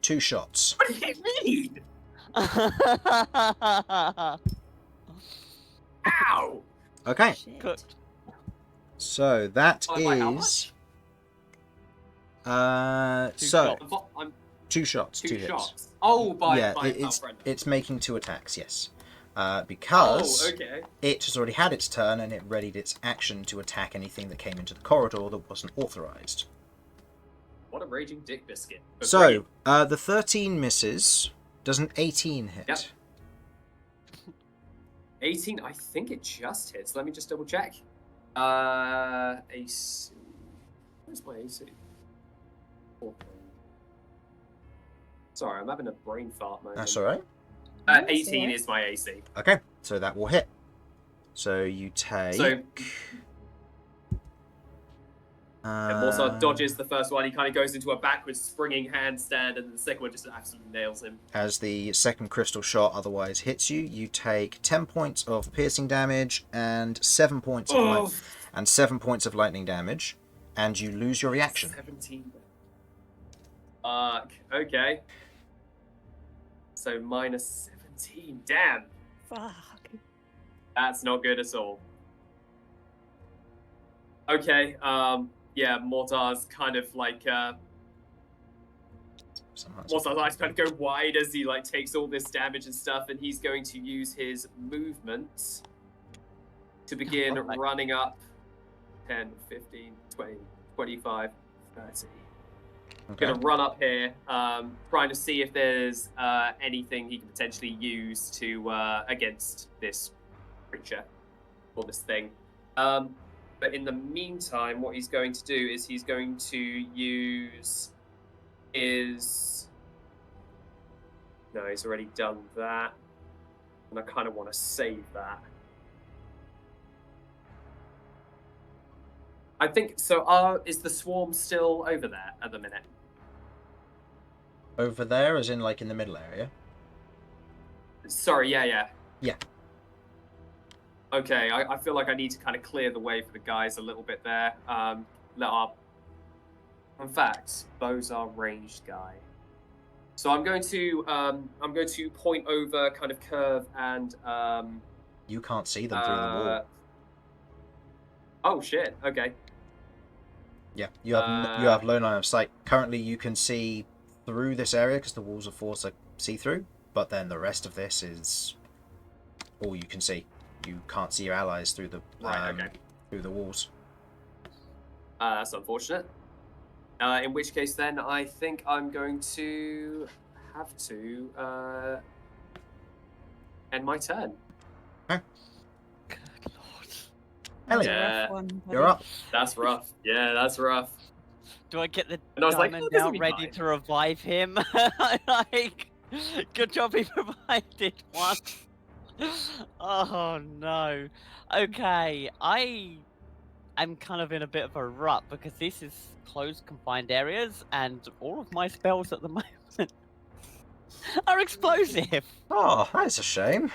2 shots. What do you mean? Ow! Okay. Shit. Cooked. So that Oh, by how is... Two so, shots. I'm 2 shots, 2 two hits. shots. Oh, by Yeah, by it's friend. it's making 2 attacks, yes. Because Oh, okay. it has already had its turn and it readied its action to attack anything that came into the corridor that wasn't authorized. What a raging dick biscuit. But So, brilliant. the 13 misses. Does an 18 hit? Yep. 18, I think it just hits. Let me just double check. AC. Where's my AC? Sorry, I'm having a brain fart moment. That's alright. That's 18 alright. is my AC. Okay, so that will hit. So you take... So and Mortar dodges the first one. He kind of goes into a backwards springing handstand, and the second one just absolutely nails him. As the second crystal shot otherwise hits you, you take 10 points of piercing damage and 7 points of and 7 points of lightning damage, and you lose your reaction. 17. Okay. So minus 17. Damn. Fuck. That's not good at all. Okay, yeah, Mortar's kind of like, Mortar's eyes kind of go wide as he, like, takes all this damage and stuff, and he's going to use his movement to begin Alright. running up 10, 15, 20, 25, 30. Okay. Gonna run up here, trying to see if there's anything he can potentially use to against this creature or this thing. But in the meantime, what he's going to do is he's going to use his. No, he's already done that, and I kind of want to save that. I think so. Is the swarm still over there at the minute? Over there, as in like in the middle area? Sorry, yeah. Yeah. Okay, I feel like I need to kind of clear the way for the guys a little bit there. Let our. In fact, Beau's our ranged guy, so I'm going to point over kind of Kirv and You can't see them through the wall. Oh shit! Okay. Yeah, you have low line of sight. Currently, you can see through this area because the walls of force are see-through, but then the rest of this is all you can see. You can't see your allies through the Right, okay. through the walls. That's unfortunate. In which case, then I think I'm going to have to end my turn. Good lord. That was Ellie, a Yeah. rough one. you're buddy. up. That's rough. Yeah, that's rough. Do I get the And I was like, diamond "Oh, this'll out be ready fine." to revive him? Like, good job he provided one. Oh no. Okay, I am kind of in a bit of a rut because this is closed confined areas and all of my spells at the moment are explosive. Oh, that's a shame.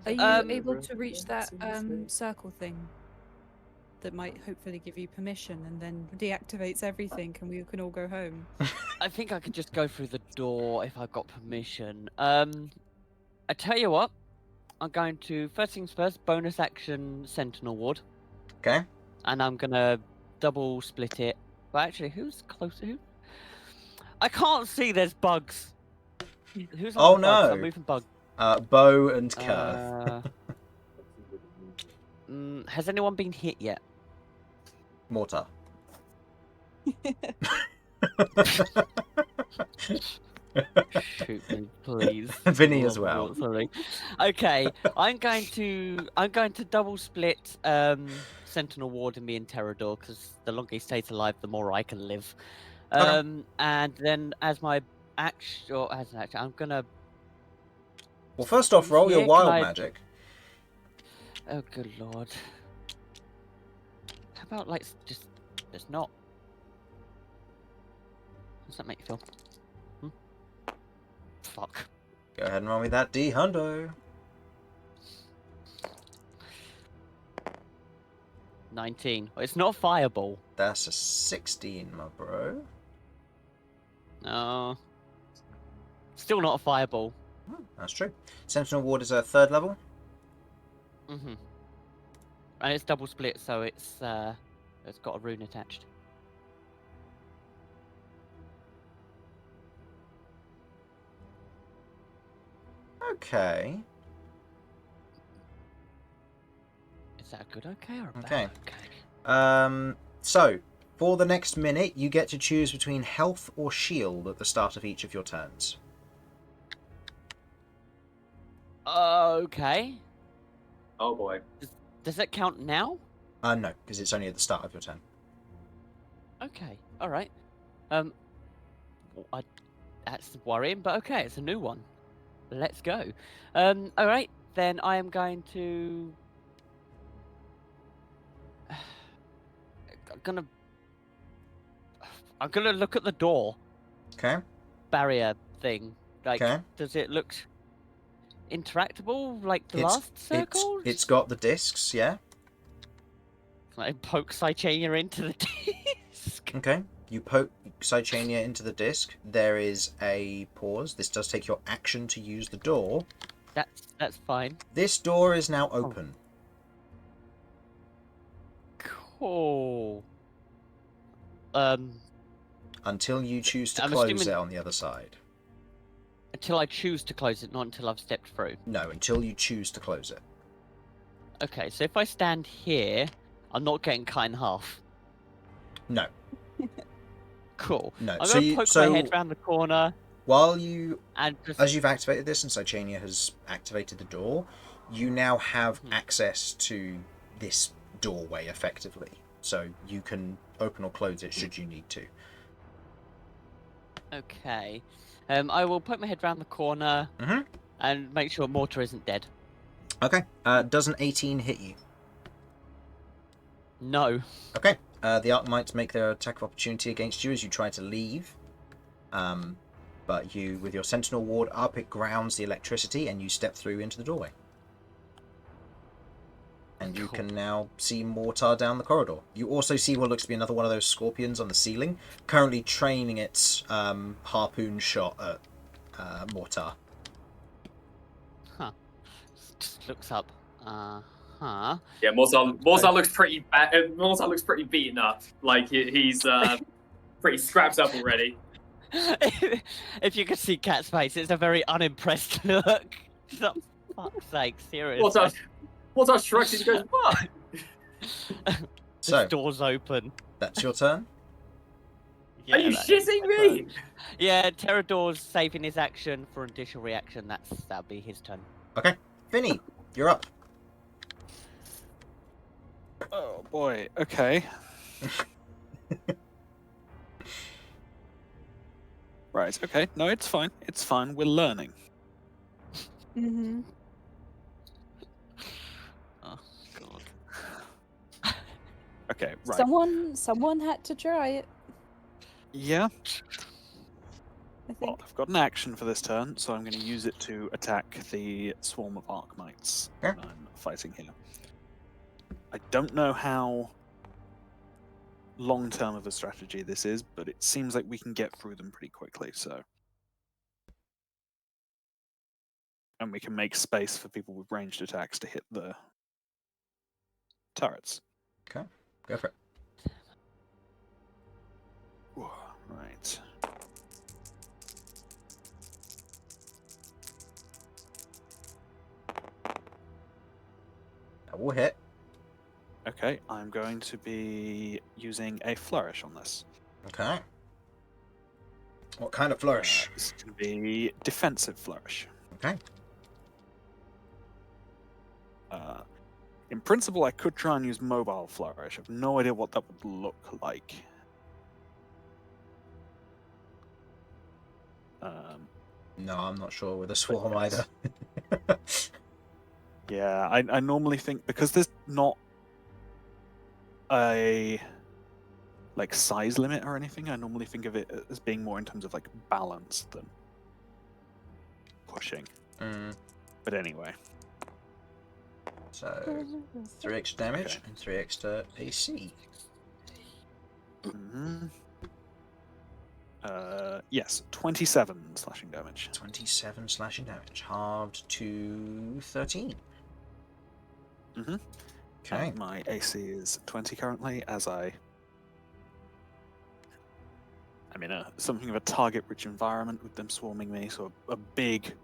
Are you Um, able to reach that circle thing that might hopefully give you permission and then deactivates everything and we can all go home? I think I could just go through the door if I got permission. I tell you what, I'm going to first things first, bonus action Sentinel Ward, Okay. and I'm gonna double split it. But actually, who's closer? Who? I can't see. There's bugs. Who's on Oh, the bugs? no. I'm moving bug. Beau and Kirv. Has anyone been hit yet? Mortar. Shoot me, please. Vinny as well. Sorry. Okay, I'm going to double split Sentinel Ward and me and Terrador because the longer he stays alive, the more I can live. Okay. And then as an action, I'm gonna. Well, first off, roll your Yeah, wild can I- magic. Oh, good lord. How about like just not? How does that make you feel? Fuck. Go ahead and roll me that D hundo. 19. Well, it's not a fireball. That's a 16, my bro. No. Still not a fireball. That's true. Sentinel Ward is a 3rd level. Mm-hmm. And it's double split, so it's got a rune attached. Okay. Is that a good okay or a Okay. bad okay? So, for the next minute, you get to choose between health or shield at the start of each of your turns. Okay. Oh boy. Does that count now? No, because it's only at the start of your turn. Okay. All right. That's worrying, but okay, it's a new one. Let's go. All right, then I am going to. I'm gonna look at the door Okay. barrier thing. Like, Okay. does it look interactable like the It's- last circle? It's got the discs, yeah. Can I poke Cychania into the disc? Okay. You poke Cychania into the disc. There is a pause. This does take your action to use the door. That's fine. This door is now open. Cool. Until you choose to I'm close assuming- it on the other side. Until I choose to close it, not until I've stepped through. No, until you choose to close it. Okay, so if I stand here, I'm not getting cut in half. No. Cool. No. I'm So gonna you poke so my head round the corner while you and just. as you've activated this and Cychania has activated the door, you now have Mhm. access to this doorway effectively. So you can open or close it should you need to. Okay. I will poke my head round the corner Mhm. and make sure Mortar isn't dead. Okay. Does an 18 hit you? No. Okay. The Archmites make their attack of opportunity against you as you try to leave. But you, with your Sentinel Ward up, it grounds the electricity and you step through into the doorway. And you Cool. can now see Mortar down the corridor. You also see what looks to be another one of those scorpions on the ceiling, currently training its harpoon shot at Mortar. Huh. Just looks up. Huh. Yeah, Mortar looks pretty bad. Mortar looks pretty beaten up. Like he's pretty scrapped up already. If you could see Cat's face, it's a very unimpressed look. For fuck's sake, seriously. Mortar shrugs and goes, "What?" So, door's open. that's your turn. Are you that is shitting my me? turn. Yeah, Terrador's saving his action for an additional reaction. That'll be his turn. Okay. Vinny, you're up. Oh boy. Okay. Right. Okay. No, it's fine. It's fine. We're learning. Mm-hmm. Oh god. Okay. Right. Someone had to try it. Yeah. I Well, think. I've got an action for this turn, so I'm going to use it to attack the swarm of Arkmites Okay. that I'm fighting here. I don't know how long-term of a strategy this is, but it seems like we can get through them pretty quickly, so... And we can make space for people with ranged attacks to hit the turrets. Okay. Go for it. Right. That will hit. Okay, I'm going to be using a flourish on this. Okay. What kind of flourish? This is going to be defensive flourish. Okay. In principle, I could try and use mobile flourish. I have no idea what that would look like. No, I'm not sure with a swarm yes. either. Yeah, I normally think, because there's not a like size limit or anything, I normally think of it as being more in terms of like balance than pushing. But anyway. So 3 extra damage Okay. and 3 extra AC. Yes, 27 slashing damage. 27 slashing damage, halved to 13. Mhm. Okay. And my AC is 20 currently, as I'm in something of a target-rich environment with them swarming me, so a big,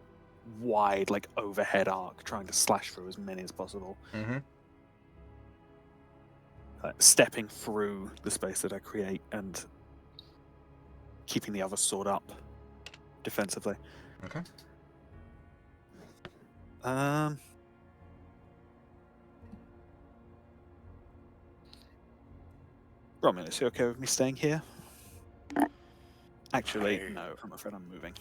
wide, like overhead arc, trying to slash through as many as possible. Mm-hmm. Stepping through the space that I create and keeping the other sword up defensively. Okay. Romulus, you okay with me staying here? Actually, I- no, I'm afraid I'm moving.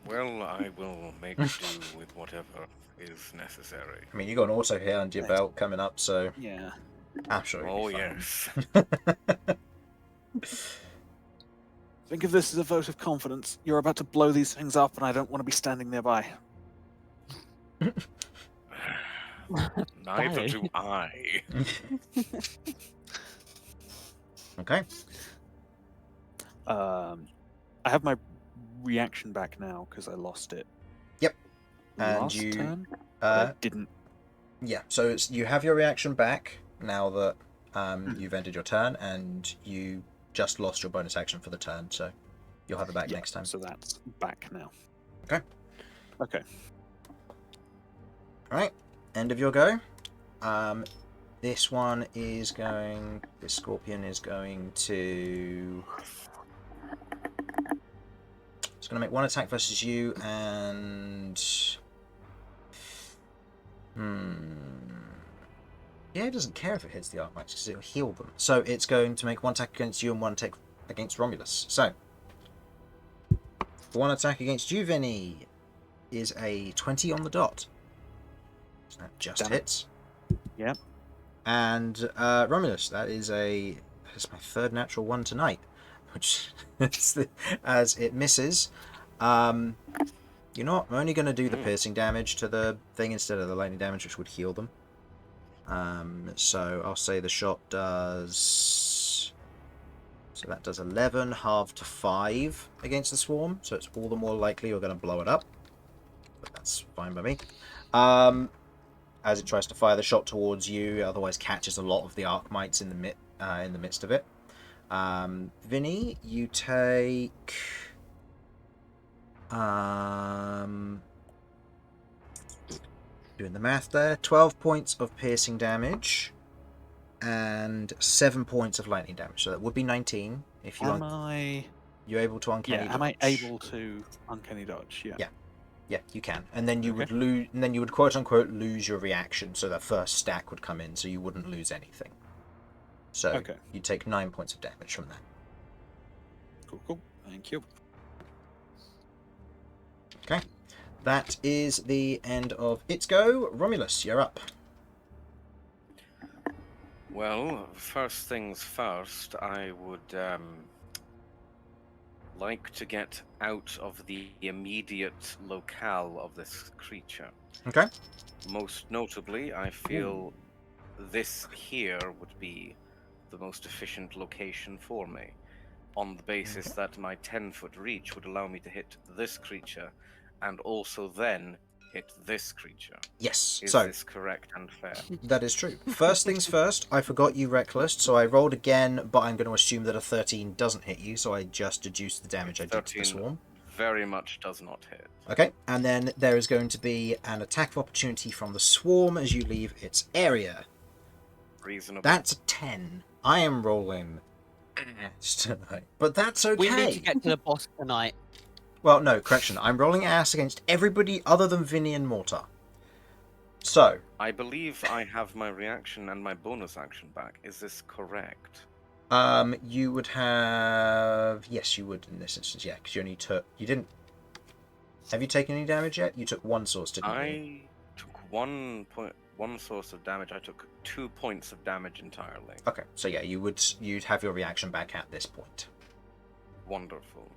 Well, I will make do with whatever is necessary. I mean, you got an auto hit under your belt coming up, so Yeah. I'm sure you'll Oh, be fine. yes. Think of this as a vote of confidence. You're about to blow these things up, and I don't want to be standing nearby. Neither Barry. do I. Okay. I have my reaction back now because I lost it. Yep. And Last you, turn, but I didn't. Yeah, so you have your reaction back now that you've ended your turn, and you just lost your bonus action for the turn, so you'll have it back next time. So that's back now. Okay. Okay. Alright, end of your go. This scorpion is going to... It's going to make one attack versus you, and... Yeah, it doesn't care if it hits the Arkmites, because it'll heal them. So it's going to make one attack against you and one attack against Romulus. So, one attack against you, Vinny, is a 20 on the dot. So that just Damn it. hits. Yeah. And Romulus, that's my third natural one tonight, which as it misses. You know what? I'm only going to do the piercing damage to the thing instead of the lightning damage, which would heal them. So I'll say the shot does... So that does 11, halved to 5 against the swarm. So it's all the more likely you're going to blow it up. But that's fine by me. As it tries to fire the shot towards you, it otherwise catches a lot of the Arkmites in the midst of it. Vinny, you take... Doing the math there. 12 points of piercing damage. and 7 points of lightning damage. So that would be 19 if you you're able to uncanny dodge. Am I able to uncanny dodge? Yeah. Yeah, you can. And then you Okay. would lose, and then you would quote unquote lose your reaction, so that first stack would come in, so you wouldn't lose anything. So Okay. you take 9 points of damage from that. Cool. Thank you. Okay. That is the end of its go. Romulus, you're up. Well, first things first, I would like to get out of the immediate locale of this creature. Okay. Most notably, I feel this here would be the most efficient location for me, on the basis that my 10-foot reach would allow me to hit this creature, and also then hit this creature. Yes. Is So this correct and fair? that is true. First things first, I forgot you reckless, so I rolled again, but I'm going to assume that a 13 doesn't hit you, so I just deduced the damage I did to the 13 swarm. very much does not hit. Okay, and then there is going to be an attack of opportunity from the swarm as you leave its area. Reasonable. That's a 10. I am rolling ass tonight, but that's okay. We need to get to the boss tonight. Well, no, correction. I'm rolling ass against everybody other than Vinny and Mortar. So, I believe I have my reaction and my bonus action back. Is this correct? you would have... Yes, you would in this instance, yeah, because you only took... You didn't... Have you taken any damage yet? You took one source, didn't you? I took one source of damage. I took 2 points of damage entirely. Okay, so yeah, you'd have your reaction back at this point. Wonderful.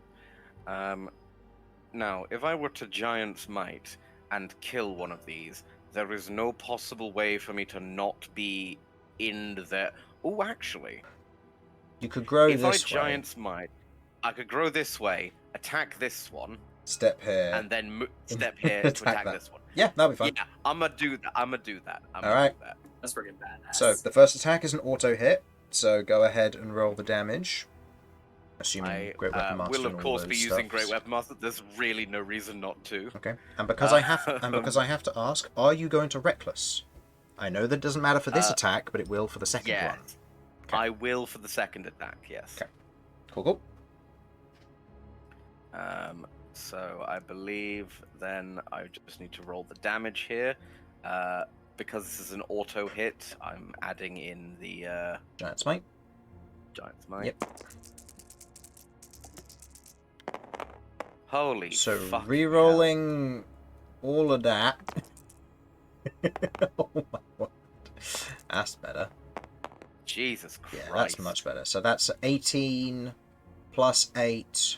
Now, if I were to Giant's Might and kill one of these, there is no possible way for me to not be in there. Oh, actually, You could grow if I this way. Giant's Might, I could grow this way, attack this one, Step here. and then step here to Attack attack that. this one. Yeah, that'll be fun. Yeah, I'm gonna do that. I'm gonna do that. Alright. That's freaking badass. So, the first attack is an auto hit, so go ahead and roll the damage. Assuming I Great Weapon Master will, and of all course, those be using stuffs. Great Weapon Master. There's really no reason not to. Okay, and because I have to ask, are you going to reckless? I know that doesn't matter for this attack, but it will for the second Yeah, one. Okay. I will for the second attack. Yes. Okay. Cool. So I believe then I just need to roll the damage here. Because this is an auto hit, I'm adding in the Giant's Might. Giant's Might. Yep. Holy So fuck. re-rolling all of that. Oh my word. That's better. Jesus Christ. Yeah, that's much better. So that's 18 plus 8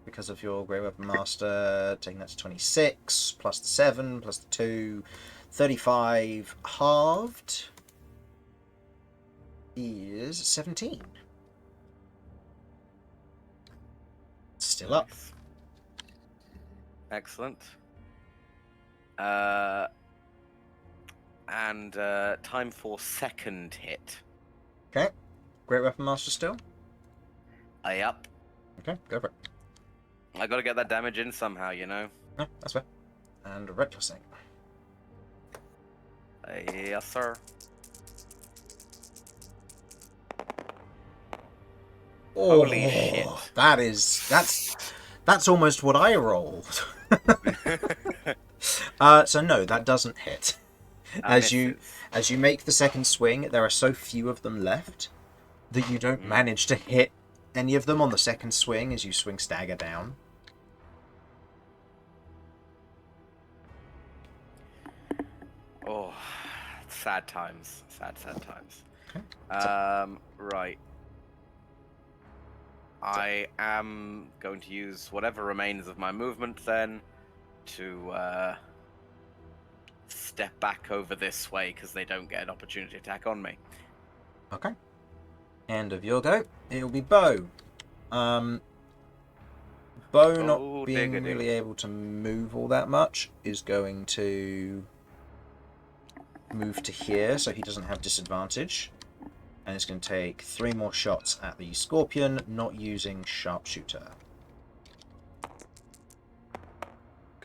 because of your Great Weapon Master, taking that to 26, plus the 7, plus the 2, 35 halved is 17. Still up. Nice. Excellent. And time for second hit. Okay. Great Weapon Master still? Up. Okay, go for it. I gotta get that damage in somehow, you know? Yeah, that's fair. And recklessing. Yes, sir. Holy shit. That's almost what I rolled. So no, that doesn't hit. As you make the second swing, there are so few of them left that you don't manage to hit any of them on the second swing as you swing stagger down. Oh, sad times. Sad times. Okay. Right. I am going to use whatever remains of my movement then to step back over this way because they don't get an opportunity attack on me. Okay. End of your go. It'll be Beau. Beau not Oh, being diggity. really able to move all that much is going to move to here so he doesn't have disadvantage. And it's going to take 3 more shots at the Scorpion, not using Sharpshooter.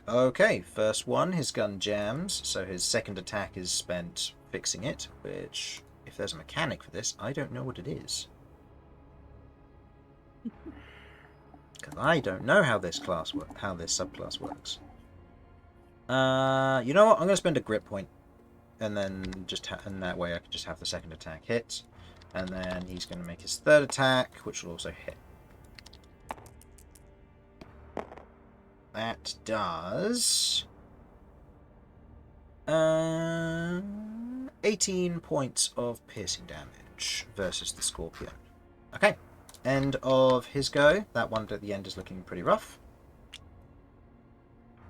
Okay, first one, his gun jams, so his second attack is spent fixing it, which if there's a mechanic for this, I don't know what it is. Because I don't know how this subclass works. You know what? I'm going to spend a grip point, and then and that way I can just have the second attack hit, and then he's going to make his third attack, which will also hit. That does 18 points of piercing damage versus the Scorpion. Okay, end of his go. That one at the end is looking pretty rough.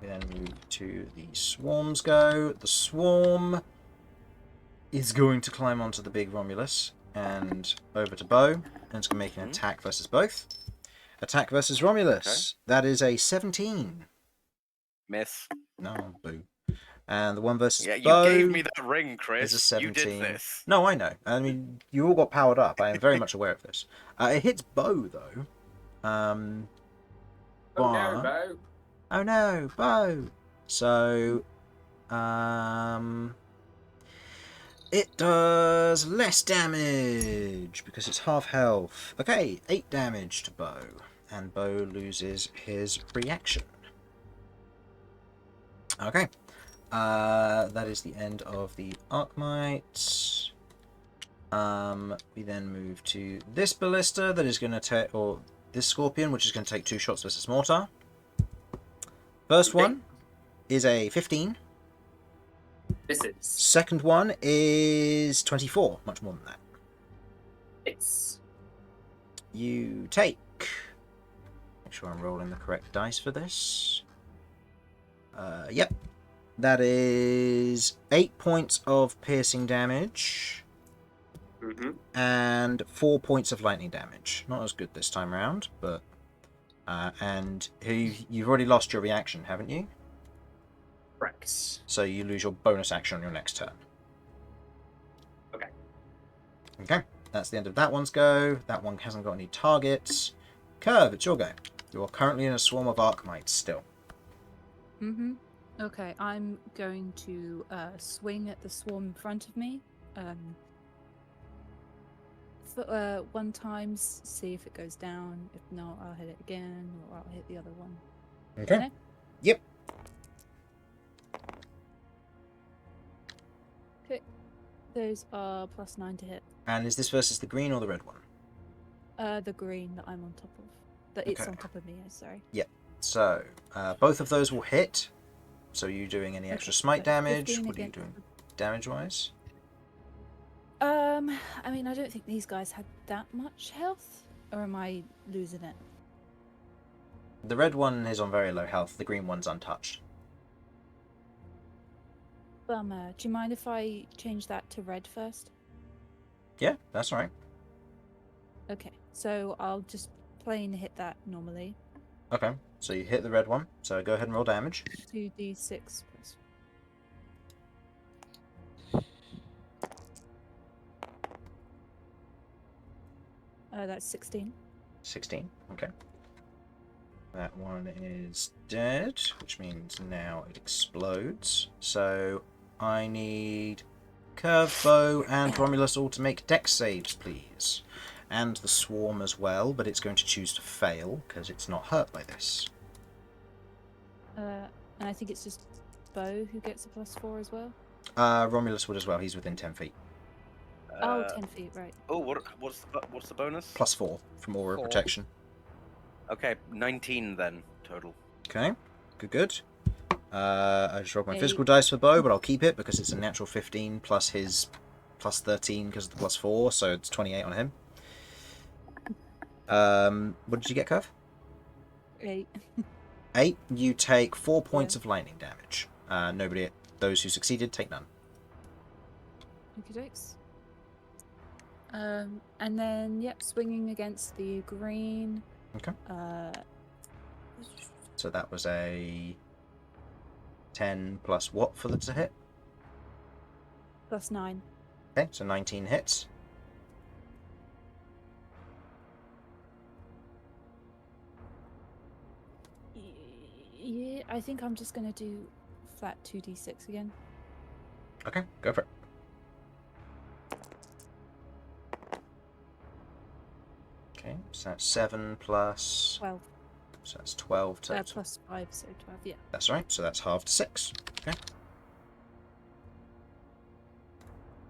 We then move to the Swarm's go. The Swarm is going to climb onto the big Romulus and over to Beau, and it's going to make an attack versus both. Attack versus Romulus. Okay. That is a 17. Miss. No, boo. And the one versus Beau. Yeah, you gave me that ring, Chris. Is a 17. You did this. No, I know. I mean, you all got powered up. I am very much aware of this. It hits Beau, though. Oh no, Beau. Oh no, Beau. So, it does less damage because it's half health. Okay, 8 damage to Beau. And Beau loses his reaction. Okay. That is the end of the Arcmite. We then move to this Ballista that is going to take, or this Scorpion, which is going to take 2 shots versus Mortar. First one is a 15. Misses. Second one is 24, much more than that. It's. You take. Make sure I'm rolling the correct dice for this. Yep. That is 8 points of piercing damage. And 4 points of lightning damage. Not as good this time around, but... and you've already lost your reaction, haven't you? Correct. So you lose your bonus action on your next turn. Okay. Okay, that's the end of that one's go. That one hasn't got any targets. Kirv, it's your go. You are currently in a swarm of Arcmites still. Okay, I'm going to swing at the swarm in front of me. For 1 time, see if it goes down. If not, I'll hit it again, or I'll hit the other one. Okay. Yep. Okay. Those are +9 to hit. And is this versus the green or the red one? The green that I'm on top of. That it's on top of me, sorry. Yep. So, both of those will hit. So, are you doing any extra smite damage? What are you doing damage-wise? I mean, I don't think these guys had that much health. Or am I losing it? The red one is on very low health. The green one's untouched. Bummer. Do you mind if I change that to red first? Yeah, that's all right. Okay, so I'll just plain hit that normally. Okay, so you hit the red one. So go ahead and roll damage. 2d6 plus. That's 16. 16, okay. That one is dead, which means now it explodes. So I need Kirv, Beau, and Romulus all to make dex saves, please. And the swarm as well, but it's going to choose to fail because it's not hurt by this. And I think it's just Beau who gets a +4 as well. Romulus would as well. He's within 10 feet. 10 feet, right. Oh, what's the bonus? +4 from aura protection. Okay, 19 then total. Okay, good. I just rolled my physical dice for Beau, but I'll keep it because it's a natural 15 plus his +13 because of the +4, so it's 28 on him. What did you get, Kirv? 8. 8. You take 4 points of lightning damage. Those who succeeded take none. Okie dokes. And then, yep, swinging against the green. Okay. So that was a 10 plus what for the to hit? +9. Okay, so 19 hits. Yeah, I think I'm just going to do flat 2d6 again. Okay, go for it. Okay, so that's 7 plus... 12. So that's 12 total. Plus 5, so 12, yeah. That's right, so that's half to 6. Okay.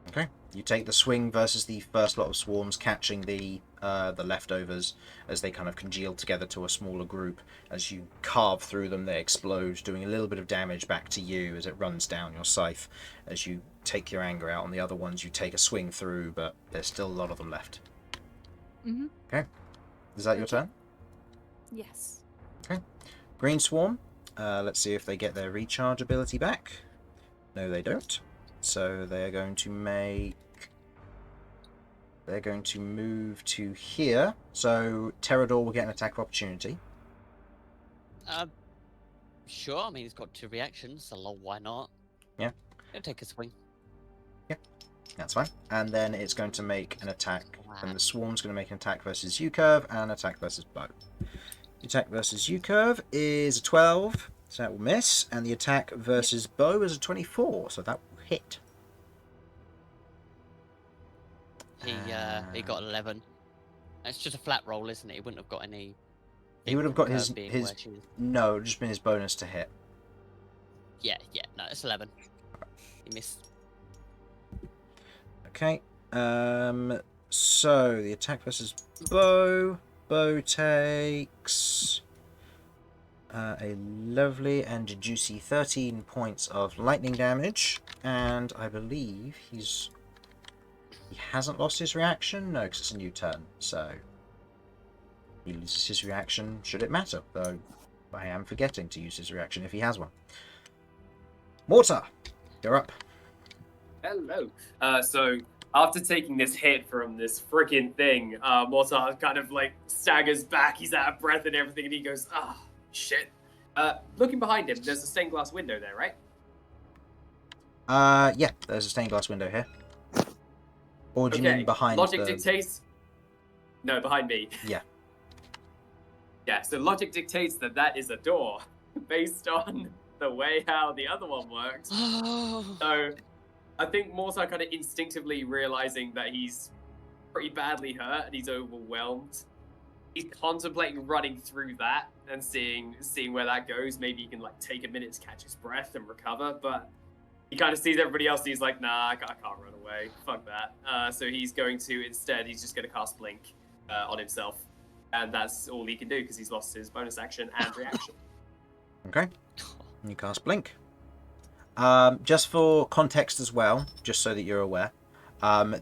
Okay, you take the swing versus the first lot of swarms, catching the leftovers as they kind of congeal together to a smaller group. As you carve through them, they explode, doing a little bit of damage back to you as it runs down your scythe. As you take your anger out on the other ones, you take a swing through, but there's still a lot of them left. Mm-hmm. Okay, is that your Okay. turn? Yes. Green Swarm, let's see if they get their recharge ability back. No, they don't. So they're going to make... They're going to move to here. So Terrador will get an attack of opportunity. Sure. I mean, he's got 2 reactions, so why not? Yeah. He'll take a swing. That's fine. And then it's going to make an attack. And the Swarm's going to make an attack versus you, Kirv, and an attack versus Beau. The attack versus you, Kirv, is a 12. So that will miss. And the attack versus Beau is a 24. So that will hit. He got 11. It's just a flat roll, isn't it? He wouldn't have got any. He would have got Curve his... being his where she was. no, just been his bonus to hit. Yeah. No, it's 11. He missed. Okay. So the attack versus Beau. Beau takes a lovely and juicy 13 points of lightning damage, and I believe he hasn't lost his reaction. No, because it's a new turn, so he loses his reaction should it matter. Though I am forgetting to use his reaction if he has one. Mortar, you're up. Hello. So after taking this hit from this freaking thing, Mortar kind of like staggers back. He's out of breath and everything, and he goes, "Ah, shit." Looking behind him, there's a stained glass window there, right? Yeah, there's a stained glass window here. Or do you mean behind logic the... dictates. No, behind me. Yeah. Yeah. So logic dictates that that is a door, based on the way how the other one works. So I think Mortar kind of instinctively realizing that he's pretty badly hurt and he's overwhelmed. He's contemplating running through that and seeing where that goes. Maybe he can like take a minute to catch his breath and recover, but he kind of sees everybody else and he's like, nah, I can't run away. Fuck that. So he's going to, instead, he's just going to cast Blink on himself. And that's all he can do because he's lost his bonus action and reaction. Okay. You cast Blink. Just for context as well, just so that you're aware,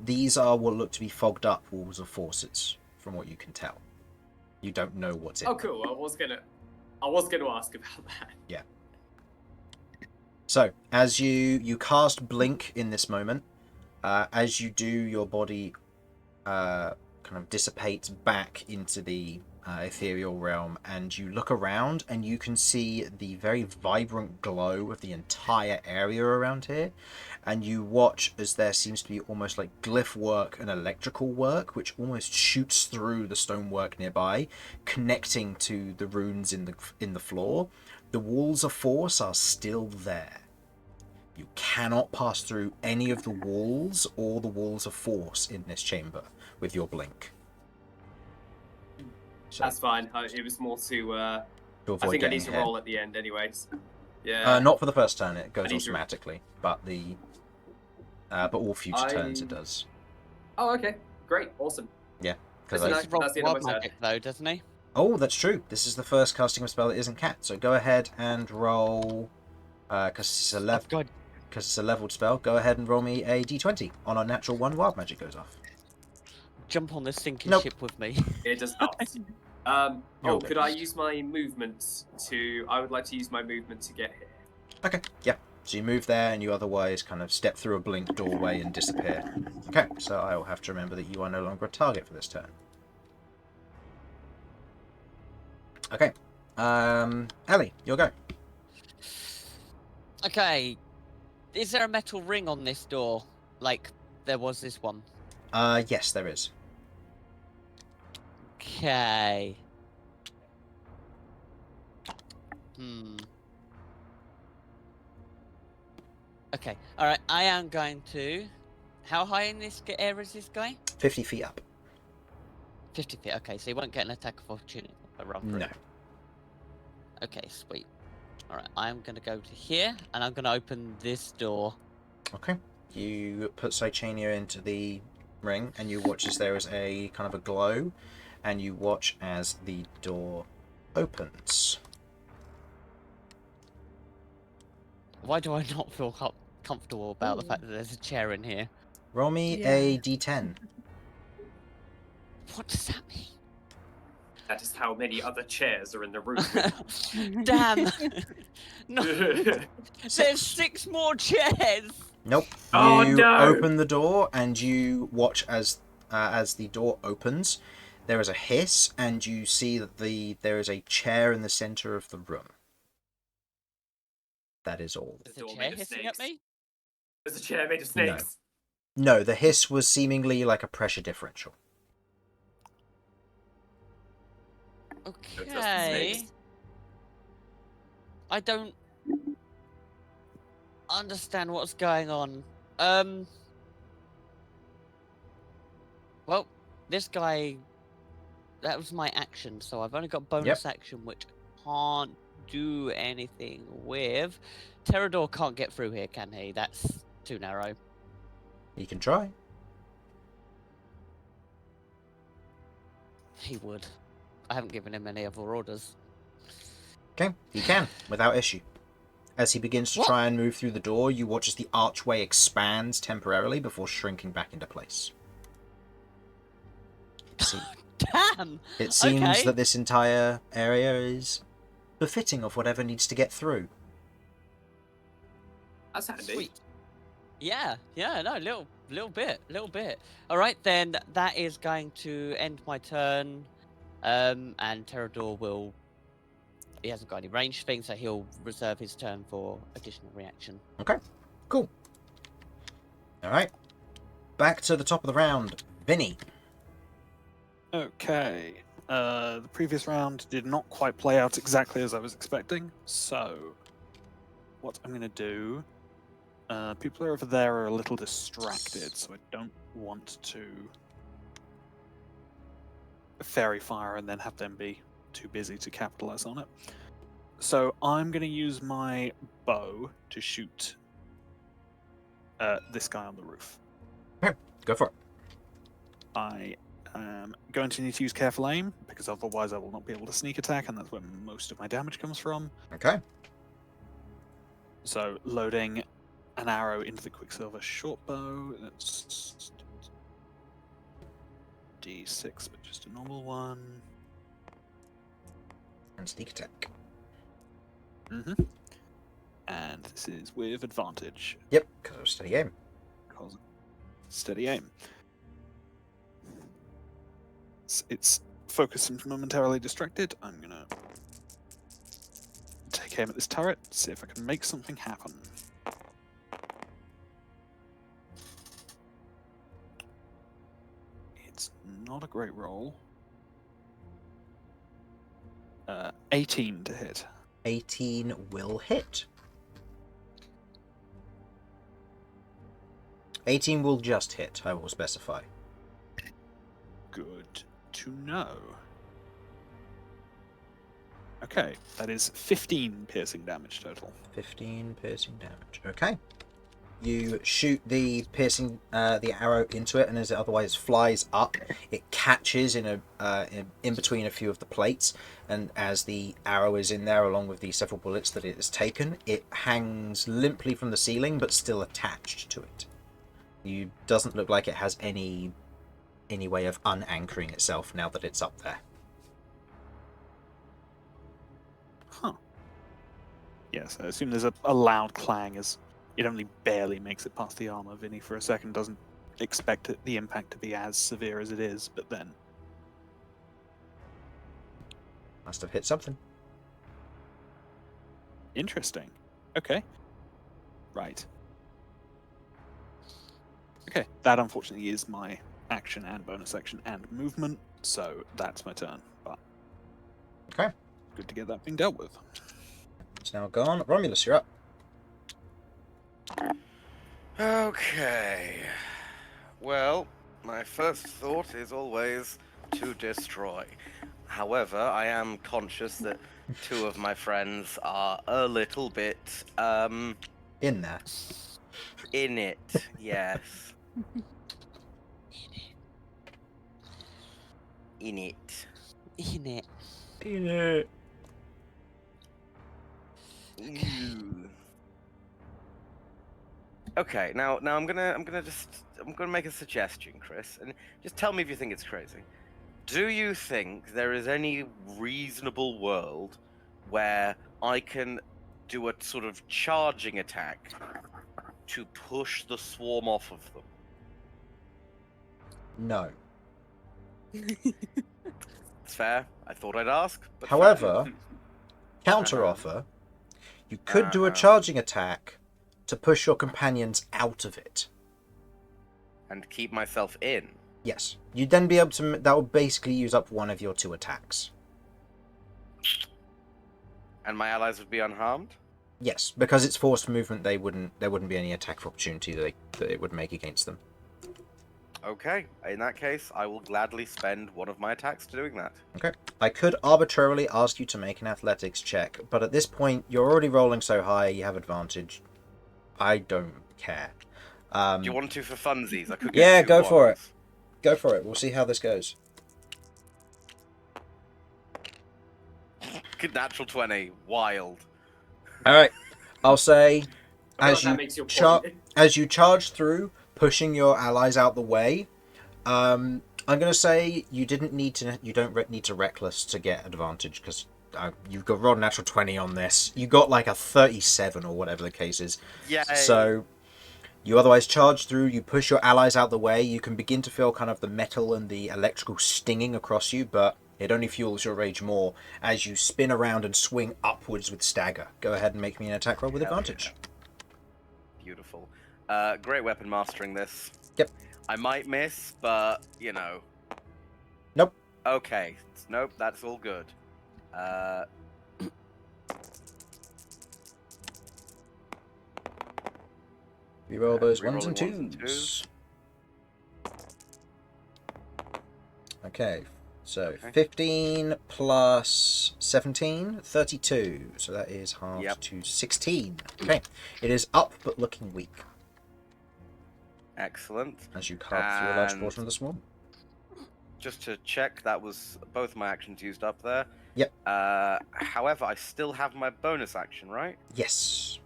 these are what look to be fogged up walls of forces, from what you can tell. You don't know what's in Oh, them. cool. I was gonna ask about that. Yeah. So, as you cast Blink in this moment, as you do, your body kind of dissipates back into the ethereal realm, and you look around and you can see the very vibrant glow of the entire area around here, and you watch as there seems to be almost like glyph work and electrical work which almost shoots through the stonework nearby, connecting to the runes in the floor. The walls of force are still there. You cannot pass through any of the walls or the walls of force in this chamber with your Blink. So, That's fine. It was more to to avoid I think I getting need to hit. roll at the end anyways. Yeah. Not for the first turn, it I goes need to- automatically, but all future turns it does. Oh, okay. Great. Awesome. Because Listen, I... I- He rolls that's the end of wild my turn. magic though, doesn't he? Oh, that's true. This is the first casting of a spell that isn't cat. So go ahead and roll. Because it's a Oh, God. because it's a leveled spell. Go ahead and roll me a d20. On a natural 1, wild magic goes off. Jump on this sinking Nope. ship with me. It does not. Oh, Could I use my movement to? I would like to use my movement to get here. Okay, yeah. So you move there, and you otherwise kind of step through a blink doorway and disappear. Okay, so I will have to remember that you are no longer a target for this turn. Okay, Ellie, your go. Okay. Is there a metal ring on this door? Like there was this one. Yes, there is. Okay. Okay. All right. I am going to. How high in this air is this guy? 50 feet up. 50 feet. Okay, so he won't get an attack of opportunity if I run through. No. Okay, sweet. All right, I'm gonna go to here, and I'm gonna open this door. Okay. You put Cychania into the ring, and you watch as there is a kind of a glow, and you watch as the door opens. Why do I not feel comfortable about the fact that there's a chair in here? Roll me Yeah. a d10. What does that mean? That is how many other chairs are in the room. Damn! No, there's 6 more chairs. Nope. Oh, You no! open the door, and you watch as the door opens. There is a hiss, and you see that there is a chair in the center of the room. That is all. Is The the door chair made of hissing at snakes. me? There's a chair made of snakes. No, the hiss was seemingly like a pressure differential. just the Okay. snakes. I don't understand what's going on. Well, this guy. That was my action, so I've only got bonus action, which I can't do anything with. Terrador can't get through here, can he? That's too narrow. You can try. He would. I haven't given him any other orders. Okay, you can, without issue. As he begins to What? try and move through the door, you watch as the archway expands temporarily before shrinking back into place. Damn! It seems Okay. that this entire area is befitting of whatever needs to get through. That's handy. Sweet. Yeah, no, little bit. All right, then that is going to end my turn. And Terrador will. He hasn't got any range thing, so he'll reserve his turn for additional reaction. Okay, cool. Alright. Back to the top of the round. Vinny. Okay. The previous round did not quite play out exactly as I was expecting, so what I'm going to do... people over there are a little distracted, so I don't want to fairy fire and then have them be too busy to capitalize on it. So I'm going to use my bow to shoot this guy on the roof. Okay, go for it. I am going to need to use careful aim, because otherwise I will not be able to sneak attack, and that's where most of my damage comes from. Okay. So loading an arrow into the Quicksilver short bow. That's D6, but just a normal one. And sneak attack. Mm-hmm. And this is with advantage. Yep, because of steady aim. Because steady aim. It's focused and momentarily distracted. I'm gonna take aim at this turret, see if I can make something happen. It's not a great roll. 18 to hit. 18 will hit. 18 will just hit, I will specify. Good to know. Okay, that is 15 piercing damage total. 15 piercing damage. Okay. You shoot the piercing, the arrow into it, and as it otherwise flies up, it catches in between a few of the plates, and as the arrow is in there, along with the several bullets that it has taken, it hangs limply from the ceiling, but still attached to it. It doesn't look like it has any way of unanchoring itself now that it's up there. Huh. Yes, I assume there's a loud clang as it only barely makes it past the armor. Vinny, for a second, doesn't expect the impact to be as severe as it is, but then... Must have hit something. Interesting. Okay. Right. Okay, that unfortunately is my action and bonus action and movement, so that's my turn. But Okay. good to get that being dealt with. It's now gone. Romulus, you're up. Okay. Well, my first thought is always to destroy. However, I am conscious that 2 of my friends are a little bit In there. in it. Yes, in it. In it. In it. Ew. Okay, now I'm gonna make a suggestion, Chris, and just tell me if you think it's crazy. Do you think there is any reasonable world where I can do a sort of charging attack to push the swarm off of them? No. It's fair. I thought I'd ask. But fair. However, counter offer, you could do a charging attack to push your companions out of it. And keep myself in. Yes. You'd then be able to... That would basically use up one of your 2 attacks. And my allies would be unharmed? Yes, because it's forced movement, there wouldn't be any attack opportunity that it would make against them. Okay. In that case, I will gladly spend one of my attacks to doing that. Okay. I could arbitrarily ask you to make an athletics check, but at this point, you're already rolling so high, you have advantage. I don't care. Do you want to for funsies? I could get Yeah, 2 go for it. ones. Go for it. We'll see how this goes. Good natural 20. Wild. All right. I'll say, I feel as like that you makes your point. as you charge through, pushing your allies out the way, I'm going to say you don't need to reckless to get advantage, because you've got rolled a natural 20 on this. You got like a 37 or whatever the case is. Yay. So you otherwise charge through, you push your allies out the way, you can begin to feel kind of the metal and the electrical stinging across you, but it only fuels your rage more as you spin around and swing upwards with stagger. Go ahead and make me an attack roll with Hell advantage. yeah. Beautiful. Great weapon mastering this. Yep. I might miss, but, you know. Nope. Okay. Nope, that's all good. Reroll those Rerolling ones and ones and twos. Okay, so Okay. 15 plus 17, 32. So that is halved Yep. to 16. Okay, it is up but looking weak Excellent. as you carve through a large And- portion of the swarm. Just to check, that was both my actions used up there. Yep. However, I still have my bonus action, right? Yes.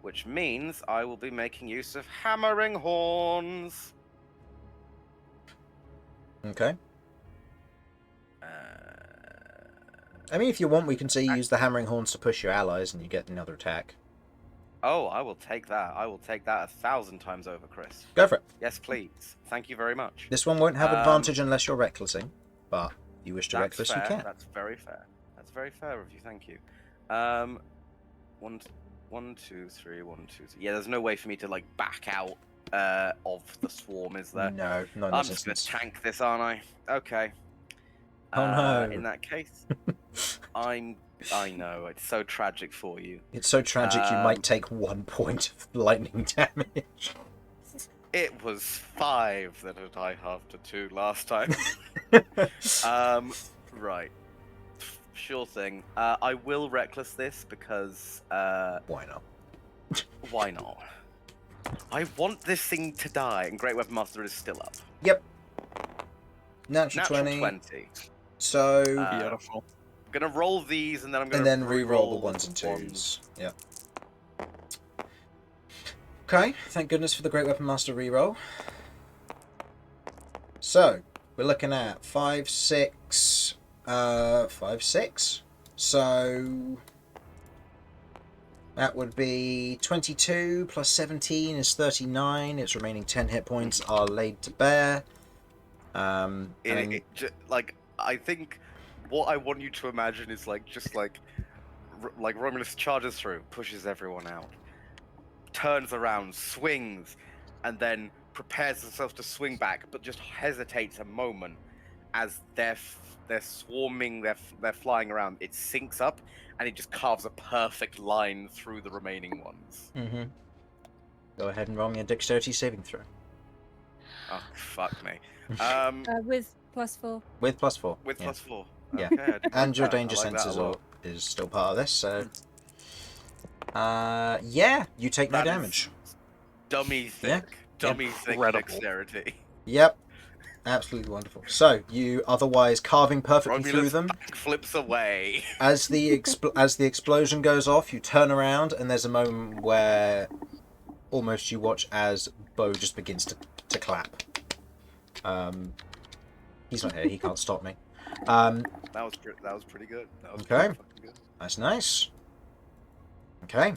Which means I will be making use of hammering horns. Okay. I mean, if you want, we can say you use the hammering horns to push your allies and you get another attack. Oh, I will take that. I will take that 1,000 times over, Chris. Go for it. Yes, please. Thank you very much. This one won't have advantage unless you're recklessing, but if you wish to That's reckless, fair. you can. That's very fair. That's very fair of you. Thank you. One, 2, 3, 1, 2, 3. Yeah, there's no way for me to like back out of the swarm, is there? No, not in I'm this just gonna instance. tank this, aren't I? Okay. Oh, no. In that case, I know it's so tragic for you. It's so tragic you might take 1 point of lightning damage. It was 5 that I halved to 2 last time. Right. Sure thing. I will reckless this because Why not? why not? I want this thing to die, and Great Weapon Master is still up. Yep. Natural, Natural 20. 20. So, Beautiful. I'm gonna roll these, and then I'm gonna and then re-roll the re-roll ones and the twos. Yep. Okay, thank goodness for the Great Weapon Master reroll. So, we're looking at 5, 6, 5, 6. So, that would be 22 plus 17 is 39. Its remaining 10 hit points are laid to bear. Like, I think what I want you to imagine is like just like Romulus charges through, pushes everyone out, turns around, swings, and then prepares himself to swing back, but just hesitates a moment as they're swarming, they're flying around. It syncs up, and it just carves a perfect line through the remaining ones. Mm-hmm. Go ahead and roll me a dexterity saving throw. Oh, fuck me. +4. With +4. With yeah. +4. Yeah. Okay, I didn't And like your that. I danger like that a senses lot. is still part of this, so... yeah, you take no That is damage. Dummy Yeah. thick. Dummy thick Incredible. dexterity. Yep. Absolutely wonderful. So, you otherwise carving perfectly through Romulus them. flips away. As the explosion goes off, you turn around, and there's a moment where almost you watch as Beau just begins to clap. He's not here. He can't stop me. That was pretty good. That was Okay. pretty fucking good. That's nice. Okay.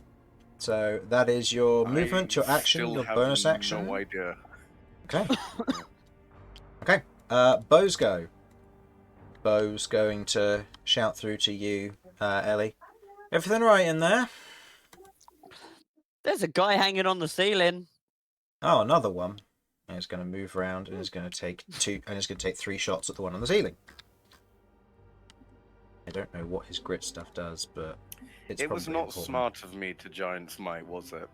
So that is your movement, your action, still your have bonus action. No idea. Okay. Okay. Beau's go. Beau's going to shout through to you, Ellie. Everything right in there? There's a guy hanging on the ceiling. Oh, another one. And he's going to move around and is going to take 2, and he's going to take 3 shots at the one on the ceiling. I don't know what his grit stuff does, but it's It was probably not important. smart of me to giant smite, was it?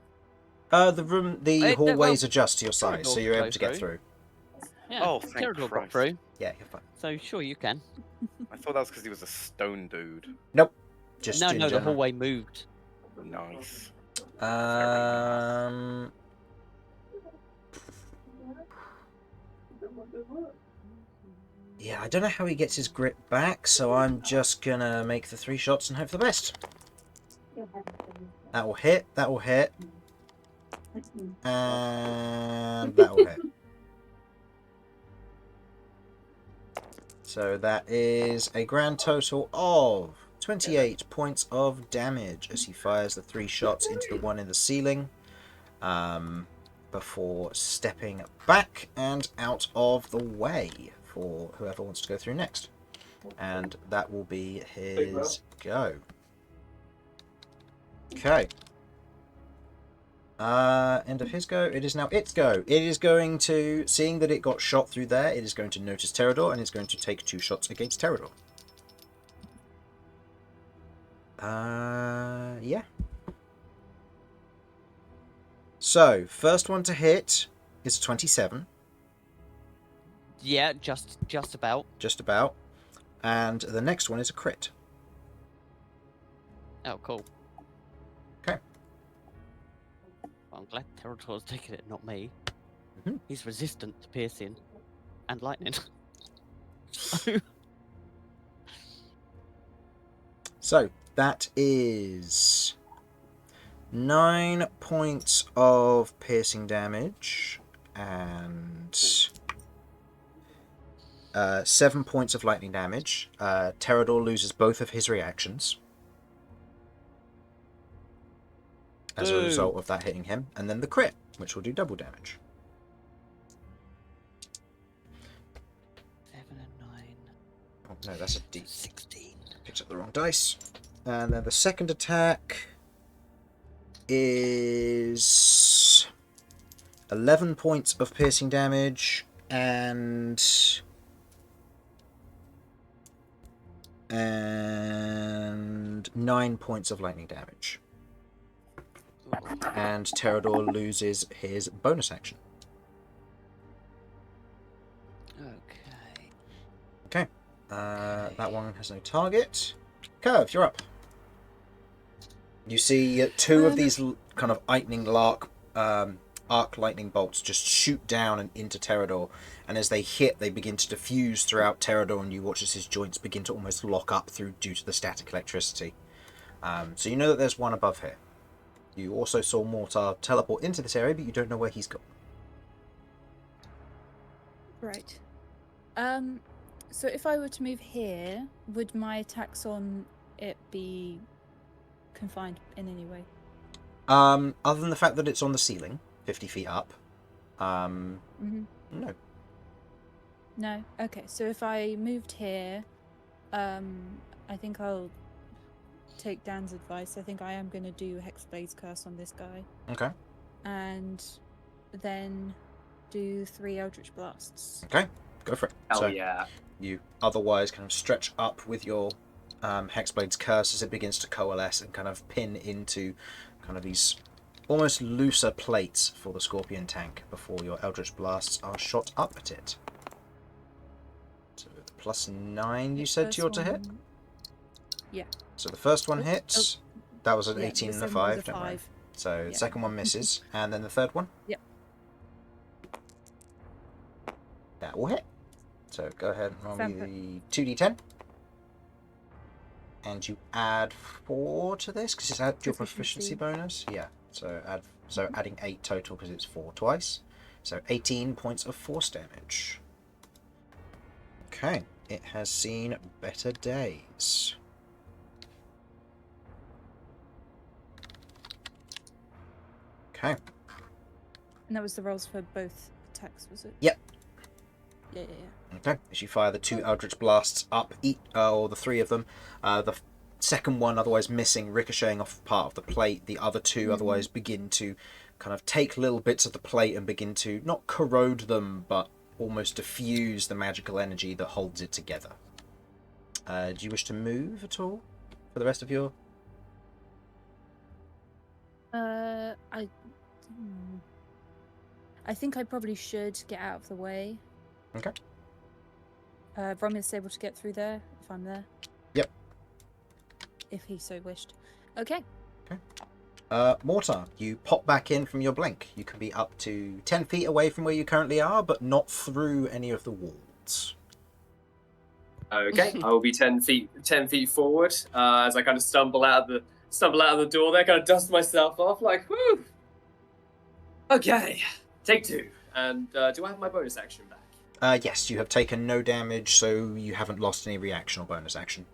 The hallways well, adjust to your size, so Pterodor you're can able go to get through. through. Yeah, Oh, thank Pterodor got Christ. through, Yeah, you're fine. so sure you can. I thought that was because he was a stone dude. Nope. Just No, in the general. hallway moved. Nice. Yeah, I don't know how he gets his grit back, so I'm just gonna make the 3 shots and hope for the best. That will hit, that will hit, and that will hit. So that is a grand total of 28 points of damage as he fires the 3 shots into the one in the ceiling, before stepping back and out of the way for whoever wants to go through next. And that will be his go. Okay. End of his go. It is now its go. It is going to, seeing that it got shot through there, it is going to notice Pterodor and it's going to take 2 shots against Pterodor. Yeah. So, first one to hit is a 27. Yeah, just about. Just about. And the next one is a crit. Oh, cool. Okay. Well, I'm glad Pterodor's taking it, not me. Mhm. He's resistant to piercing and lightning. So, So, that is 9 points of piercing damage and 7 points of lightning damage. Pterodor loses both of his reactions as a Boo. result of that hitting him, and then the crit, which will do double damage. 7 and 9. Oh, no, that's a D. 16. Picked up the wrong dice. And then the second attack is 11 points of piercing damage and 9 points of lightning damage. And Pterodor loses his bonus action. Okay. Okay. That one has no target. Kirv, you're up. You see 2 of these kind of arc lightning bolts just shoot down and into Pterodor, and as they hit, they begin to diffuse throughout Pterodor, and you watch as his joints begin to almost lock up due to the static electricity. So you know that there's one above here. You also saw Mortar teleport into this area, but you don't know where he's gone. Right. So if I were to move here, would my attacks on it be confined in any way? Other than the fact that it's on the ceiling, 50 feet up, no. No? Okay, so if I moved here, I think I'll take Dan's advice. I think I am going to do Hexblade's Curse on this guy. Okay. And then do 3 Eldritch Blasts. Okay, go for it. Hell So yeah. you otherwise kind of stretch up with your Hexblade's Curse as it begins to coalesce and kind of pin into kind of these almost looser plates for the Scorpion tank before your Eldritch Blasts are shot up at it. So plus 9, you The said, first to your to hit? one- Yeah. So the first one Oh, hits. That was an yeah, 18 the and a second one was 5, don't worry. 5. So the Yeah. second one misses. And then the third one? Yep. That will hit. So go ahead and roll me Vampire. the 2d10. And you add 4 to this, because it's add your proficiency bonus. Yeah, so adding 8 total, because it's 4 twice. So 18 points of force damage. Okay, it has seen better days. Okay. And that was the rolls for both attacks, was it? Yep. Yeah. Okay, as you fire the 2 Eldritch Blasts up, or the 3 of them, the second one otherwise missing, ricocheting off part of the plate, the other 2 otherwise begin to kind of take little bits of the plate and begin to, not corrode them, but almost diffuse the magical energy that holds it together. Do you wish to move at all for the rest of your... I think I probably should get out of the way. Okay. Romulus is able to get through there if I'm there. Yep. If he so wished. Okay. Mortar, you pop back in from your blink. You can be up to 10 feet away from where you currently are, but not through any of the walls. Okay, I will be 10 feet forward as I kind of stumble out of the door there, kind of dust myself off, like, whew. Okay, take 2. And do I have my bonus action back? Yes, you have taken no damage, so you haven't lost any reaction or bonus action.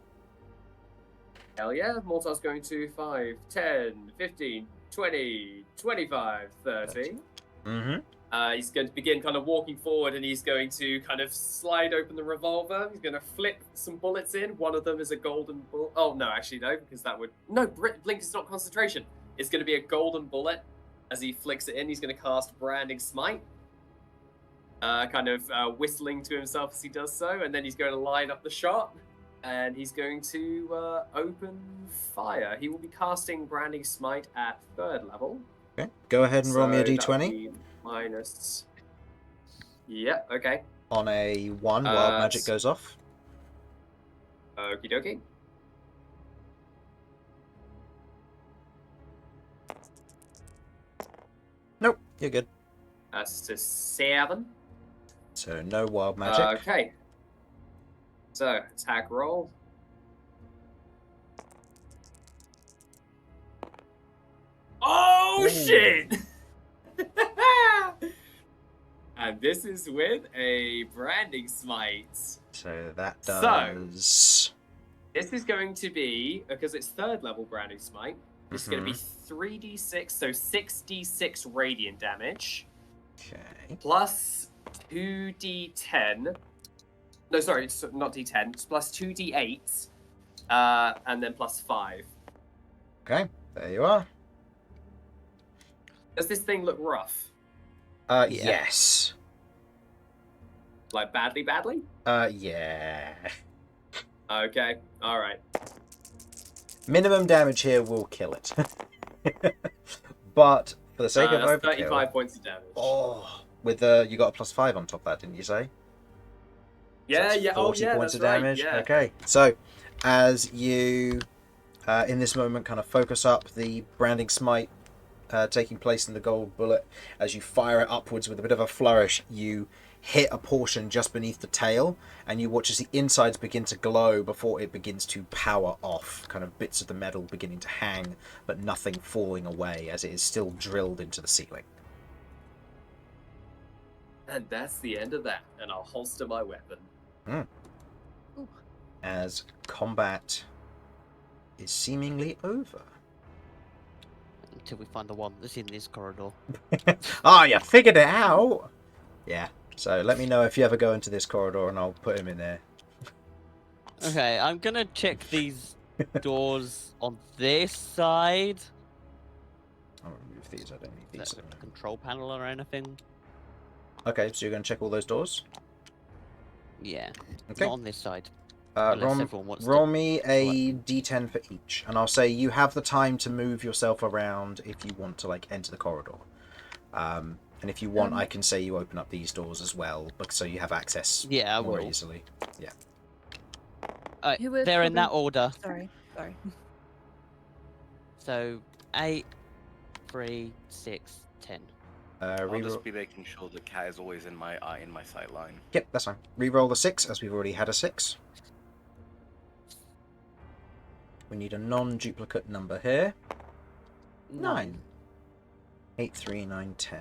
Hell yeah, Mortar's going to 5, 10, 15, 20, 25, 30. Mm-hmm. He's going to begin kind of walking forward, and he's going to kind of slide open the revolver. He's going to flip some bullets in. One of them is a golden bullet. Oh, no, actually, no, because that would... No, blink is not concentration. It's going to be a golden bullet. As he flicks it in, he's going to cast Branding Smite. Kind of whistling to himself as he does so, and then he's going to line up the shot, and he's going to open fire. He will be casting Branding Smite at 3rd level. Okay, go ahead and roll me a So that would d20. be minus... Yep, okay. On a 1, wild magic goes off. Okie dokie. Nope, you're good. That's a 7. So no wild magic. Okay. So, attack roll. Oh, Ooh. shit! And this is with a Branding Smite. So that So- does... This is going to be, because it's 3rd level Branding Smite, this is going to be Mm-hmm. 3d6, so 6d6 radiant damage, Okay. plus 2d10. No, sorry, it's not d10. It's plus 2d8, and then plus 5. Okay, there you are. Does this thing look rough? Yeah. Yes. Like, badly? Yeah. Okay, alright. Minimum damage here will kill it. But for the sake of That's overkill... 35 points of damage. Oh, with you got a +5 on top of that, didn't you say? Yeah, So that's yeah, 40 points that's of right, damage. yeah. Okay, so as you, in this moment, kind of focus up the branding smite taking place in the gold bullet, as you fire it upwards with a bit of a flourish, you hit a portion just beneath the tail, and you watch as the insides begin to glow before it begins to power off, kind of bits of the metal beginning to hang, but nothing falling away as it is still drilled into the ceiling. And that's the end of that, and I'll holster my weapon. As combat is seemingly over. Until we find the one that's in this corridor. Oh, you figured it out! Yeah, so let me know if you ever go into this corridor and I'll put him in there. Okay, I'm gonna check these doors on this side. I'll remove these, I don't need Is these. that a control panel or anything? Okay, so you're going to check all those doors? Yeah. Okay. Not on this side. Unless everyone wants Roll to me a d10 for each, and I'll say you have the time to move yourself around if you want to like enter the corridor. And if you want, I can say you open up these doors as well, so you have access Yeah, I more will. easily. Yeah. Who was they're in that probably- order. Sorry. So 8, 3, 6, 10. I'll Reroll. just be making sure that cat is always in my eye, in my sight line. Yep, that's fine. Reroll the 6, as we've already had a 6. We need a non-duplicate number here. 9. 8, 3, 9, 10.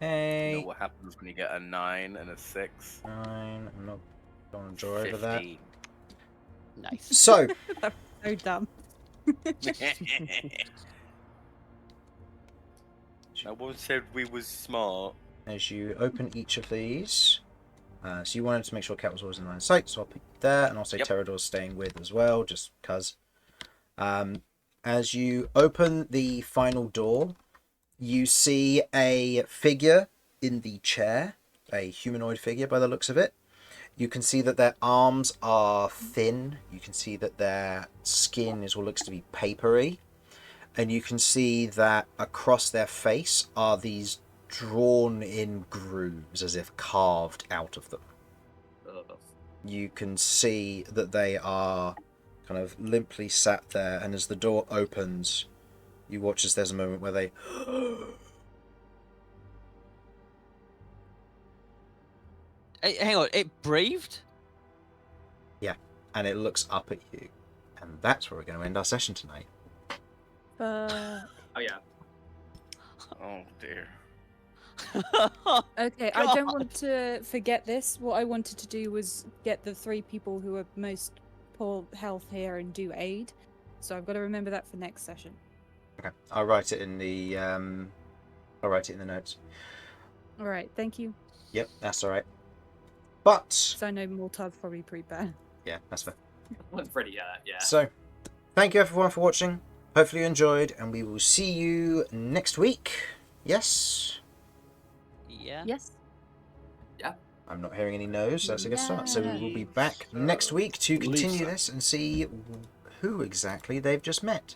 You Hey. know what happens when you get a 9 and a 6? 9. I'm not going to draw over that. 15. Nice. So, So dumb. No one said we was smart. as you open each of these, so you wanted to make sure cat was always in line of sight, so I'll put you there, and I'll say Yep. Terrador's staying with as well, just because. As you open the final door, you see a figure in the chair, a humanoid figure by the looks of it. You can see that their arms are thin. You can see that their skin is what looks to be papery. And you can see that across their face are these drawn in grooves as if carved out of them. You can see that they are kind of limply sat there, and as the door opens, you watch as there's a moment where they Hey, hang on, it breathed? and it looks up at you. And that's where we're going to end our session tonight. Oh yeah. Oh dear. Okay, I don't God. want to forget this. What I wanted to do was get the 3 people who are most poor health here and do aid. So I've got to remember that for next session. Okay, I'll write it in the notes. All right, thank you. Yep, that's all right. But So I know Mortar's probably pretty bad. yeah, that's fair. Wasn't pretty yeah. So, thank you everyone for watching. Hopefully you enjoyed, and we will see you next week. Yes? Yeah. Yes. I'm not hearing any no's, so that's a good start. So we will be back next week to Believe continue so. this and see who exactly they've just met.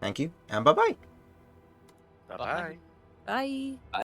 Thank you, and bye-bye. Bye bye. Bye.